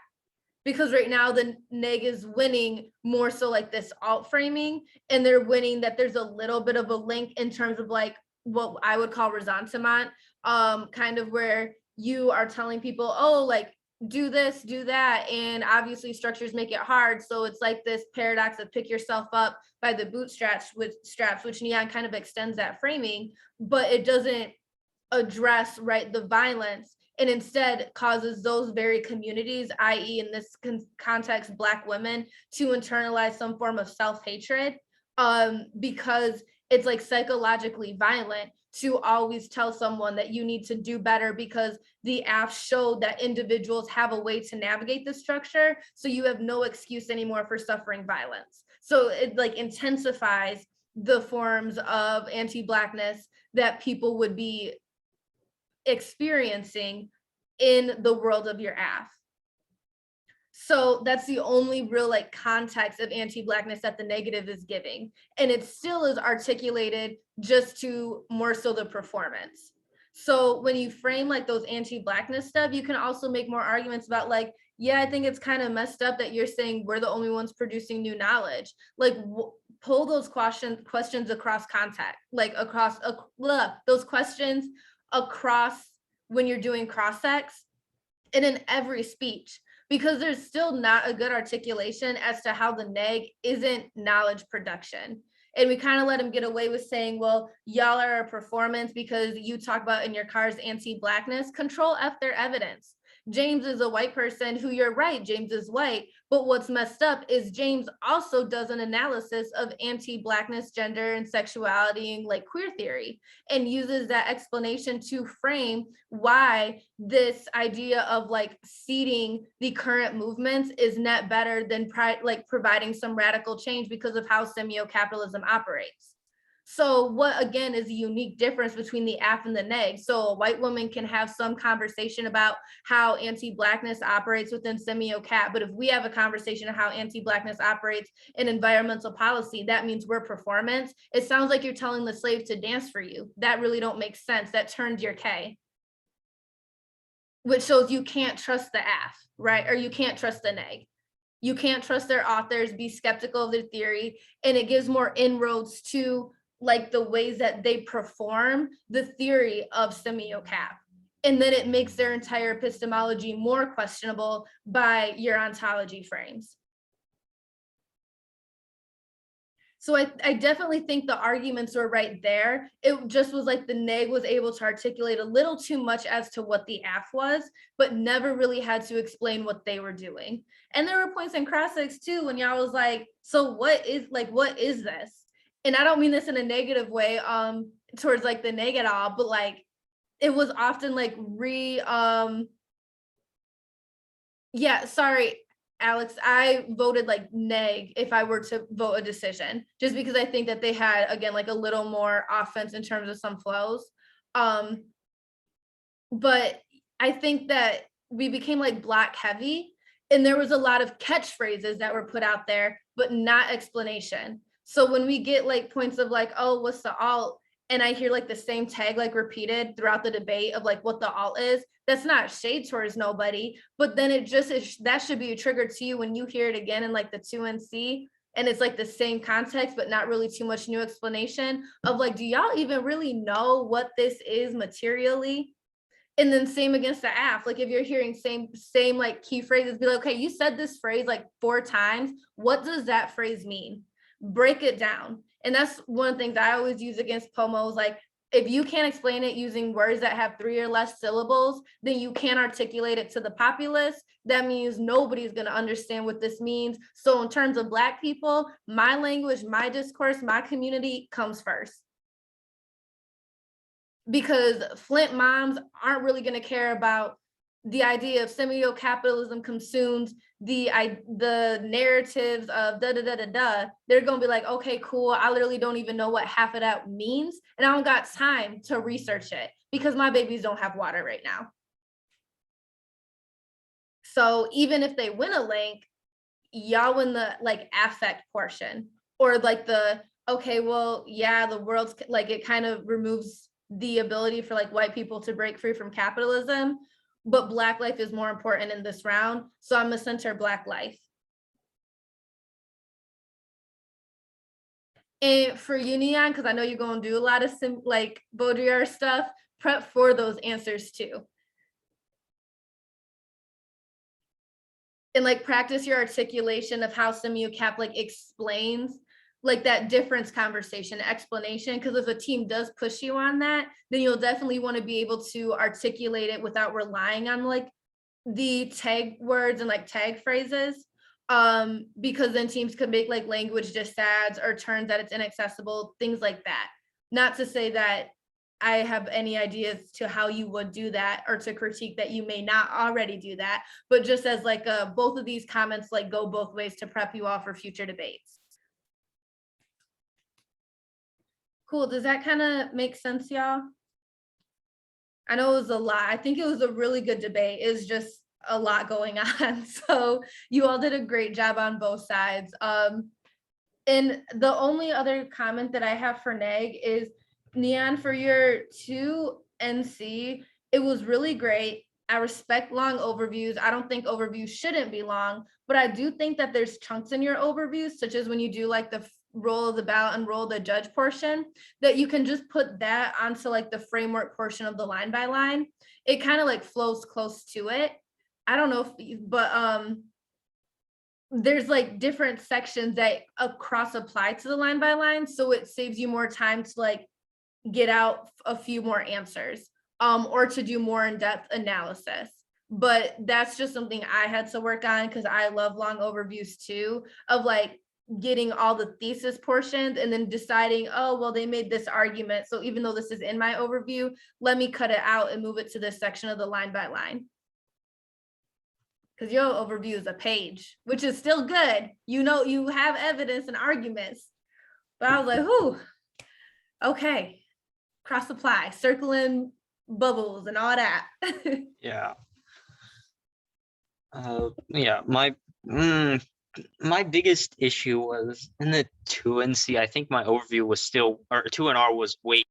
[SPEAKER 6] Because right now the neg is winning more so like this alt framing, and they're winning that there's a little bit of a link in terms of like what I would call ressentiment, kind of where you are telling people, oh, like do this, do that. And obviously structures make it hard. So it's like this paradox of pick yourself up by the bootstraps, which Neon kind of extends that framing, but it doesn't address right the violence, and instead causes those very communities, i.e. in this context, Black women, to internalize some form of self-hatred because it's like psychologically violent to always tell someone that you need to do better because the app showed that individuals have a way to navigate the structure. So you have no excuse anymore for suffering violence. So it like intensifies the forms of anti-Blackness that people would be experiencing in the world of your app. So that's the only real like context of anti-Blackness that the negative is giving. And it still is articulated just to more so the performance. So when you frame like those anti-Blackness stuff, you can also make more arguments about like, yeah, I think it's kind of messed up that you're saying we're the only ones producing new knowledge. Like pull those questions across contact, like across those questions across when you're doing cross-sex and in every speech, because there's still not a good articulation as to how the neg isn't knowledge production. And we kind of let him get away with saying, well, y'all are a performance because you talk about in your cars anti-Blackness. Control F their evidence. James is a white person who, you're right, James is white, but what's messed up is James also does an analysis of anti-Blackness, gender and sexuality and like queer theory, and uses that explanation to frame why this idea of like seeding the current movements is net better than like providing some radical change because of how semio-capitalism operates. So what again is a unique difference between the app and the neg? So a white woman can have some conversation about how anti-Blackness operates within semio-cap, but if we have a conversation of how anti-Blackness operates in environmental policy, that means we're performance. It sounds like you're telling the slave to dance for you. That really don't make sense. That turns your K, which shows you can't trust the app, right? Or you can't trust the neg. You can't trust their authors, be skeptical of their theory, and it gives more inroads to like the ways that they perform the theory of semio-cap. And then it makes their entire epistemology more questionable by your ontology frames. So I definitely think the arguments were right there. It just was like the neg was able to articulate a little too much as to what the app was, but never really had to explain what they were doing. And there were points in cross-sex too, when y'all was like, so what is this? And I don't mean this in a negative way towards like the neg at all, but like it was often like yeah, sorry, Alex, I voted like neg if I were to vote a decision, just because I think that they had, again, like a little more offense in terms of some flows. But I think that we became like Black heavy, and there was a lot of catchphrases that were put out there, but not explanation. So when we get like points of like, oh, what's the alt? And I hear like the same tag like repeated throughout the debate of like what the alt is, that's not shade towards nobody, but then it just is, that should be a trigger to you when you hear it again in like the 2NC and it's like the same context, but not really too much new explanation of like, do y'all even really know what this is materially? And then same against the app, like if you're hearing same like key phrases, be like, okay, you said this phrase like 4 times. What does that phrase mean? Break it down. And that's one of the things I always use against POMOs. Like if you can't explain it using words that have 3 or less syllables, then you can't articulate it to the populace. That means nobody's going to understand what this means. So in terms of Black people, my language, my discourse, my community comes first. Because Flint moms aren't really going to care about the idea of semio-capitalism consumes the narratives of da-da-da-da-da. They're going to be like, okay, cool. I literally don't even know what half of that means. And I don't got time to research it because my babies don't have water right now. So even if they win a link, y'all win the like affect portion or like the, okay, well, yeah, the world's like, it kind of removes the ability for like white people to break free from capitalism, but Black life is more important in this round. So I'm gonna center Black life. And for you, Neon, because I know you're gonna do a lot of like Baudrillard stuff, prep for those answers too. And like practice your articulation of how semio-cap like explains like that difference conversation explanation, because if a team does push you on that, then you'll definitely want to be able to articulate it without relying on like the tag words and like tag phrases, because then teams could make like language disads or terms that it's inaccessible, things like that. Not to say that I have any ideas to how you would do that, or to critique that you may not already do that, but just as like both of these comments like go both ways to prep you all for future debates. Cool, does that kind of make sense, y'all? I know it was a lot. I think it was a really good debate. It's just a lot going on. So you all did a great job on both sides. And the only other comment that I have for Neg is, Neon, for your 2 NC, it was really great. I respect long overviews. I don't think overviews shouldn't be long, but I do think that there's chunks in your overviews, such as when you do like the roll of the ballot and roll the judge portion, that you can just put that onto like the framework portion of the line by line. It kind of like flows close to it. I don't know if, but there's like different sections that cross apply to the line by line. So it saves you more time to like get out a few more answers, or to do more in-depth analysis. But that's just something I had to work on, because I love long overviews too, of like getting all the thesis portions and then deciding, oh, well, they made this argument, so even though this is in my overview, let me cut it out and move it to this section of the line by line. Because your overview is a page, which is still good. You know, you have evidence and arguments. But I was like, whew, okay, cross apply, circling bubbles and all that.
[SPEAKER 2] Yeah. Yeah, my biggest issue was in the 2 NC. I think my overview was still, or 2 and R was way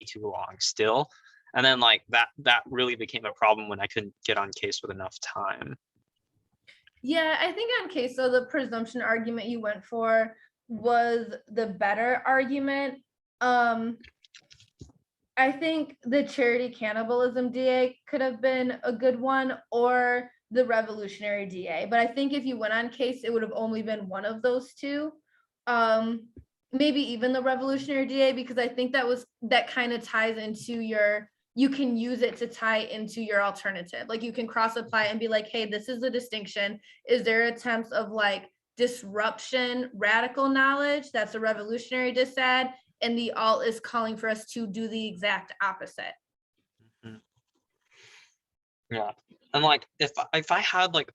[SPEAKER 2] too long still. And then like that really became a problem when I couldn't get on case with enough time.
[SPEAKER 6] Yeah, I think on case, so the presumption argument you went for was the better argument. I think the charity cannibalism DA could have been a good one, or the revolutionary DA. But I think if you went on case, it would have only been one of those two. Maybe even the revolutionary DA, because I think that kind of ties into your, you can use it to tie into your alternative. Like you can cross apply and be like, hey, this is the distinction. Is there attempts of like disruption, radical knowledge? That's a revolutionary dissad. And the alt is calling for us to do the exact opposite.
[SPEAKER 2] Yeah, and like if I had like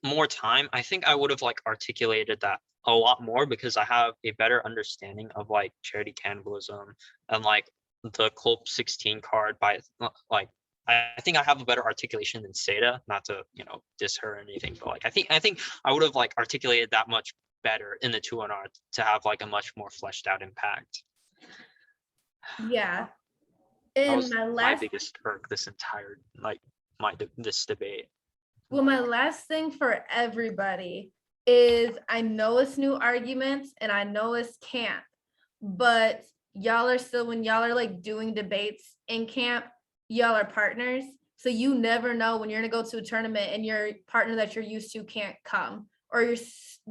[SPEAKER 2] more time, I think I would have like articulated that a lot more, because I have a better understanding of like charity cannibalism and like the Culp 16 card by like I think I have a better articulation than Seda, not to, you know, diss her or anything, but like I think I would have like articulated that much better in the 2 and R to have like a much more fleshed out impact.
[SPEAKER 6] Yeah.
[SPEAKER 2] That
[SPEAKER 6] And
[SPEAKER 2] was
[SPEAKER 6] my
[SPEAKER 2] my
[SPEAKER 6] last,
[SPEAKER 2] biggest irk this entire like this debate.
[SPEAKER 6] well, my last thing for everybody is, I know it's new arguments and I know it's camp, but y'all are still, when y'all are like doing debates in camp, y'all are partners. So you never know when you're gonna go to a tournament and your partner that you're used to can't come, or you're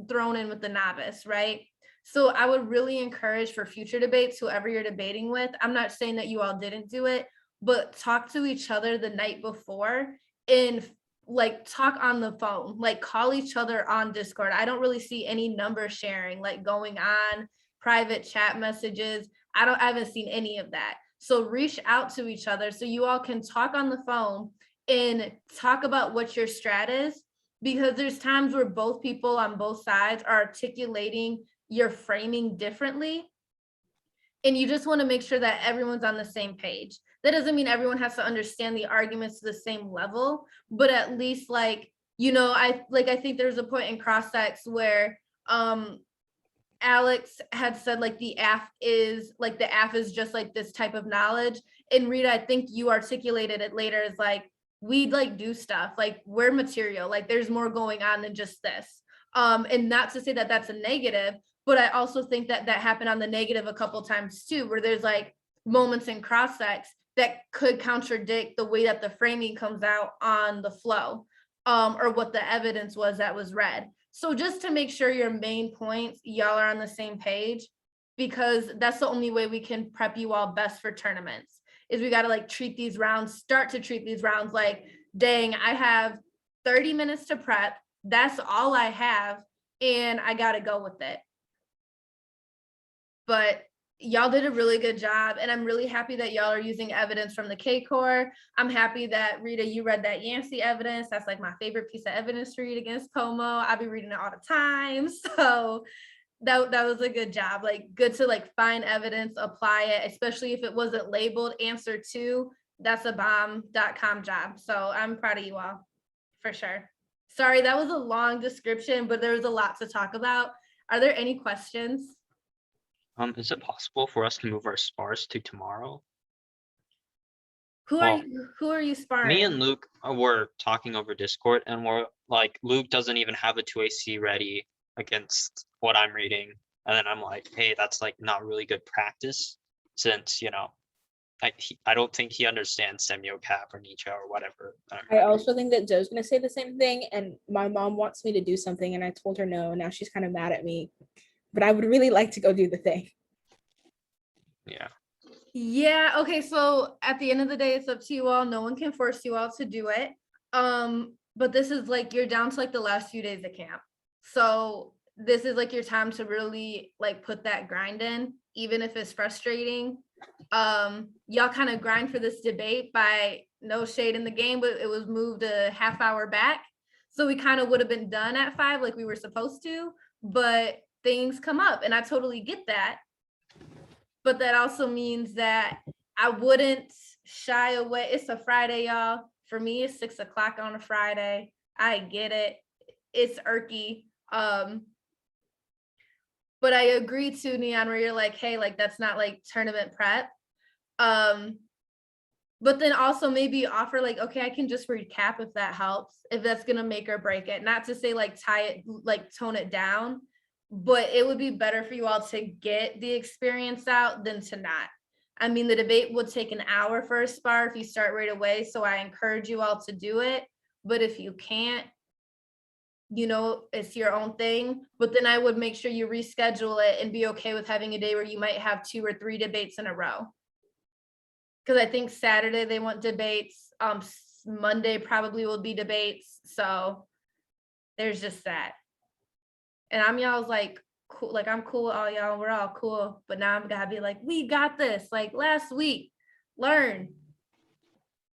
[SPEAKER 6] thrown in with the novice, right? So I would really encourage for future debates, whoever you're debating with, I'm not saying that you all didn't do it, but talk to each other the night before and like talk on the phone, like call each other on Discord. I don't really see any number sharing like going on, private chat messages. I haven't seen any of that. So reach out to each other so you all can talk on the phone and talk about what your strat is, because there's times where both people on both sides are articulating your framing differently. And you just want to make sure that everyone's on the same page. That doesn't mean everyone has to understand the arguments to the same level, but at least like, you know, I think there's a point in cross-sex where Alex had said like the AF is just like this type of knowledge. And Rita, I think you articulated it later as like, we like do stuff, like we're material, like there's more going on than just this. And not to say that that's a negative, but I also think that that happened on the negative a couple times too, where there's like moments in cross-sex that could contradict the way that the framing comes out on the flow, or what the evidence was that was read. So just to make sure your main points, y'all are on the same page, because that's the only way we can prep you all best for tournaments, is we got to like start to treat these rounds like, dang, I have 30 minutes to prep. That's all I have. And I got to go with it. But y'all did a really good job, and I'm really happy that y'all are using evidence from the K-Core. I'm happy that Rita, you read that Yancey evidence. That's like my favorite piece of evidence to read against Pomo. I'll be reading it all the time. So that was a good job. Like, good to like find evidence, apply it, especially if it wasn't labeled answer two. That's a bomb.com job. So I'm proud of you all, for sure. Sorry, that was a long description, but there was a lot to talk about. Are there any questions?
[SPEAKER 2] Is it possible for us to move our spars to tomorrow?
[SPEAKER 6] Who
[SPEAKER 2] Well,
[SPEAKER 6] are you sparring?
[SPEAKER 2] Me and Luke were talking over Discord, and we're like, Luke doesn't even have a 2AC ready against what I'm reading. And then I'm like, hey, that's like not really good practice, since, you know, I don't think he understands Semyo-Cap or Nietzsche or whatever.
[SPEAKER 3] I also think that Joe's gonna say the same thing, and my mom wants me to do something, and I told her no, and now she's kind of mad at me. But I would really like to go do the thing.
[SPEAKER 2] Yeah.
[SPEAKER 6] Yeah, okay, so at the end of the day, it's up to you all. No one can force you all to do it. But this is like, you're down to like the last few days of camp. So this is like your time to really like put that grind in, even if it's frustrating. Y'all kind of grind for this debate by no shade in the game, but it was moved a half hour back. So we kind of would have been done at 5 like we were supposed to, but things come up, and I totally get that. But that also means that I wouldn't shy away. It's a Friday, y'all. For me, it's 6 o'clock on a Friday. I get it. It's irky. But I agree to Neon, where you're like, hey, like that's not like tournament prep. But then also maybe offer like, okay, I can just recap if that helps, if that's gonna make or break it. Not to say like tie it, like tone it down, but it would be better for you all to get the experience out than to not. I mean, the debate would take an hour for a spar if you start right away. So I encourage you all to do it. But if you can't, you know, it's your own thing. But then I would make sure you reschedule it and be okay with having a day where you might have 2 or 3 debates in a row. Because I think Saturday they want debates. Monday probably will be debates. So there's just that. And I'm y'all's like, cool, like I'm cool with all y'all, we're all cool. But now I'm gotta be like, we got this. Like last week, learn.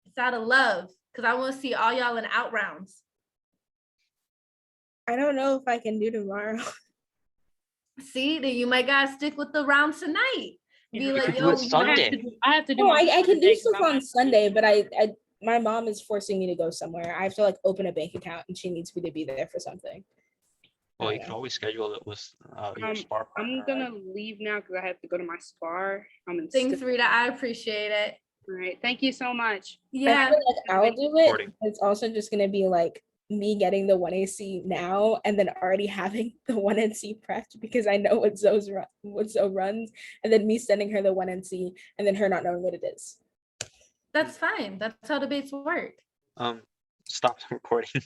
[SPEAKER 6] It's out of love. Cause I want to see all y'all in out rounds.
[SPEAKER 3] I don't know if I can do tomorrow.
[SPEAKER 6] See, then you might gotta stick with the round tonight. Be like,
[SPEAKER 2] do
[SPEAKER 6] yo,
[SPEAKER 2] it Sunday.
[SPEAKER 4] I have to do
[SPEAKER 3] No,
[SPEAKER 4] my
[SPEAKER 3] I can do
[SPEAKER 4] Sunday 'cause
[SPEAKER 3] stuff
[SPEAKER 4] I'm
[SPEAKER 3] on
[SPEAKER 4] at-
[SPEAKER 3] Sunday, but I my mom is forcing me to go somewhere. I have to like open a bank account, and she needs me to be there for something.
[SPEAKER 2] Well,
[SPEAKER 3] I
[SPEAKER 2] you
[SPEAKER 3] don't
[SPEAKER 2] can
[SPEAKER 3] know.
[SPEAKER 2] always schedule it with your spar
[SPEAKER 4] I'm
[SPEAKER 2] partner,
[SPEAKER 4] gonna
[SPEAKER 2] right?
[SPEAKER 4] leave now because I have to go to my spar. I'm in
[SPEAKER 6] thanks, Rita. I appreciate it.
[SPEAKER 4] All right. Thank you so much.
[SPEAKER 3] I
[SPEAKER 6] Yeah.
[SPEAKER 3] feel like I'll do it.
[SPEAKER 2] Recording.
[SPEAKER 3] It's also just gonna be like me getting the 1AC now and then already having the 1NC prepped because I know what Zoe runs, and then me sending her the 1NC and then her not knowing what it is.
[SPEAKER 6] That's fine. That's how debates work.
[SPEAKER 2] Stop recording.